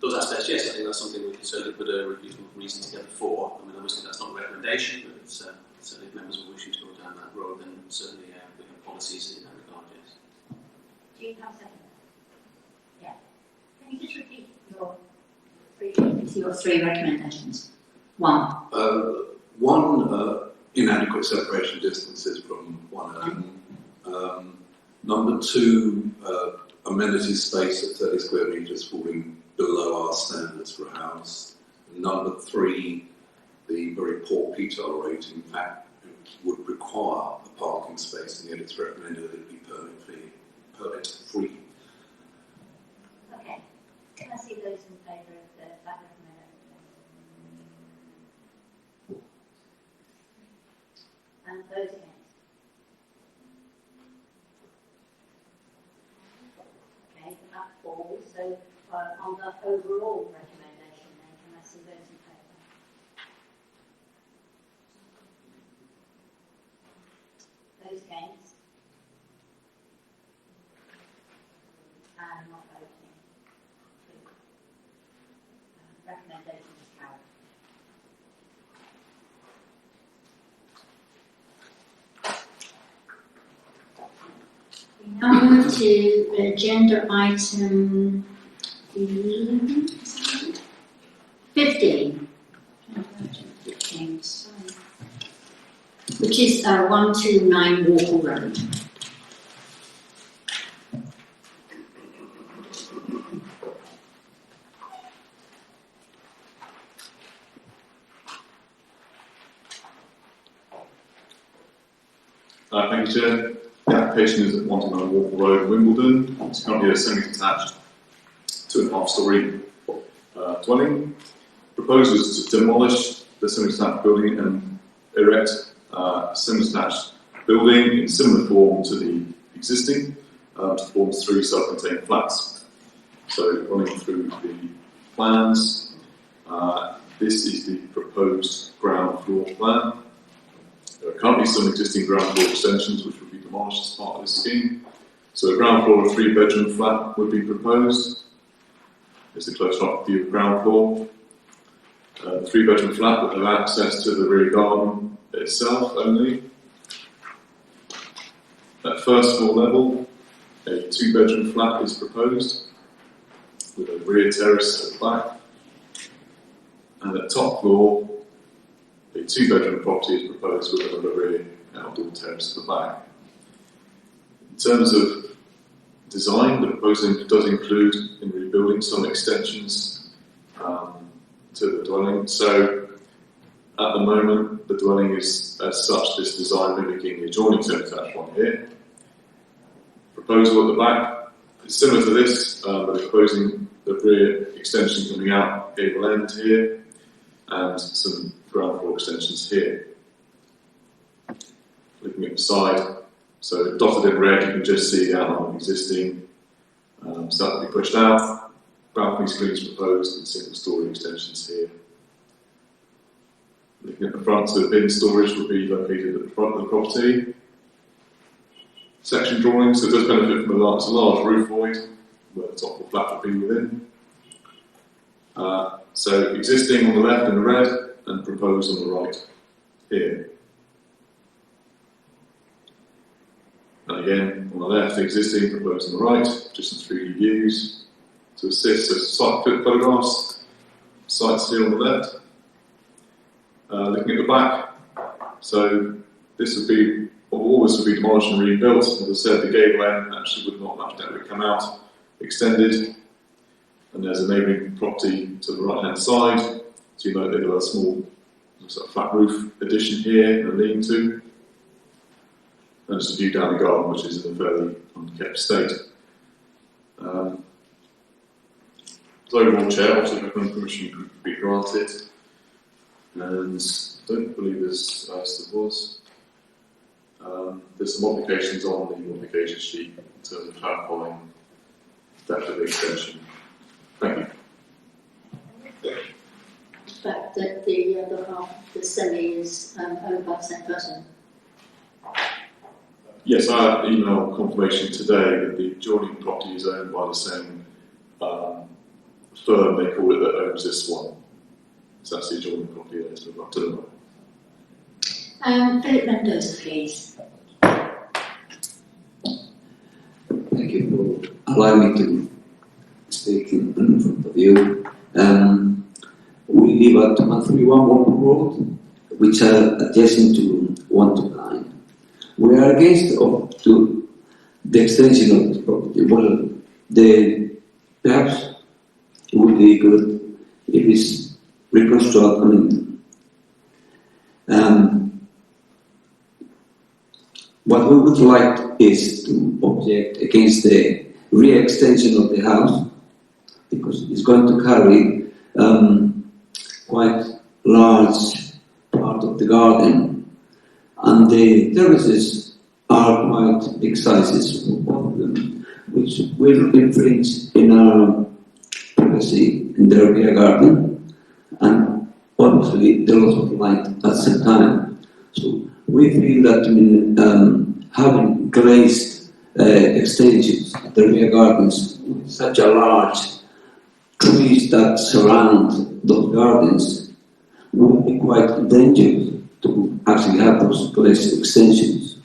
those aspects, yes, I think that's something we can certainly put a reasonable reason together for. I mean, obviously that's not a recommendation, but it's, certainly if members are wishing to go down that road, then certainly we have policies in that regard, yes. Do you have a second? Yeah. Can you just repeat your three recommendations? One, inadequate separation distances from one home. Number two, amenity space at 30 square metres falling below our standards for a house. And number three, the very poor PTAR rate, in fact, would require a parking space, and yet it's recommended that it be permit free. okay. Can I see those in favour of that recommendation? And those against? the overall recommendation then? Can I see those in favour? Those against? And not voting. Recommendation is carried. We now move to agenda item 15. Which is 129 Walker Road. Thank you, Chair. The application is at 129 Walker Road, Wimbledon. It's currently a semi-detached 2.5-storey dwelling. Proposal is to demolish the semi-detached building and erect a semi-detached building in similar form to the existing, to form 3 self-contained flats. So running through the plans, this is the proposed ground floor plan. There are currently some existing ground floor extensions which would be demolished as part of this scheme. So a ground floor of 3-bedroom flat would be proposed. Here's a close-up view of ground floor. The 3-bedroom flat would have access to the rear garden itself only. At first floor level, a 2-bedroom flat is proposed with a rear terrace at the back. And at top floor, a 2-bedroom property is proposed with another rear outdoor terrace at the back. In terms of design, the proposal does include in rebuilding some extensions to the dwelling. So at the moment, the dwelling is as such, this design mimicking the adjoining semi-detached one here. Proposal at the back is similar to this, but proposing the rear extension coming out gable end here and some ground floor extensions here. Looking at the side, so dotted in red, you can just see the outline of existing. So that will be pushed out. Balcony screens proposed and single-storey extensions here. Looking at the front, so the bin storage will be located at the front of the property. Section drawing, so it does benefit from a large roof void where the top of the flat would be within. So existing on the left in the red and proposed on the right here. And again, on the left, existing, proposed on the right, just some 3D views to assist. So site photographs, sites here on the left. Looking at the back, so this would be, all this would be demolished and rebuilt. As I said, the gable end actually would not much depth come out, extended. And there's a neighbouring property to the right-hand side. So you note they've got a small sort of flat roof addition here and a lean-to. And just a view down the garden, which is in a fairly unkept state. So overall, Chair, obviously recommend permission could be granted. And I don't believe there's there was. There's some modifications on the modification sheet in terms of clarifying depth of the extension. Thank you. The fact that the other half of the semi is owned by the same person. Yes, I had email confirmation today that the adjoining property is owned by the same firm, they call it, that owns this one. So that's the adjoining property there to the right. Philip Mendoza, please. Thank you for allowing me to speak in front of you. We live at 131 Walker Road, which are adjacent to 129. We are against to the extension of the property. Well, perhaps it would be good if it's reconstructed. What we would like is to object against the rear extension of the house, because it's going to carry quite large part of the garden, and the terraces are quite big sizes, both of them, which will infringe in our privacy in their rear garden, and obviously the loss of light at the same time. So we feel that having glazed extensions, the rear gardens, with such a large trees that surround those gardens, would be quite dangerous to actually have those glazed extensions.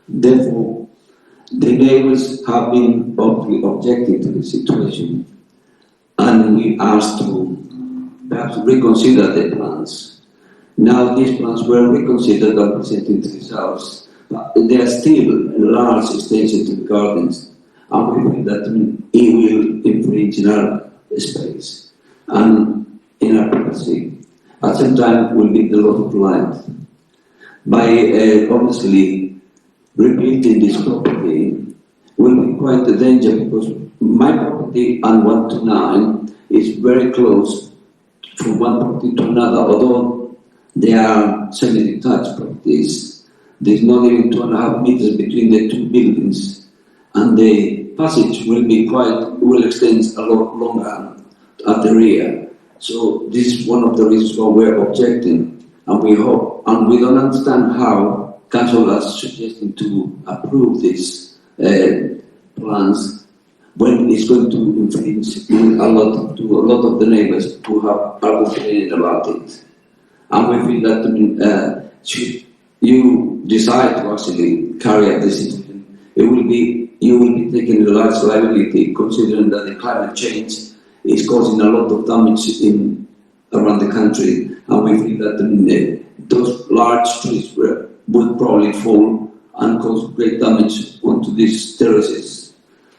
Therefore, the neighbours have been obviously objecting to the situation, and we asked to perhaps reconsider the plans. Now these plans were reconsidered and presented to this house, but they are still a large extension to the gardens, and we think that it will infringe in our space and in our privacy. At the same time, will be the loss of light. By obviously repeating this property will be quite a danger, because my property and 1 to 9 is very close from one property to another, although they are semi-detached properties. There's not even 2.5 meters between the two buildings, and the passage will extend a lot longer at the rear. So this is one of the reasons why we're objecting, and we hope, and we don't understand how council is suggesting to approve these plans when it's going to infringe a lot of the neighbours who are complaining about it. And we feel that should you decide to actually carry out this situation, you will be taking a large liability, considering that the climate change is causing a lot of damage around the country, and we feel that those large trees would probably fall and cause great damage onto these terraces.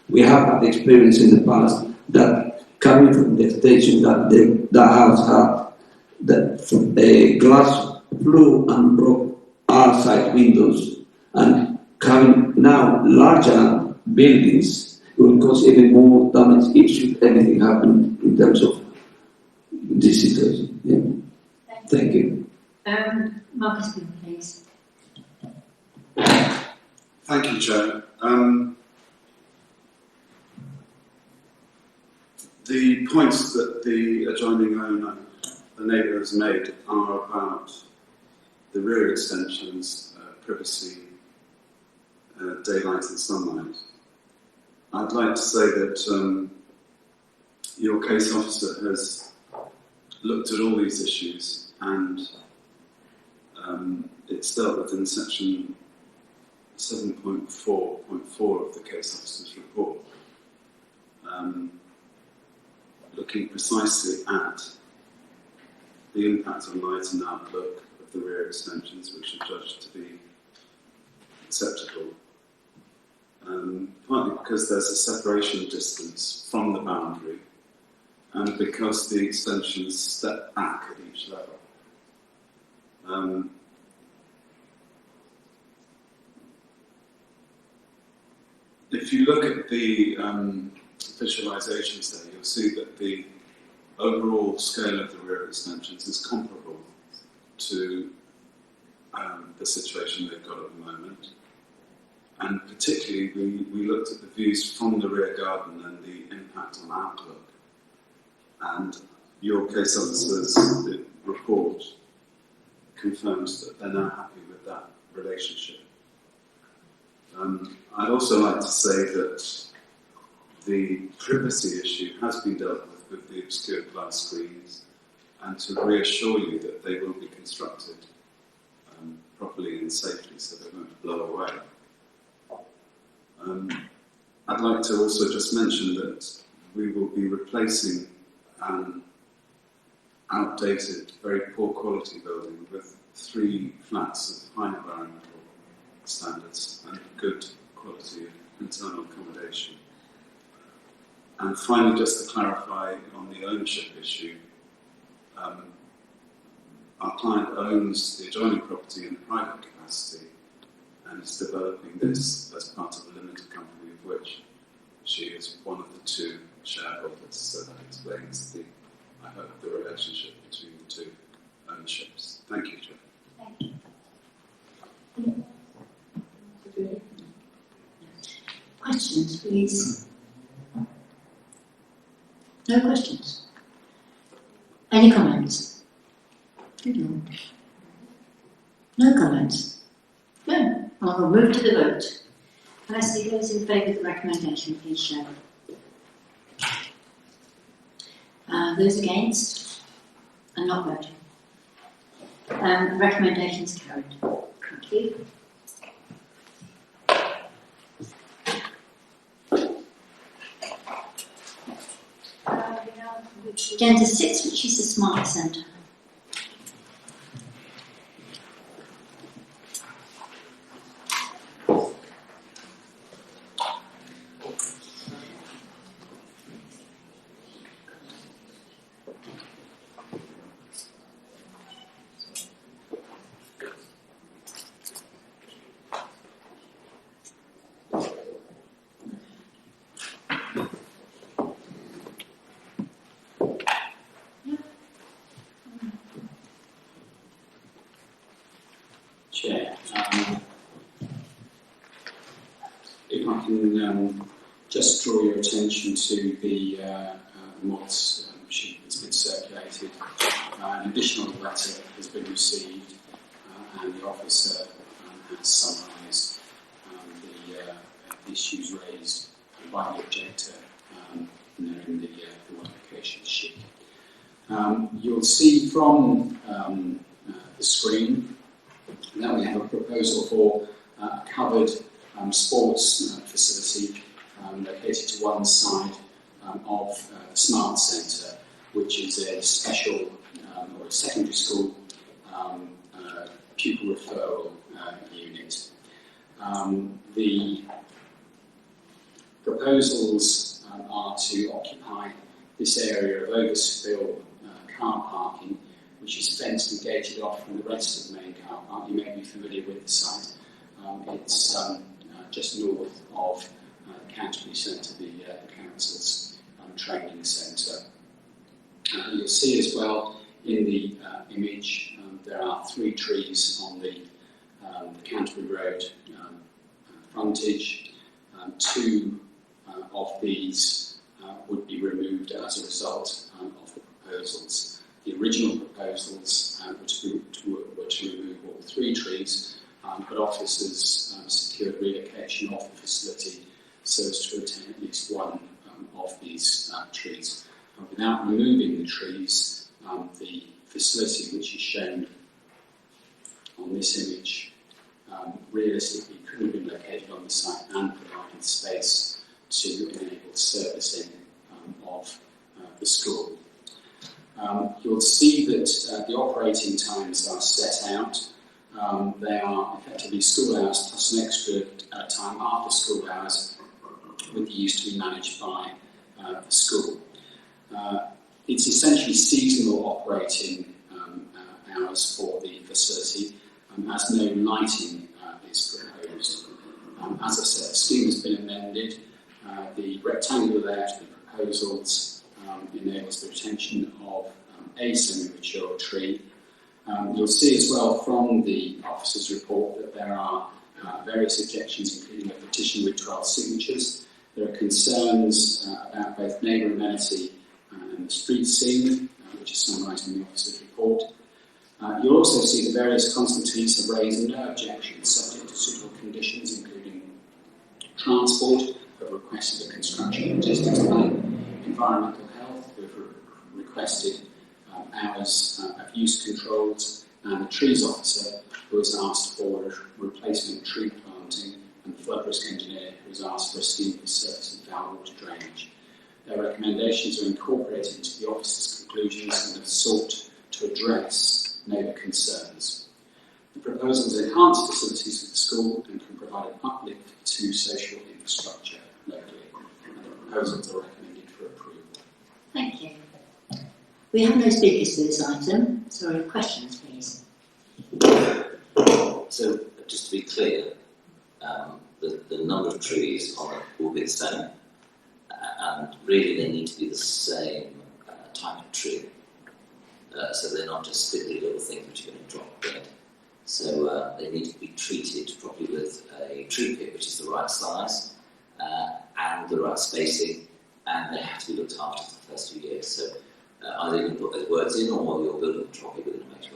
We have had experience in the past that coming from the station that the house had, that glass flew and broke our side windows, and having now larger buildings will cause even more damage if should anything happen in terms of this situation. Yeah. Thank you. Marcus, please. Thank you, Chair. The points that the adjoining owner, the neighbour, has made are about the rear extensions, privacy, daylight and sunlight. I'd like to say that your case officer has looked at all these issues, and it's dealt with in section 7.4.4 of the case officer's report, looking precisely at the impact on light and outlook of the rear extensions, which are judged to be acceptable, partly because there's a separation distance from the boundary, and because the extensions step back at each level. If you look at the visualizations there, you'll see that the overall scale of the rear extensions is comparable to the situation they've got at the moment. And particularly, we looked at the views from the rear garden and the impact on outlook. And your case officer's report confirms that they're now happy with that relationship. I'd also like to say that the privacy issue has been dealt with the obscured glass screens, and to reassure you that they will be constructed properly and safely so they won't blow away. I'd like to also just mention that we will be replacing an outdated, very poor quality building with 3 flats of high environmental standards and good quality of internal accommodation. And finally, just to clarify on the ownership issue, our client owns the adjoining property in a private capacity and is developing this as part of a limited company of which she is one of the 2 shareholders. So that explains I hope, the relationship between the 2 ownerships. Thank you, Chair. Thank you. Questions, please. No questions? Any comments? No. No comments? No. I'll move to the vote. Can I see those in favour of the recommendation, please show. Those against? And not voting. The recommendation is carried. Thank you. Agenda 6, which is the Smart Centre. Chair, if I can just draw your attention to the mods sheet that's been circulated. An additional letter has been received and the officer has summarised the issues raised by the objector and they're in the modification sheet. You'll see from the screen that we have a proposal for a covered sports facility located to one side of the Smart Centre, which is a special or a secondary school pupil referral unit. The proposals are to occupy this area of overspill car parking, which is fenced and gated off from the rest of the main car park. You may be familiar with the site. It's just north of the Canterbury Centre, the council's training centre. You'll see as well in the image there are 3 trees on the Canterbury Road frontage. 2 of these would be removed as a result of the proposals. The original proposals were to remove all 3 trees, but officers secured relocation of the facility so as to retain at least one of these trees. Without removing the trees, the facility which is shown on this image realistically could have been located on the site and provided space to enable servicing of the school. You'll see that the operating times are set out. They are effectively school hours plus an extra time after school hours, with the use to be managed by the school. It's essentially seasonal operating hours for the facility, as no lighting is proposed. As I said, the scheme has been amended. The rectangular layout of the proposals enables the retention of a semi-mature tree. You'll see as well from the officer's report that there are various objections, including a petition with 12 signatures. There are concerns about both neighbour amenity and the street scene, which is summarised in the officer's report. You'll also see the various constituencies have raised no objections subject to suitable conditions, including transport, who have requested a construction logistics plan, environmental health, who have requested hours of use controls, and the trees officer, who has asked for replacement tree planting, and the flood risk engineer, who has asked for a scheme for surface and foul water drainage. Their recommendations are incorporated into the officer's conclusions and have sought to address neighbour concerns. The proposals enhance facilities for the school and can provide an uplift to social infrastructure locally. And the proposals are recommended for approval. Thank you. We have no speakers for this item, so questions, please. So, just to be clear, the number of trees will be the same, and really they need to be the same type of tree. So they're not just fiddly little things which are going to drop dead. So they need to be treated probably with a tree pit which is the right size and the right spacing, and they have to be looked after for the first few years. So either you can put those words in, or you're building a trophy within a major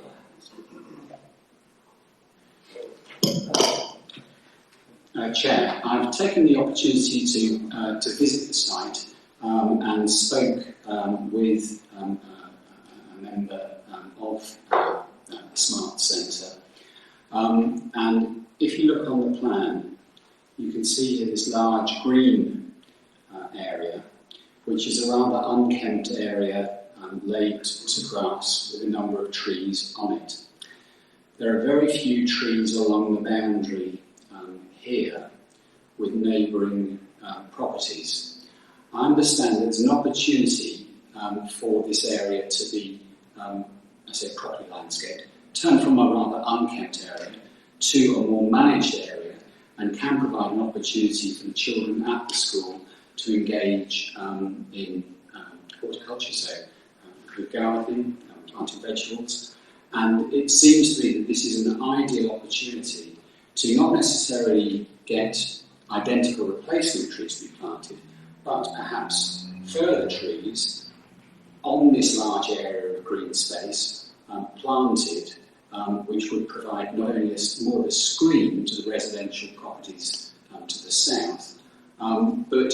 Chair, I've taken the opportunity to visit the site and spoke with a member of the Smart Centre. And if you look on the plan, you can see here this large green area, which is a rather unkempt area laid to grass with a number of trees on it. There are very few trees along the boundary here with neighbouring properties. I understand there's an opportunity for this area to be, I say, properly landscaped, turned from a rather unkempt area to a more managed area, and can provide an opportunity for the children at the school to engage in horticulture, so with gardening, planting vegetables. And it seems to me that this is an ideal opportunity to not necessarily get identical replacement trees to be planted, but perhaps further trees on this large area of green space planted, which would provide not only more of a screen to the residential properties to the south, but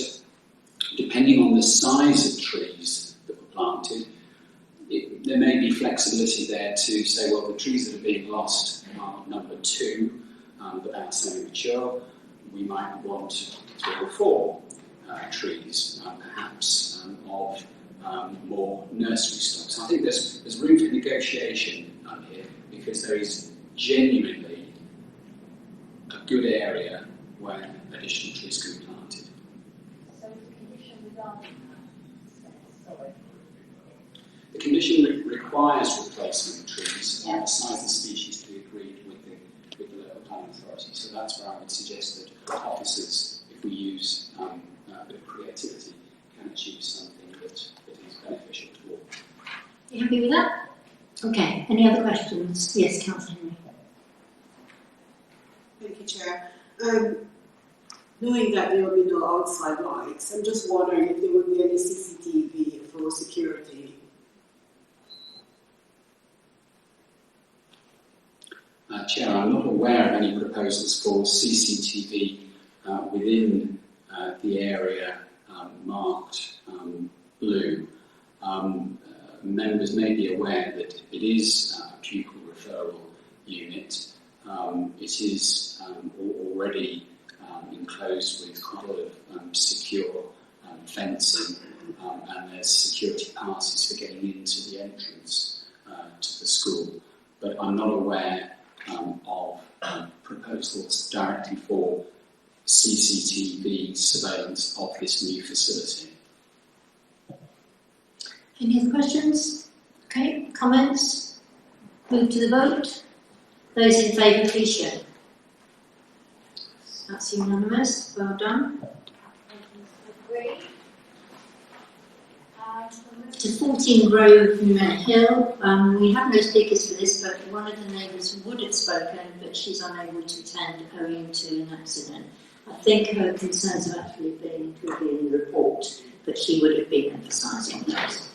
depending on the size of trees that were planted, there may be flexibility there to say, well, the trees that are being lost are number 2, but they are semi-mature. We might want 3 or 4 trees, perhaps, of more nursery stock. So I think there's room for negotiation here, because there is genuinely a good area where additional trees can be planted. So the condition regarding that? The condition requires replacement trees of the size of species to be agreed with the local planning authority. So that's where I would suggest that officers, if we use a bit of creativity, can achieve something that is beneficial to all. Are you happy with that? Okay, any other questions? Yes, Councillor Henry. Thank you, Chair. Knowing that there will be no outside lights, I'm just wondering if there will be any CCTV for security. Chair, I'm not aware of any proposals for CCTV within the area marked blue. Members may be aware that it is a pupil referral unit. It is already enclosed with quite a lot of secure fencing, and there's security passes for getting into the entrance to the school. But I'm not aware of proposals directly for CCTV surveillance of this new facility. Any other questions? Okay, comments? Move to the vote. Those in favour, please show. That's unanimous. Well done. Agree. To 14 Grove Hill. We have no speakers for this, but one of the neighbours would have spoken, but she's unable to attend owing to an accident. I think her concerns have actually been included in the report, but she would have been emphasising those.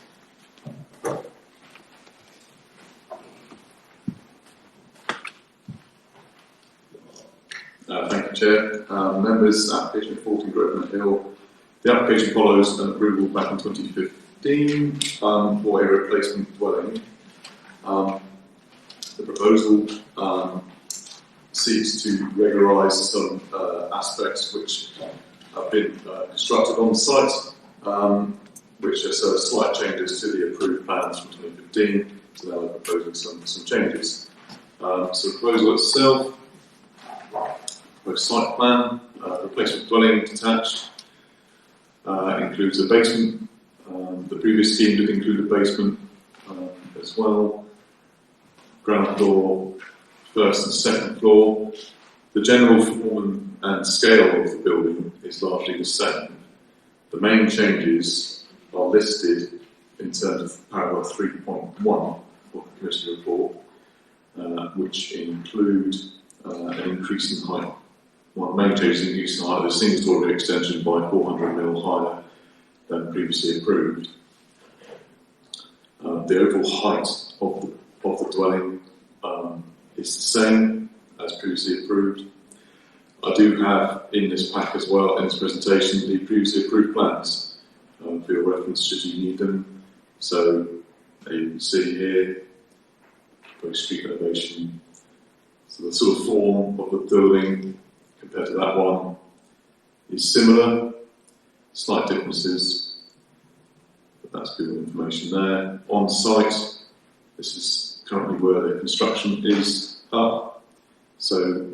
Thank you, Chair. Members, application 14 Grosvenor Hill. The application follows an approval back in 2015 for a replacement dwelling. The proposal seeks to regularise some aspects which have been constructed on the site, which are slight changes to the approved plans from 2015. So now we're proposing some changes. So the proposal itself, site plan, replacement dwelling detached, includes a basement. The previous scheme did include a basement as well. Ground floor, first and second floor. The general form and scale of the building is largely the same. The main changes are listed in terms of paragraph 3.1 of the committee report, which include an increase in height. One of the main changes in use in height of a single-storey extension by 400mm higher than previously approved. The overall height of the dwelling is the same as previously approved. I do have in this pack as well, in this presentation, the previously approved plans for your reference should you need them. So you can see here, both street elevation. So the sort of form of the building compared to that one is similar, slight differences, but that's good information there. On site, this is currently where the construction is up. So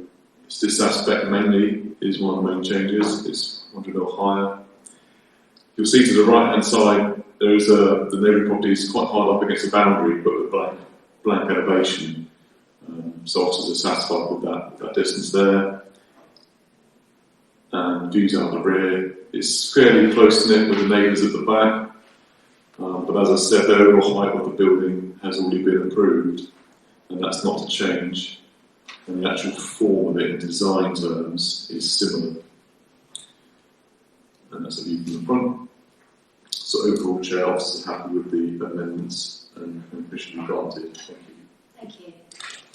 this aspect mainly is one of the main changes. It's 100 mil higher. You'll see to the right hand side there is the neighbouring property is quite hard up against the boundary, but with blank elevation. So officers are satisfied with that distance there. And views out the rear. It's fairly close knit with the neighbours at the back. But as I said, the overall height of the building has already been approved, and that's not to change. And the actual form of it in design terms is similar. And that's a view from the front. So overall, Chair, officers are happy with the amendments and permission granted. Thank you. Thank you.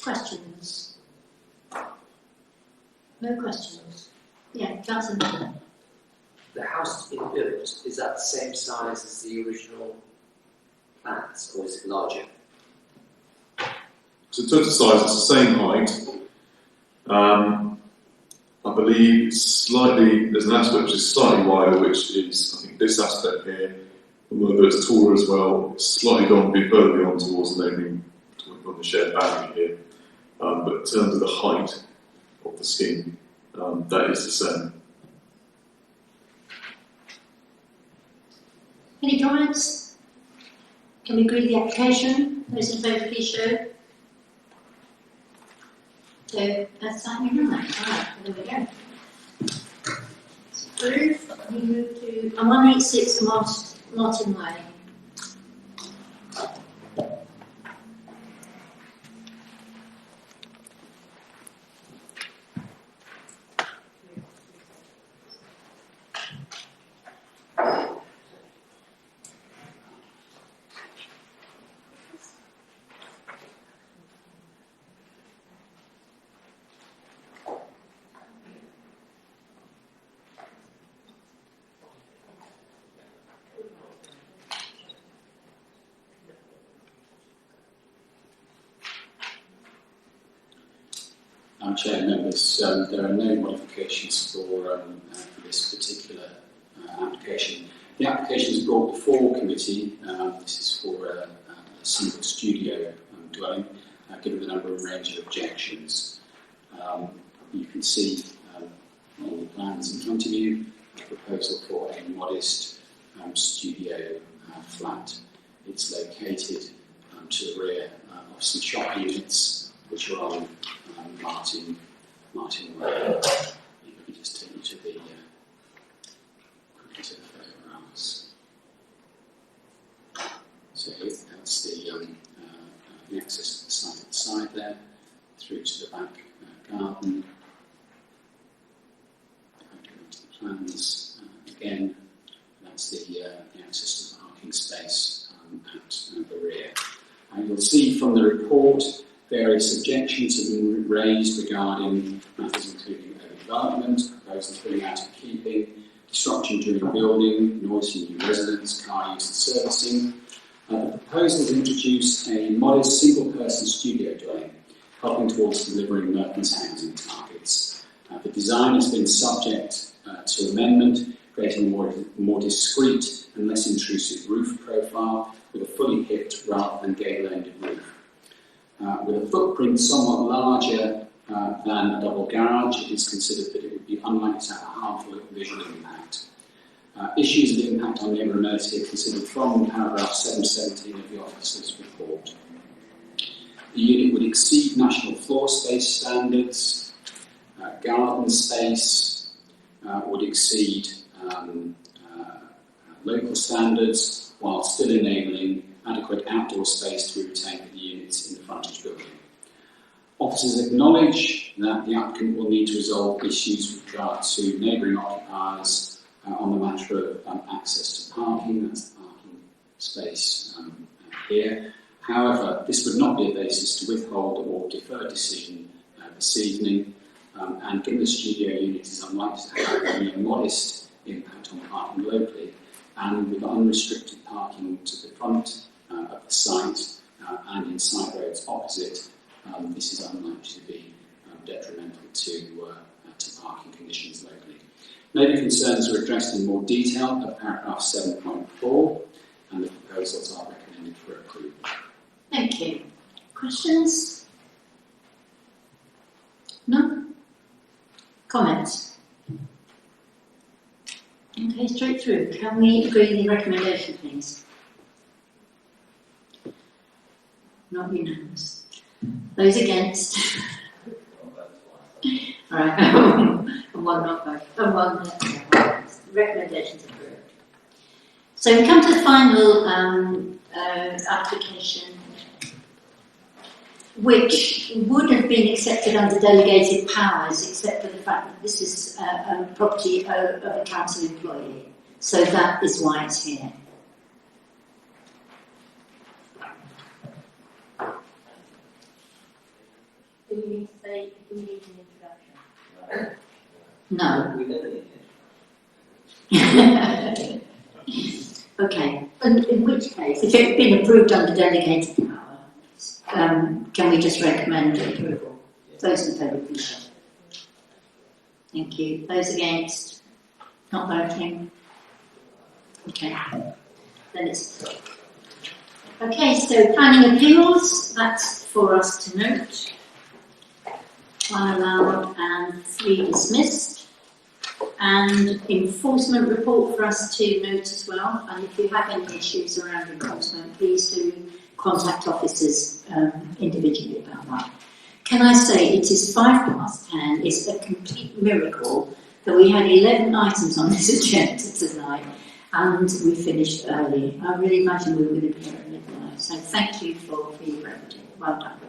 Questions? No questions? Yeah, Councillor. The house that's been built, is that the same size as the original plans, or is it larger? So in terms of size, it's the same height. I believe there's an aspect which is slightly wider, which is, I think, this aspect here. Although it's taller as well, it's slightly gone a bit further beyond towards the neighbouring, on the shared boundary here. But in terms of the height of the scheme, that is the same. Any comments? Can we agree with the application? Those in favour, please show. So that's that unanimous. Right, there we go. It's approved. We move to 186 Martin Way. Chair, members, there are no modifications for this particular application. The application is brought before committee. This is for a single studio dwelling, given the number and range of objections. You can see on the plans in front of you a proposal for a modest studio flat. It's located to the rear of some shop units, which are on Martin Way. If we just take you to the quickly to the photographs. So that's the access to the side at the side there, through to the back garden. To the plans again. That's the access to the parking space at the rear. You'll see from the report various objections have been raised regarding matters including overdevelopment, proposals being out of keeping, disruption during building, noise from new residents, car use and servicing. The proposals introduce a modest single-person studio dwelling, helping towards delivering Merton's housing targets. The design has been subject to amendment, creating a more discreet and less intrusive roof profile with a fully hipped rather than gable-ended roof. With a footprint somewhat larger than a double garage, it is considered that it would be unlikely to have a harmful visual impact. Issues of impact on neighbourability are considered from paragraph 717 of the officer's report. The unit would exceed national floor space standards, garden space would exceed local standards, while still enabling adequate outdoor space to be retained for the units in the frontage building. Officers acknowledge that the applicant will need to resolve issues with regard to neighbouring occupiers on the matter of access to parking. That's the parking space here. However, this would not be a basis to withhold or defer decision this evening, and given the studio unit is unlikely to have only a modest impact on parking locally, and with unrestricted parking to the front of the site and in side roads opposite, this is unlikely to be detrimental to parking conditions locally. Maybe concerns are addressed in more detail at paragraph 7.4, and the proposals are recommended for approval. Thank you. Questions? No? Comments? Okay, straight through. Can we agree the recommendation, please? Not unanimous. Those against? All right. And one not vote. And one recommendations approved. So we come to the final application, which would have been accepted under delegated powers, except for the fact that this is a property of a council employee. So that is why it's here. Do we need to say, do we need an introduction? No. We don't need it. Okay. And in which case, if it had been approved under delegated power, can we just recommend approval? Those in favour, please show. Thank you. Those against? Not voting? Okay. Then it's... Okay, so planning appeals, that's for us to note. 1 allowed and 3 dismissed. And enforcement report for us to note as well. And if you have any issues around enforcement, please do contact officers individually about that. Can I say it is 10:05. It's a complete miracle that we had 11 items on this agenda tonight and we finished early. I really imagine we were going to be here at midnight. So thank you for your brevity. Well done.